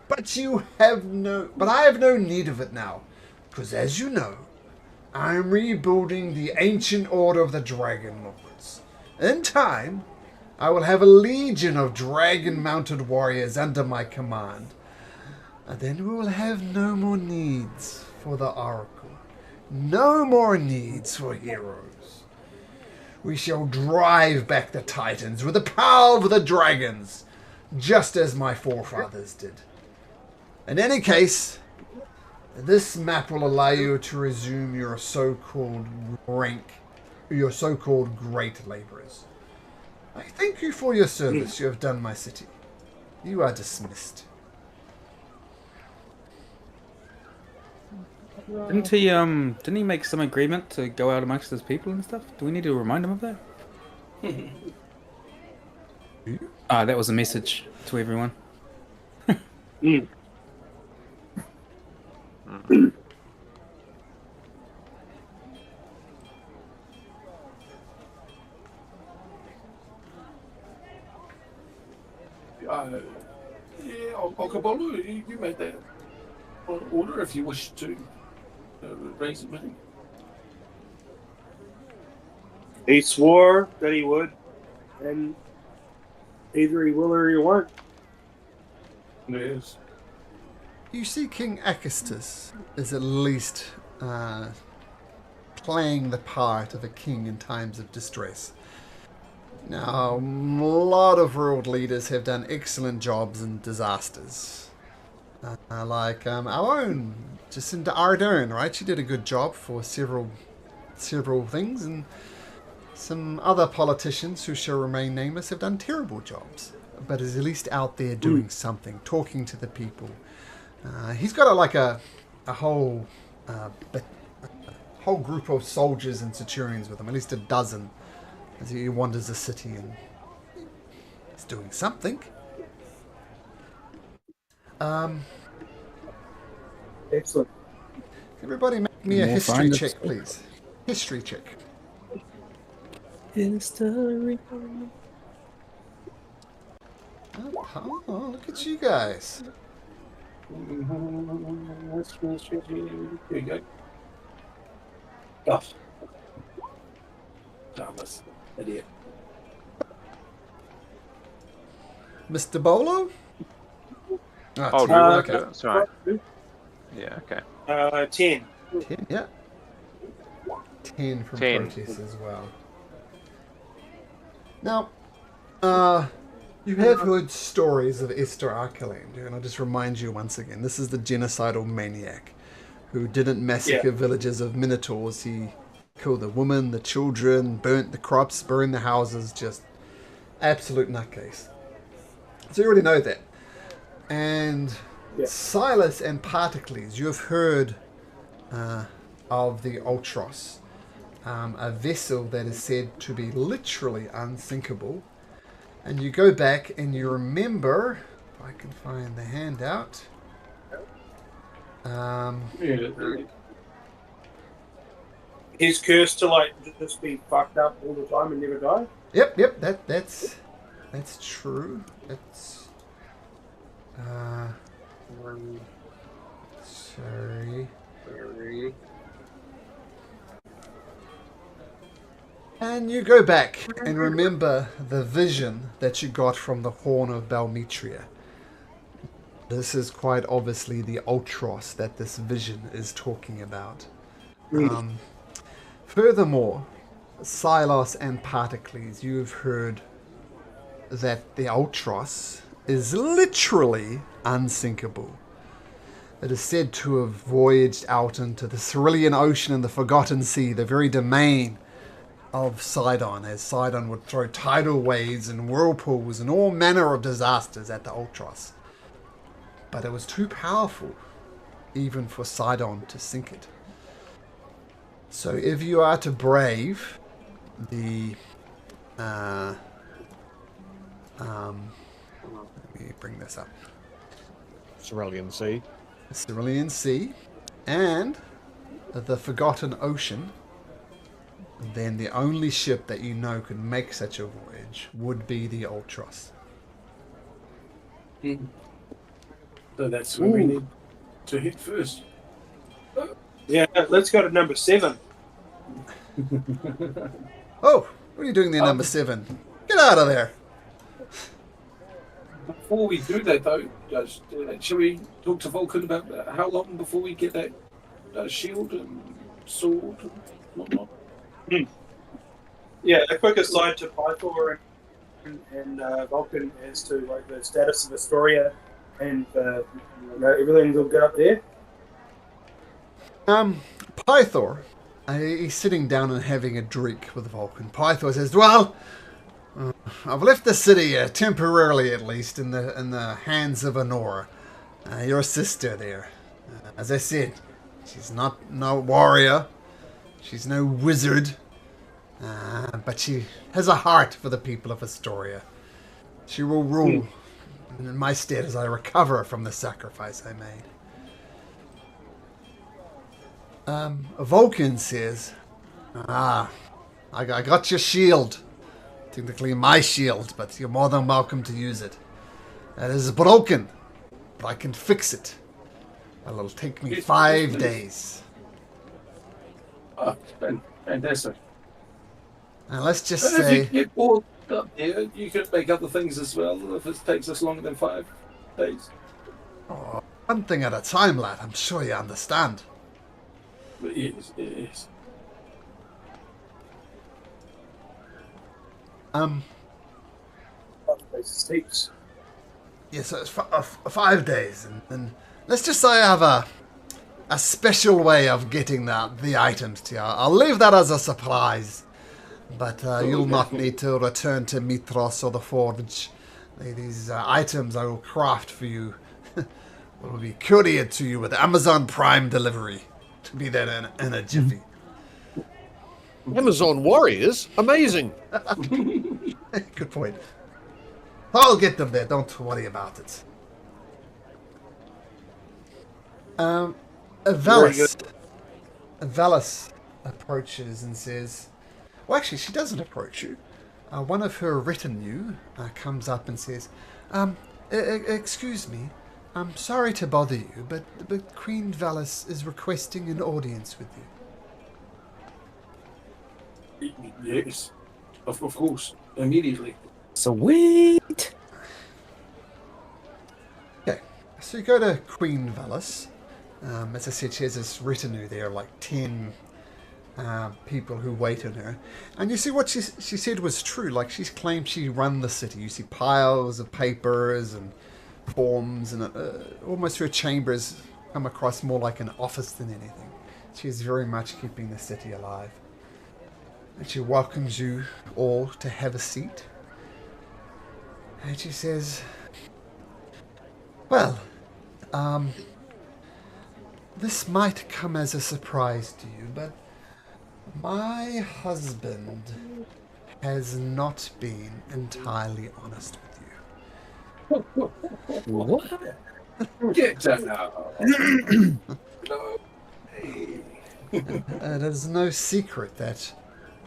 But I have no need of it now, because as you know, I am rebuilding the ancient order of the Dragon Lords. In time, I will have a legion of dragon-mounted warriors under my command. And then we will have no more needs for the Oracle. No more needs for heroes. We shall drive back the Titans with the power of the dragons, just as my forefathers did. In any case, this map will allow you to resume your so-called rank, your so-called great laborers. I thank you for your service you have done my city. You are dismissed. didn't he make some agreement to go out amongst his people and stuff? Do we need to remind him of that? That was a message to everyone. Yeah, Okabolu, you made that order if you wish to raise it with him. He swore that he would, and either he will or he won't. Yes. You see, King Acestus is at least playing the part of a king in times of distress. Now, a lot of world leaders have done excellent jobs in disasters. like our own Jacinda Ardern, right? She did a good job for several things, and some other politicians who shall remain nameless have done terrible jobs, but is at least out there doing something, talking to the people. He's got a whole whole group of soldiers and centurions with him, at least a dozen, as he wanders the city, and he's doing something. Excellent. Everybody make me a We'll history find it. check, please. History check. History. Oh, look at you guys. Here you go. Gosh. Thomas, idiot. Mr. Bolo? Oh, two, okay. Sorry. Yeah, okay. 10. 10, yeah. 10 from 10. Proteus as well. Now, you have heard stories of Esther Archelander, and I'll just remind you once again, this is the genocidal maniac who didn't massacre villages of minotaurs. He killed the women, the children, burnt the crops, burned the houses, just absolute nutcase. So you already know that. And Silas and Particles, you have heard of the Ultros, a vessel that is said to be literally unsinkable. And you go back and you remember, if I can find the handout. He's cursed to like just be fucked up all the time and never die. Yep, that's true. That's sorry. And you go back and remember the vision that you got from the Horn of Balmetria. This is quite obviously the Ultros that this vision is talking about. Furthermore, Silas and Particles, you've heard that the Ultros is literally unsinkable. It is said to have voyaged out into the Cerulean Ocean and the Forgotten Sea, the very domain of Sidon, as Sidon would throw tidal waves and whirlpools and all manner of disasters at the Ultros. But it was too powerful, even for Sidon to sink it. So if you are to brave the let me bring this up. Cerulean Sea. Cerulean Sea and the Forgotten Ocean, then the only ship that you know could make such a voyage would be the Ultros. So that's where we need to hit first. Yeah, let's go to number 7. Oh, what are you doing there, number 7? Get out of there! Before we do that, though, shall we talk to Vulcan about how long before we get that shield and sword and whatnot? Yeah, a quick aside to Pythor and Vulcan as to like the status of Astoria and everything will get up there. Pythor, he's sitting down and having a drink with Vulcan. Pythor says, "Well, I've left the city temporarily, at least, in the hands of Honora, your sister there. As I said, she's not no warrior, she's no wizard, but she has a heart for the people of Astoria. She will rule in my stead as I recover from the sacrifice I made." Vulcan says, I got your shield. Technically my shield, but you're more than welcome to use it. It is broken, but I can fix it. It'll take me 5 days. Oh, fantastic. And let's just And if say... you get bored up there, you can make other things as well if it takes us longer than 5 days. Oh, one thing at a time, lad. I'm sure you understand. But yes. Heaps. Yeah, so it's 5 days, and let's just say I have a special way of getting the items to you. I'll leave that as a surprise. But you'll not need to return to Mitros or the Forge. These items I will craft for you will be couriered to you with Amazon Prime delivery. To be there in a jiffy. Amazon warriors? Amazing. Good point. I'll get them there. Don't worry about it. Valis approaches and says, well, actually, she doesn't approach you. One of her retinue comes up and says, excuse me, I'm sorry to bother you, but Queen Valis is requesting an audience with you. Yes, of course, immediately. Sweet. Okay, so you go to Queen Valis. As I said, she has this retinue there, like 10 people who wait on her. And you see what she said was true. Like, she claimed she run the city. You see piles of papers and forms, and almost her chambers come across more like an office than anything. She is very much keeping the city alive. And she welcomes you all to have a seat. And she says, well, this might come as a surprise to you, but my husband has not been entirely honest with you. What? Get out. No. Hey. It is no secret that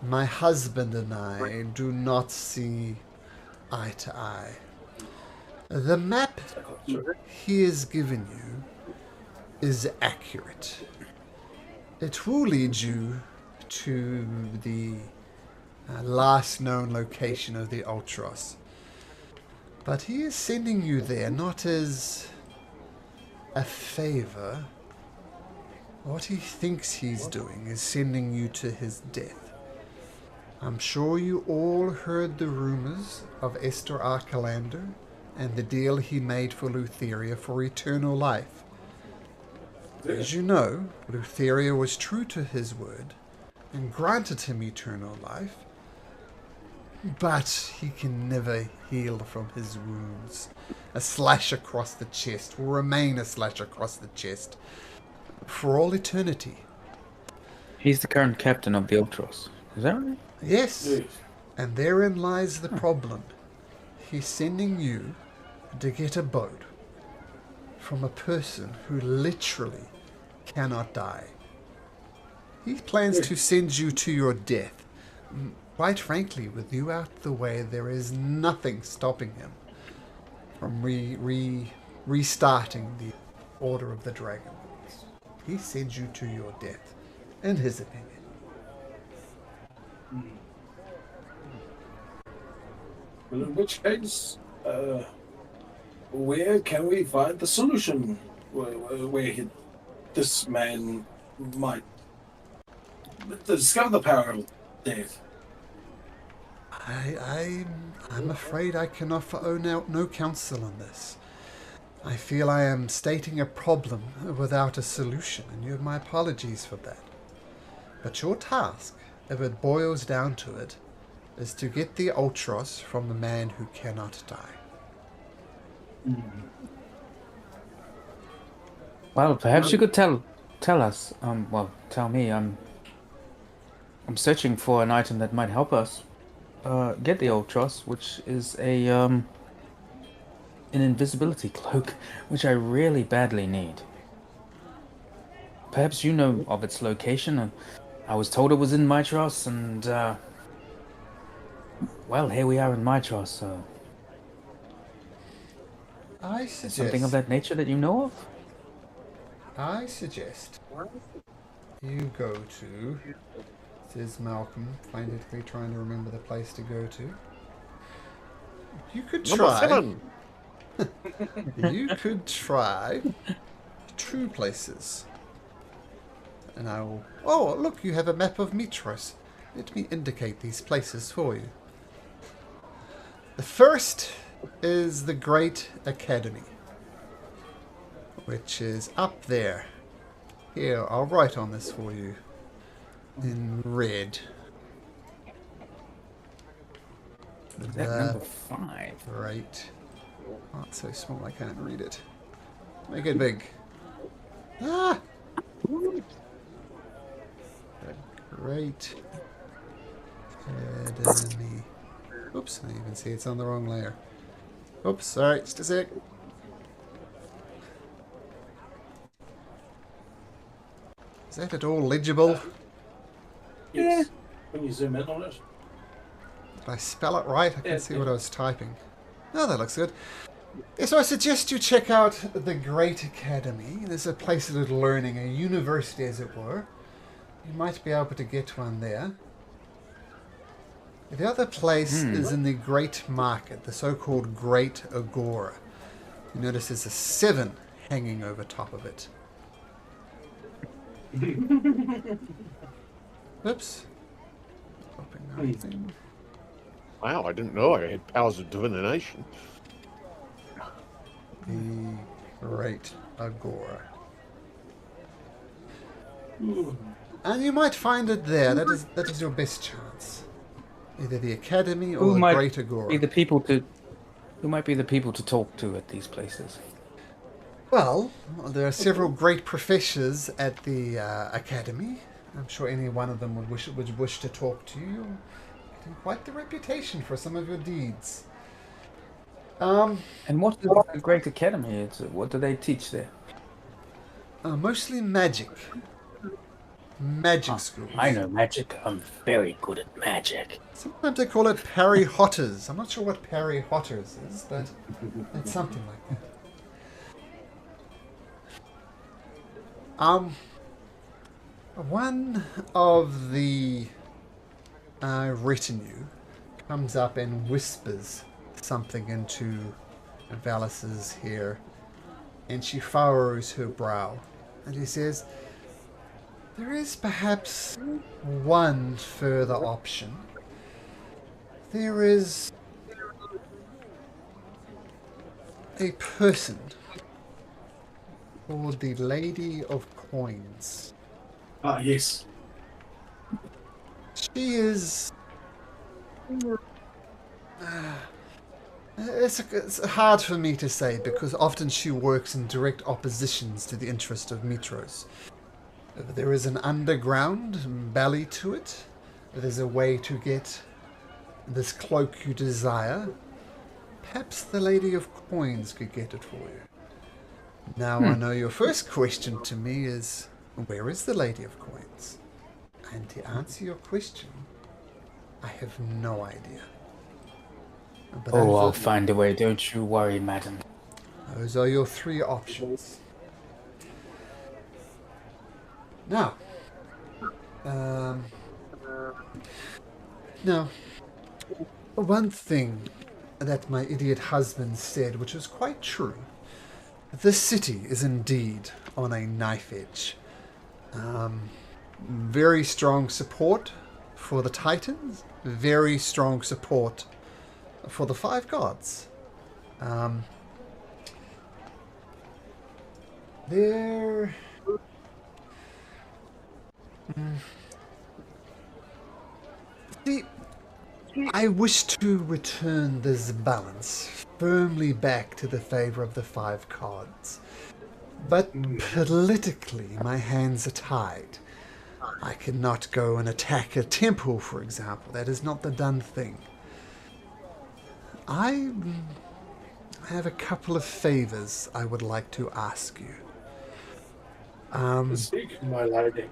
my husband and I do not see eye to eye. The map he has given you is accurate. It will lead you to the last known location of the Ultros. But he is sending you there not as a favor. What he thinks he's doing is sending you to his death. I'm sure you all heard the rumors of Esther Archelander and the deal he made for Lutheria for eternal life. As you know, Lutheria was true to his word and granted him eternal life, but he can never heal from his wounds. A slash across the chest will remain a slash across the chest for all eternity. He's the current captain of the Ultros. Is that right? Yes, and therein lies the problem. He's sending you to get a boat from a person who literally cannot die. He plans to send you to your death. Quite frankly, with you out the way, there is nothing stopping him from restarting the Order of the Dragon. He sends you to your death, in his opinion. Well, in which case, where can we find the solution? Where this man might discover the power of death? I'm afraid I can offer no counsel on this. I feel I am stating a problem without a solution, and you have my apologies for that. But your task, if it boils down to it, is to get the Ultros from the man who cannot die. Well, perhaps you could tell us. Tell me. I'm searching for an item that might help us get the Ultros, which is an invisibility cloak, which I really badly need. Perhaps you know of its location. I was told it was in Mitros, and well, here we are in Mitros. So, I suggest something of that nature that you know of. I suggest you go to, says Malcolm, frantically trying to remember the place to go to. You could try. You could try 2 places. And I will... Oh, look, you have a map of Mitros. Let me indicate these places for you. The first is the Great Academy. which is up there. Here, I'll write on this for you in red. Is that number 5? Right. Oh, it's so small I can't read it. Make it big. Ah! Great. Academy. Oops, I even see it's on the wrong layer. Oops, sorry, just a sec. Is that at all legible? Yes. When you zoom in on it. Did I spell it right? I can Yeah, see yeah. what I was typing. Oh, that looks good. Yeah, so I suggest you check out the Great Academy. There's a place of learning, a university as it were. You might be able to get one there. The other place is in the Great Market, the so-called Great Agora. You notice there's a 7 hanging over top of it. Oops. Dropping that thing. Wow, I didn't know I had powers of divination. The Great Agora. And you might find it there. That is your best chance. Either the Academy or Who the might Great Agora. be the people to? Who might be the people to talk to at these places? Well, there are several great professors at the Academy. I'm sure any one of them would wish to talk to you. You're getting quite the reputation for some of your deeds. And what is the Great Academy? What do they teach there? Mostly magic. Magic schools. I know magic. I'm very good at magic. Sometimes they call it Parry Hotters. I'm not sure what Parry Hotters is, but it's something like that. One of the retinue comes up and whispers something into Valis's ear, and she furrows her brow, and he says, "There is perhaps one further option. There is a person called the Lady of Coins. Ah, yes. She is... It's hard for me to say because often she works in direct oppositions to the interest of Mitros. There is an underground belly to it. There's a way to get this cloak you desire. Perhaps the Lady of Coins could get it for you. Now I know your first question to me is, where is the Lady of Coins? And to answer your question, I have no idea. But I'll find a way. Don't you worry, madam. those are your 3 options. Now, one thing that my idiot husband said, which was quite true. This city is indeed on a knife edge. Very strong support for the Titans. Very strong support for the 5 gods. See, I wish to return this balance firmly back to the favor of the 5 gods. But politically, my hands are tied. I cannot go and attack a temple, for example. That is not the done thing. I have a couple of favors I would like to ask you. Speak, my lady.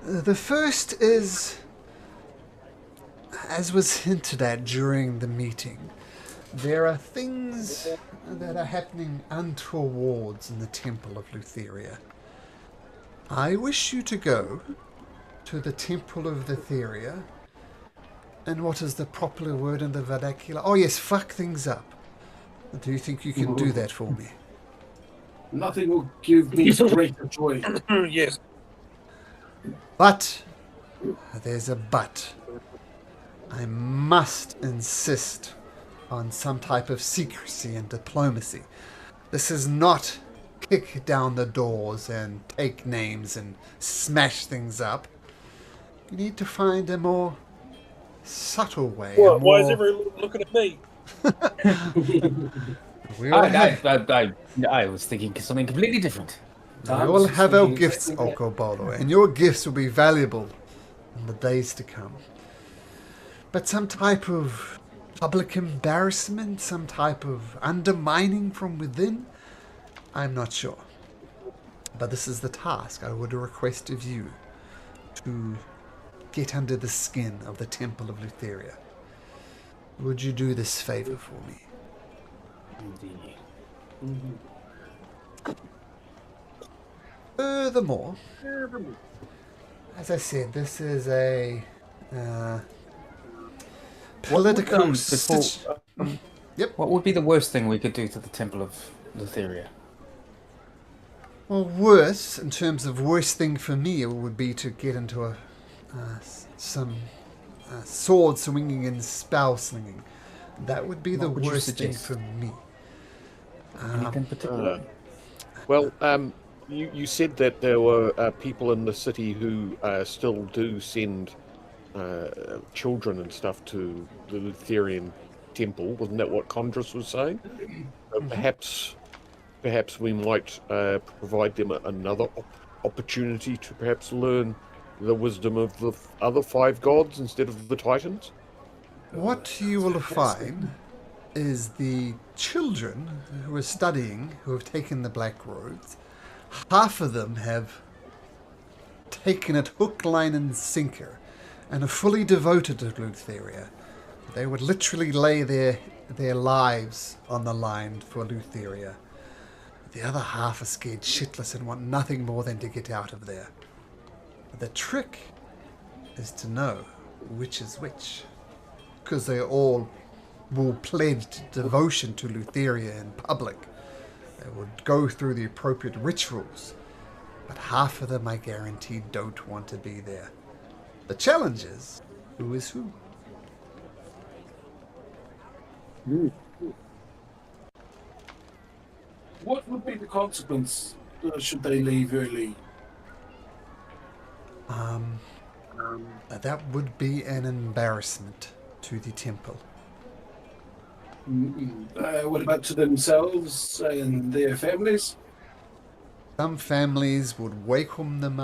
The first is, as was hinted at during the meeting, there are things that are happening untowards in the Temple of Lutheria. I wish you to go to the Temple of Lutheria, and what is the popular word in the vernacular? Oh yes, fuck things up. Do you think you can do that for me? Nothing will give me greater joy. Yes. But, there's a but. I must insist on some type of secrecy and diplomacy. This is not kick down the doors and take names and smash things up. You need to find a more subtle way. What? Why is everyone looking at me? We all have, I was thinking something completely different. we all have our gifts, Okobolo, and your gifts will be valuable in the days to come. But some type of public embarrassment, some type of undermining from within, I'm not sure. But this is the task I would request of you, to get under the skin of the Temple of Lutheria. Would you do this favor for me? Furthermore, as I said, this is a political... What would be the worst thing we could do to the Temple of Lutheria? Well, worse, in terms of worst thing for me, it would be to get into some sword swinging and spell slinging. That would be the worst thing for me. Anything particular? Well, you said that there were people in the city who still do send children and stuff to the Lutheran temple. Wasn't that what Condris was saying? Perhaps we might provide them another opportunity to perhaps learn the wisdom of the other 5 gods instead of the Titans. What you will find is the children who are studying, who have taken the black robes, half of them have taken it hook, line and sinker and are fully devoted to Lutheria. They would literally lay their lives on the line for Lutheria. The other half are scared shitless and want nothing more than to get out of there. The trick is to know which is which, because they all will pledge devotion to Lutheria in public. They would go through the appropriate rituals, but half of them, I guarantee, don't want to be there. The challenge is, who is who? What would be the consequence should they leave early? That would be an embarrassment to the temple. What about to themselves and their families? Some families would welcome them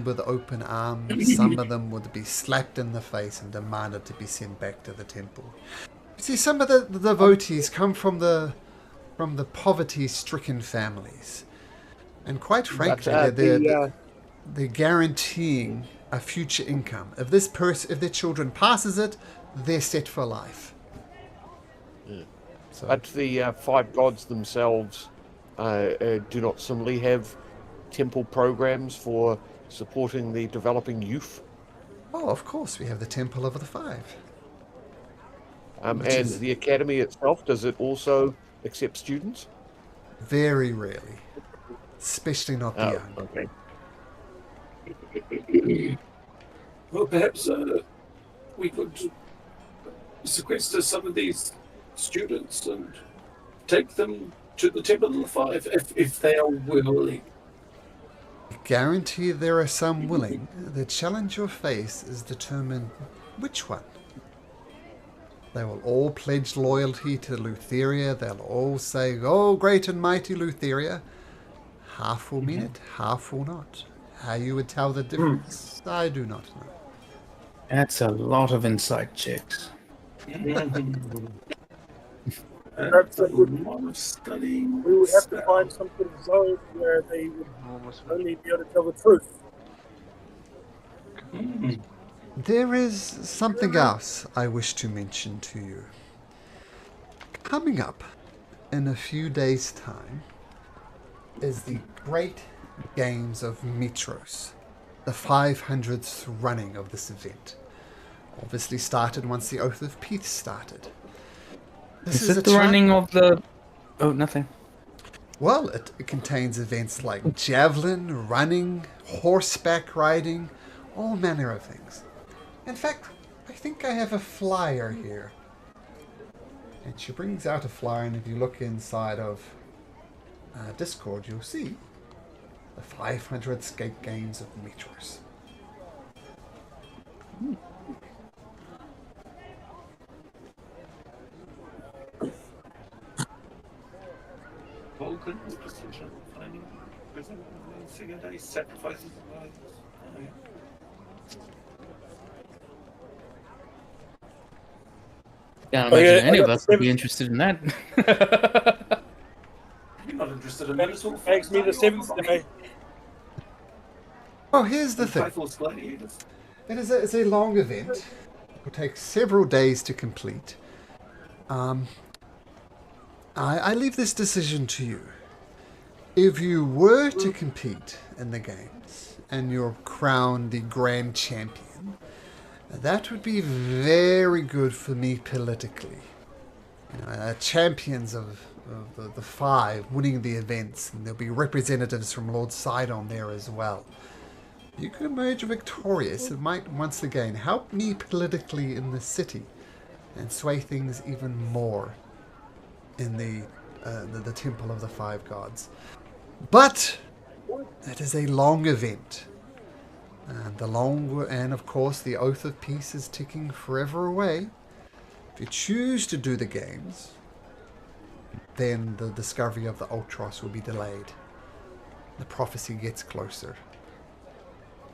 with open arms. Some of them would be slapped in the face and demanded to be sent back to the temple. You see, some of the devotees come from the poverty-stricken families, and quite frankly, they're guaranteeing a future income. If their children passes it, they're set for life. Yeah. So. But the 5 gods themselves do not similarly have temple programs for supporting the developing youth. Oh, of course, we have the Temple of the 5. And the academy itself, does it also accept students? Very rarely, especially not the young. Okay. Well, perhaps we could sequester some of these students and take them to the Temple of the 5 if they are willing. I guarantee there are some willing. The challenge you'll face is determine which one. They will all pledge loyalty to Lutheria. They'll all say, "Oh, great and mighty Lutheria." Half will mean it, half will not. How you would tell the difference, I do not know. That's a lot of inside checks. Perhaps a good one of studying. We would have to find some sort of zone where they would only be able to tell the truth. There is something else I wish to mention to you. Coming up in a few days' time is the Great Games of Metros, the 500th running of this event. Obviously started once the Oath of Peace started. Is it the running of the... Oh, nothing. Well, it contains events like javelin, running, horseback riding, all manner of things. In fact, I think I have a flyer here. And she brings out a flyer, and if you look inside of Discord, you'll see the 500 skate games of Metros. Vulcan precision finding figure day sacrifices lives. Oh, yeah. Can't Oh, imagine yeah, any I of got us would be seven- interested in that. You're not interested in that at all. Makes me the seventh day. Oh, here's the thing. Typhus gladiators. It's a long event. It will take several days to complete. I leave this decision to you. If you were to compete in the games and you're crowned the grand champion, that would be very good for me politically. You know, champions of the five winning the events, and there'll be representatives from Lord Sidon there as well. You could emerge victorious. It might once again help me politically in the city and sway things even more in the Temple of the Five Gods. But it is a long event. And of course the Oath of Peace is ticking forever away. If you choose to do the games, then the discovery of the Ultros will be delayed. The prophecy gets closer.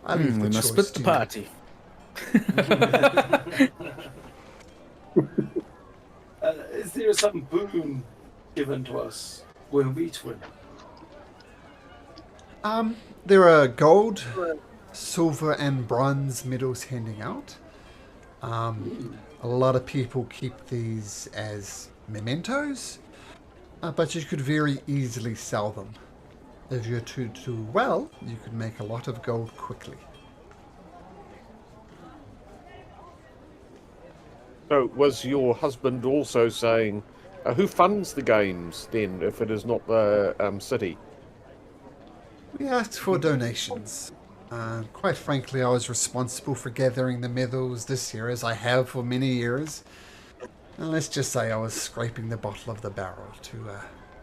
I leave the We must choice split the to party. Is there some boon given to us when we win? There are gold, silver, and bronze medals handing out. A lot of people keep these as mementos, but you could very easily sell them. If you're to do well, you could make a lot of gold quickly. So, was your husband also saying, who funds the games then, if it is not the city? We asked for donations. Quite frankly, I was responsible for gathering the medals this year, as I have for many years. And let's just say I was scraping the bottom of the barrel to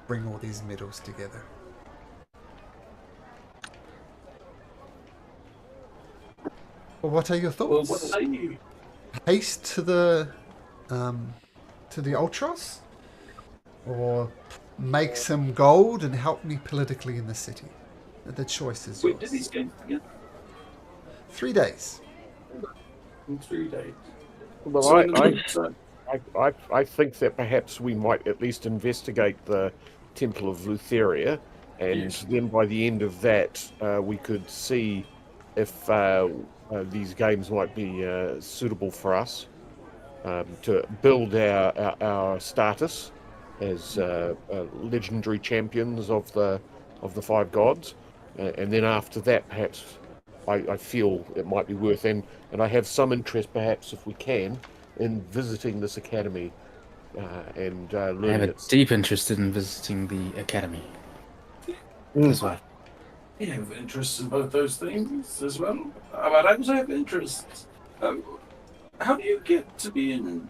bring all these medals together. Well, what are your Well, thoughts? what say you? Haste to the Ultros, or make some gold and help me politically in the city? The choice is When yours. did these games begin? 3 days. In 3 days. Well, So in the meantime, I think that perhaps we might at least investigate the Temple of Lutheria, and Yes. then by the end of that, we could see if these games might be suitable for us to build our status as legendary champions of the five gods, and then after that, perhaps I feel it might be worth, and I have some interest, perhaps if we can, in visiting this academy and I have learning a its. deep interest in visiting the academy as well. I have interest in both those things as well. But I also have interest. How do you get to be in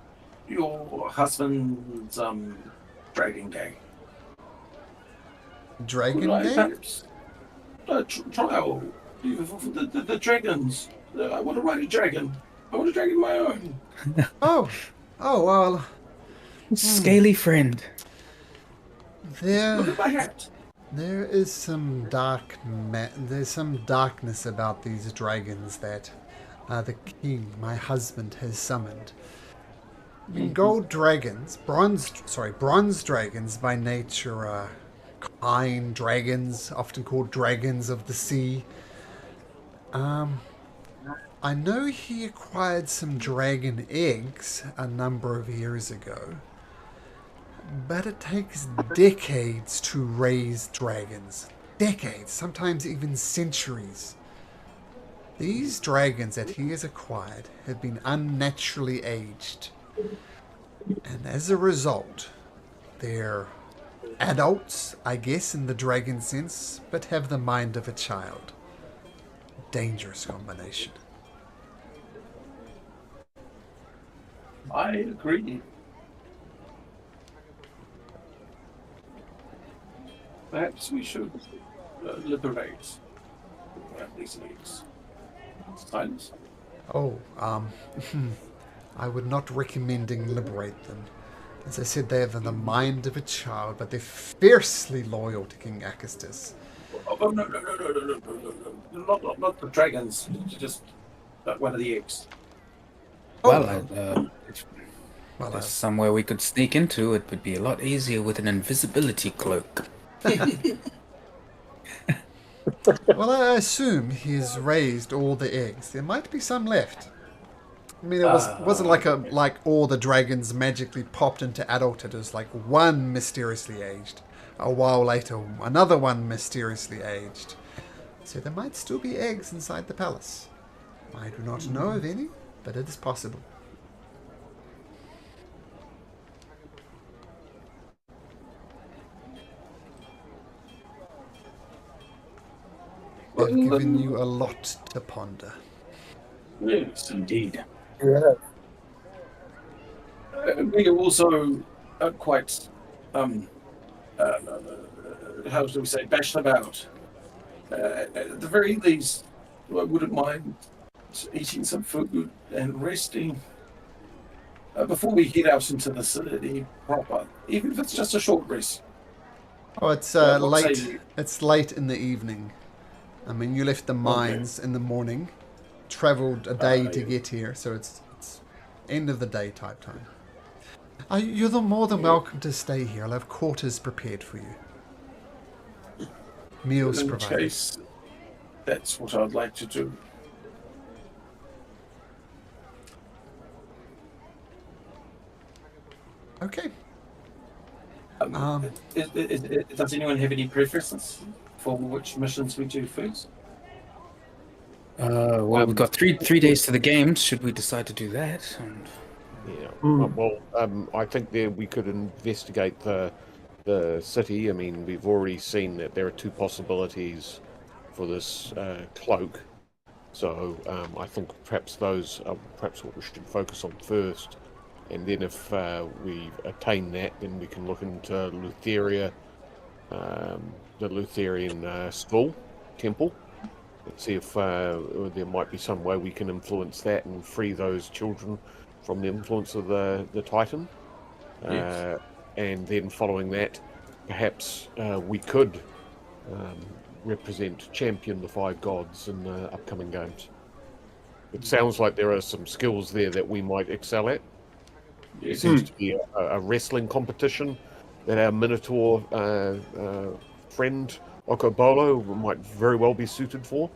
your husband's dragon gang? Dragon Would I game? perhaps trial the dragons? I want to ride a dragon. I want a dragon of my own. Oh, well, Scaly friend. Look there at my hat. is some there's some darkness about these dragons that the king, my husband, has summoned. I mean, bronze dragons by nature are kind dragons, often called dragons of the sea. I know he acquired some dragon eggs a number of years ago, but it takes decades to raise dragons. Decades, sometimes even centuries. These dragons that he has acquired have been unnaturally aged, and as a result, they're adults, I guess, in the dragon sense, but have the mind of a child. Dangerous combination. I agree. Perhaps we should liberate these eggs. Silence. Oh, I would not recommending liberate them. As I said, they have the mind of a child, but they're fiercely loyal to King Acastus. Oh no, not the dragons. Just one of the eggs. Well, if Well, there's somewhere we could sneak into, it would be a lot easier with an invisibility cloak. well, I assume he's raised all the eggs. There might be some left. I mean, wasn't like all the dragons magically popped into adulthood. It was like one mysteriously aged. A while later, another one mysteriously aged. So there might still be eggs inside the palace. I do not know of any, but it is possible. I've given you a lot to ponder. Yes, Indeed. Yeah. We are also quite, how do we say, bashed about. At the very least, I wouldn't mind eating some food and resting before we head out into the city proper, even if it's just a short rest. Oh, it's What late. say you? It's late in the evening. I mean, you left the mines in the morning, travelled a day to get here, so it's end of the day type time. You're more than welcome to stay here. I'll have quarters prepared for you. Meals In provided. case, that's what I'd like to do. Okay. Does anyone have any preferences for which missions we do first? Well, we've got three days to the games. Should we decide to do that? And Yeah. Well, I think there we could investigate the city. I mean, we've already seen that there are two possibilities for this cloak. So I think perhaps those are perhaps what we should focus on first. And then if we attain that, then we can look into Lutheria, the Lutherian school, temple, and see if there might be some way we can influence that and free those children from the influence of the Titan. Yes. And then following that, perhaps we could champion the five gods in the upcoming games. It sounds like there are some skills there that we might excel at. There seems to be a wrestling competition that our Minotaur friend Okobolo might very well be suited for.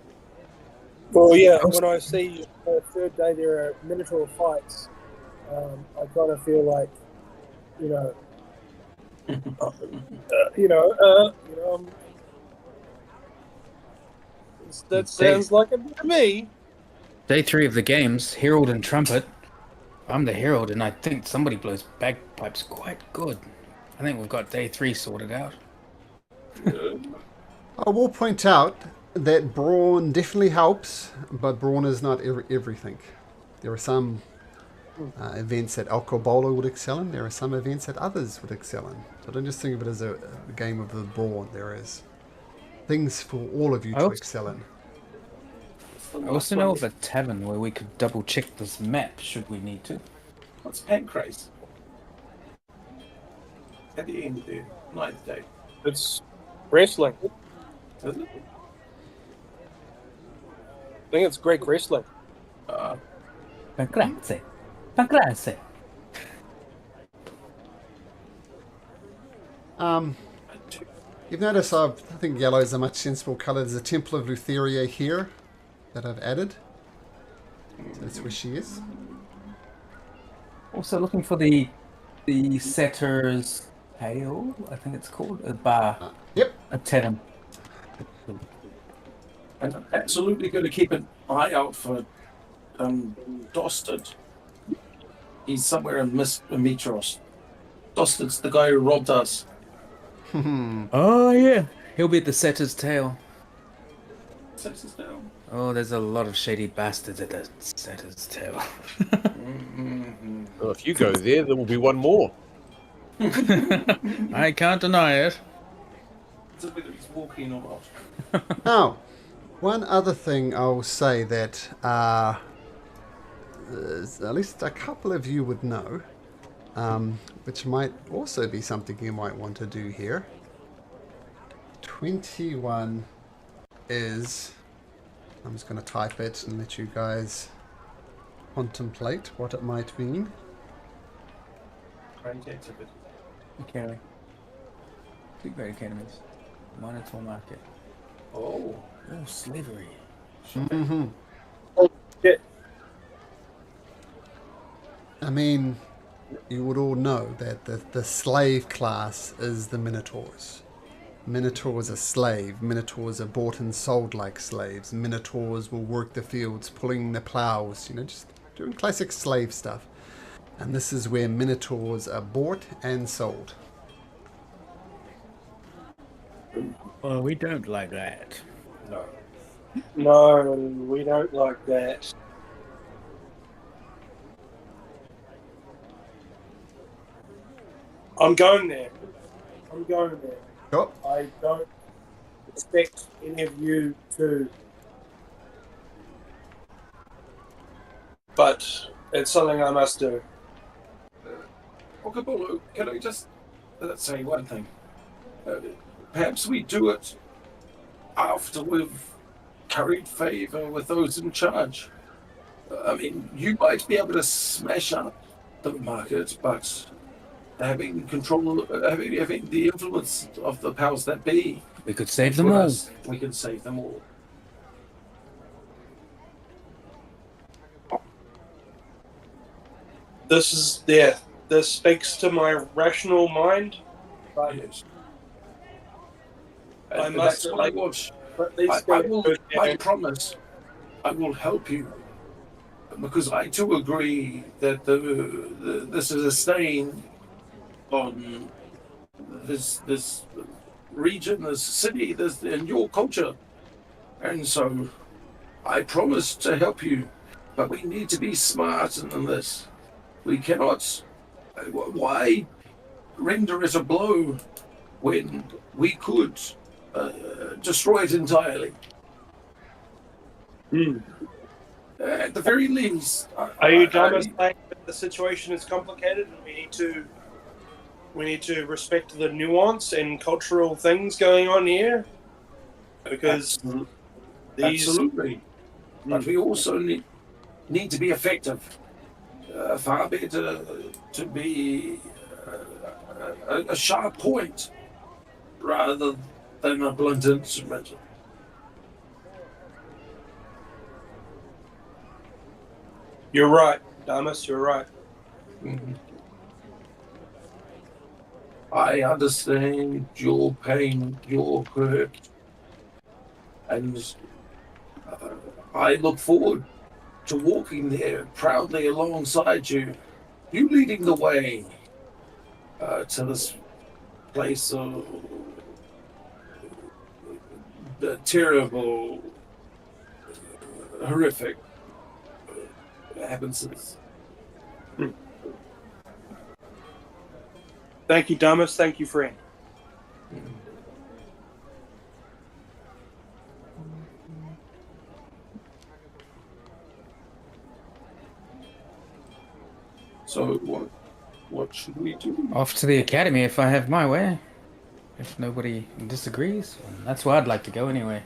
Well, yeah, when I see the third day there are Minotaur fights, I kind of feel like, that sounds like a bit to me. day 3 of the games, Herald and Trumpet. I'm the Herald, and I think somebody blows bagpipes quite good. I think we've got day 3 sorted out. I will point out that brawn definitely helps, but brawn is not everything. There are some events that Alcobolo would excel in. There are some events that others would excel in. So don't just think of it as a game of the brawn. There is things for all of you to excel in. I also know of a tavern where we could double check this map should we need to. What's Pancrase? At the end of the 9th day. It's wrestling. Is it? I think it's Greek wrestling. Pancrase. Pancrase. You've noticed I think yellow is a much sensible colour. There's a Temple of Lutheria here that I've added. So that's where she is. Also looking for the Setter's Tail, I think it's called, a bar. Yep. A tavern. And I'm absolutely going to keep an eye out for Dostard. He's somewhere in Mitros. Dostard's the guy who robbed us. Oh, yeah. He'll be at the Setter's Tail. Setter's Tail. Oh, there's a lot of shady bastards at the Setter's Tail. Well, if you go there will be one more. I can't deny it. to whether he's walking or not. Now, one other thing I'll say that at least a couple of you would know, which might also be something you might want to do here. 21 is... I'm just going to type it and let you guys contemplate what it might mean. Great activity. Okay. Two great academies. Monitor market. Oh. Oh, slavery. Mm-hmm. Shit. I mean, you would all know that the slave class is the Minotaurs. Minotaurs are slave. Minotaurs are bought and sold like slaves. Minotaurs will work the fields, pulling the plows, just doing classic slave stuff. And this is where Minotaurs are bought and sold. Well, we don't like that. No. No, we don't like that. I'm going there. I'm going there. Oh, I don't expect any of you to, but it's something I must do. Okabolo, can I just say one thing? Perhaps we do it after we've curried favour with those in charge. I mean, you might be able to smash up the market, but having control, having the influence of the powers that be, We could save them for all. us, we can save them all. This speaks to my rational mind, but Yes. I And must that's what I want. at least I promise I will help you, because I too agree that this is a stain on this region, this city, this and your culture, and so I promise to help you, but we need to be smart in this. We cannot. Why render it a blow when we could destroy it entirely? At the very least, Are you done saying that the situation is complicated and we need to respect the nuance and cultural things going on here? Because these Absolutely. But we also need to be effective. Far better to be a sharp point rather than a blunt instrument. You're right, Damas, you're right. I understand your pain, your hurt, and I look forward to walking there proudly alongside you, you leading the way to this place of terrible, horrific happenings. Thank you, Damas. Thank you, friend. So what should we do? Off to the academy if I have my way. If nobody disagrees, that's where I'd like to go anyway.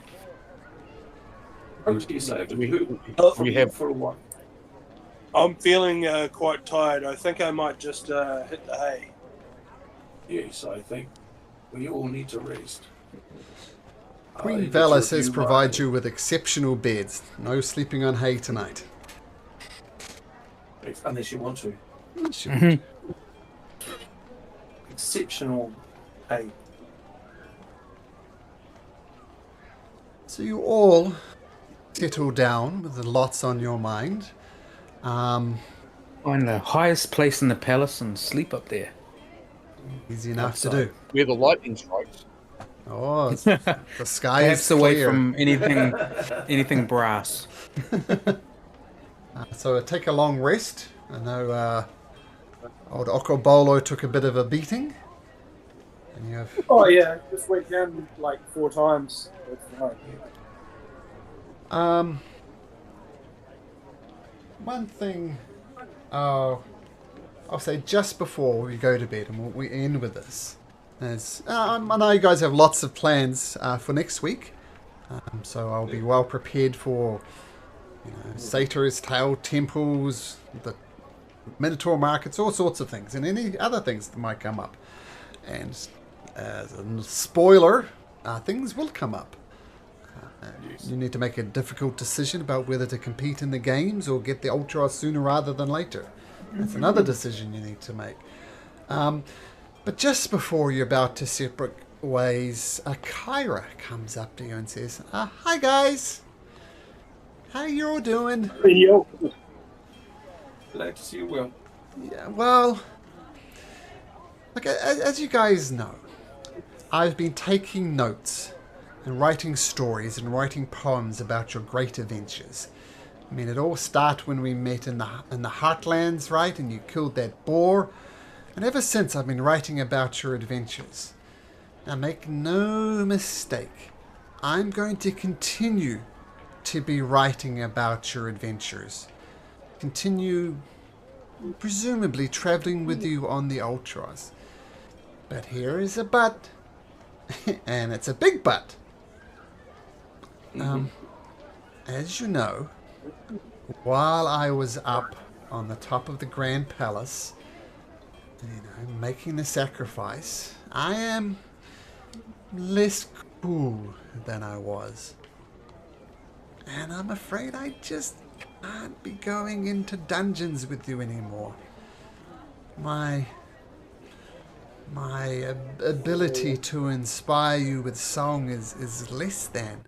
We have for a while. I'm feeling quite tired. I think I might just hit the hay. Yes, I think we all need to rest. Queen Vala says provide you with exceptional beds. No sleeping on hay tonight. Unless you want to. Sure. Exceptional hay. So you all settle down with lots on your mind. Find the highest place in the palace and sleep up there. Easy enough to do. where the lightning strikes. Oh, the sky is Perhaps away clear. from anything brass. So take a long rest. I know old Okobolo took a bit of a beating. And you have Oh yeah, just went down like 4 times. That's fine. one thing. Oh, I'll say just before we go to bed, and we end with this. Is, I know you guys have lots of plans for next week, so I'll be well prepared for Satyr's Tail temples, the Minotaur markets, all sorts of things, and any other things that might come up. And as a spoiler, things will come up. You need to make a difficult decision about whether to compete in the games or get the Ultra sooner rather than later. That's another decision you need to make. But just before you're about to separate ways, Kyra comes up to you and says, "Hi guys, how you all doing?" Yo. Glad to see you well. Yeah, well, look, as you guys know, I've been taking notes and writing stories and writing poems about your great adventures. I mean, it all started when we met in the Heartlands, right? And you killed that boar. And ever since, I've been writing about your adventures. Now, make no mistake, I'm going to continue to be writing about your adventures. Continue, presumably, traveling with you on the Ultras. But here is a but. And it's a big but. As you know, while I was up on the top of the Grand Palace, making the sacrifice, I am less cool than I was. And I'm afraid I just can't be going into dungeons with you anymore. My ability to inspire you with song is less than.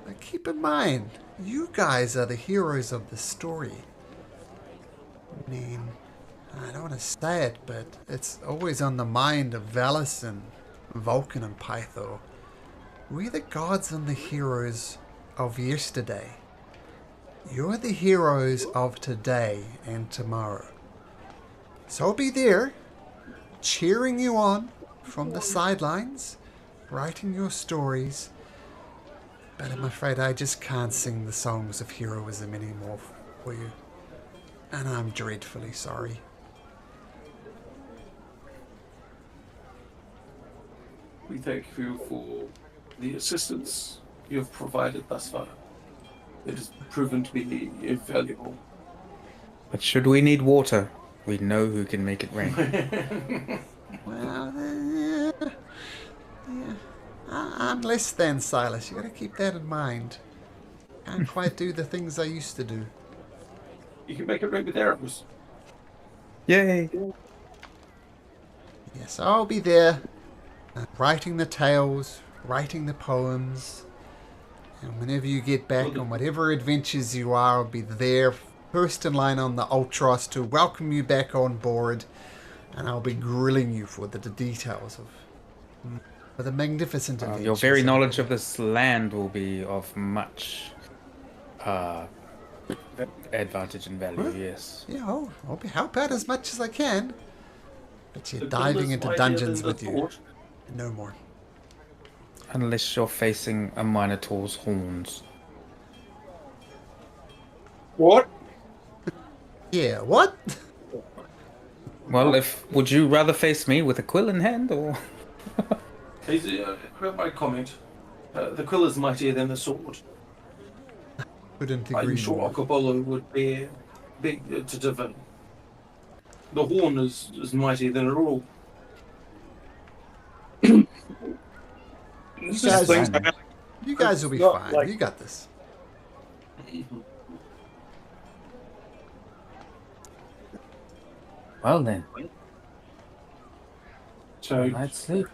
But keep in mind, you guys are the heroes of the story. I mean, I don't want to say it, but it's always on the mind of Valis and Vulcan and Pytho. We're the gods and the heroes of yesterday. You're the heroes of today and tomorrow. So I'll be there, cheering you on from the sidelines, writing your stories. But I'm afraid I just can't sing the songs of heroism anymore for you. And I'm dreadfully sorry. We thank you for the assistance you have provided thus far. It has proven to be invaluable. But should we need water, we know who can make it rain. Well, yeah. I'm less than Silas. You gotta keep that in mind. Can't quite do the things I used to do. You can make it rain with arrows. Yay! Yes, I'll be there, writing the tales, writing the poems. And whenever you get back on whatever adventures you are, I'll be there, first in line on the Ultros to welcome you back on board. And I'll be grilling you for the details of the magnificent adventures. Your very knowledge of this land will be of much advantage and value, yes. Yeah, I'll help out as much as I can. But you're The diving gorillas into mightier dungeons than with the you. thought. No more. Unless you're facing a Minotaur's horns. What? Yeah, what? Well, would you rather face me with a quill in hand, or...? My comment. The quill is mightier than the sword. Couldn't agree I'm sure more. Okobolo would be big to defend. The horn is mightier than it all. This guys- is things You guys will be Not fine. like- You got this. Well then, So, night's sleep.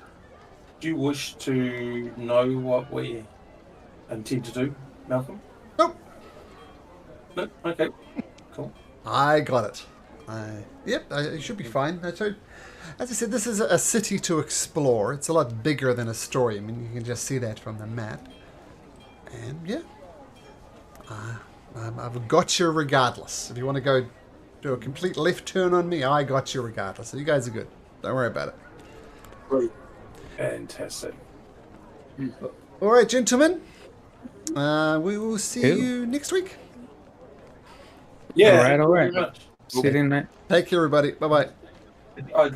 do you wish to know what we intend to do, Malcolm? Nope. No? Okay. Cool. I got it. It should be fine. So, as I said, this is a city to explore. It's a lot bigger than a story. I mean, you can just see that from the map. And yeah, I've got you regardless. If you want to go do a complete left turn on me, I got you regardless. So you guys are good. Don't worry about it. Great. Fantastic. All right, gentlemen. We will see Cool. you next week. Yeah. All right, thank all you right. very much. See you then, mate. Take care, everybody. Bye bye. I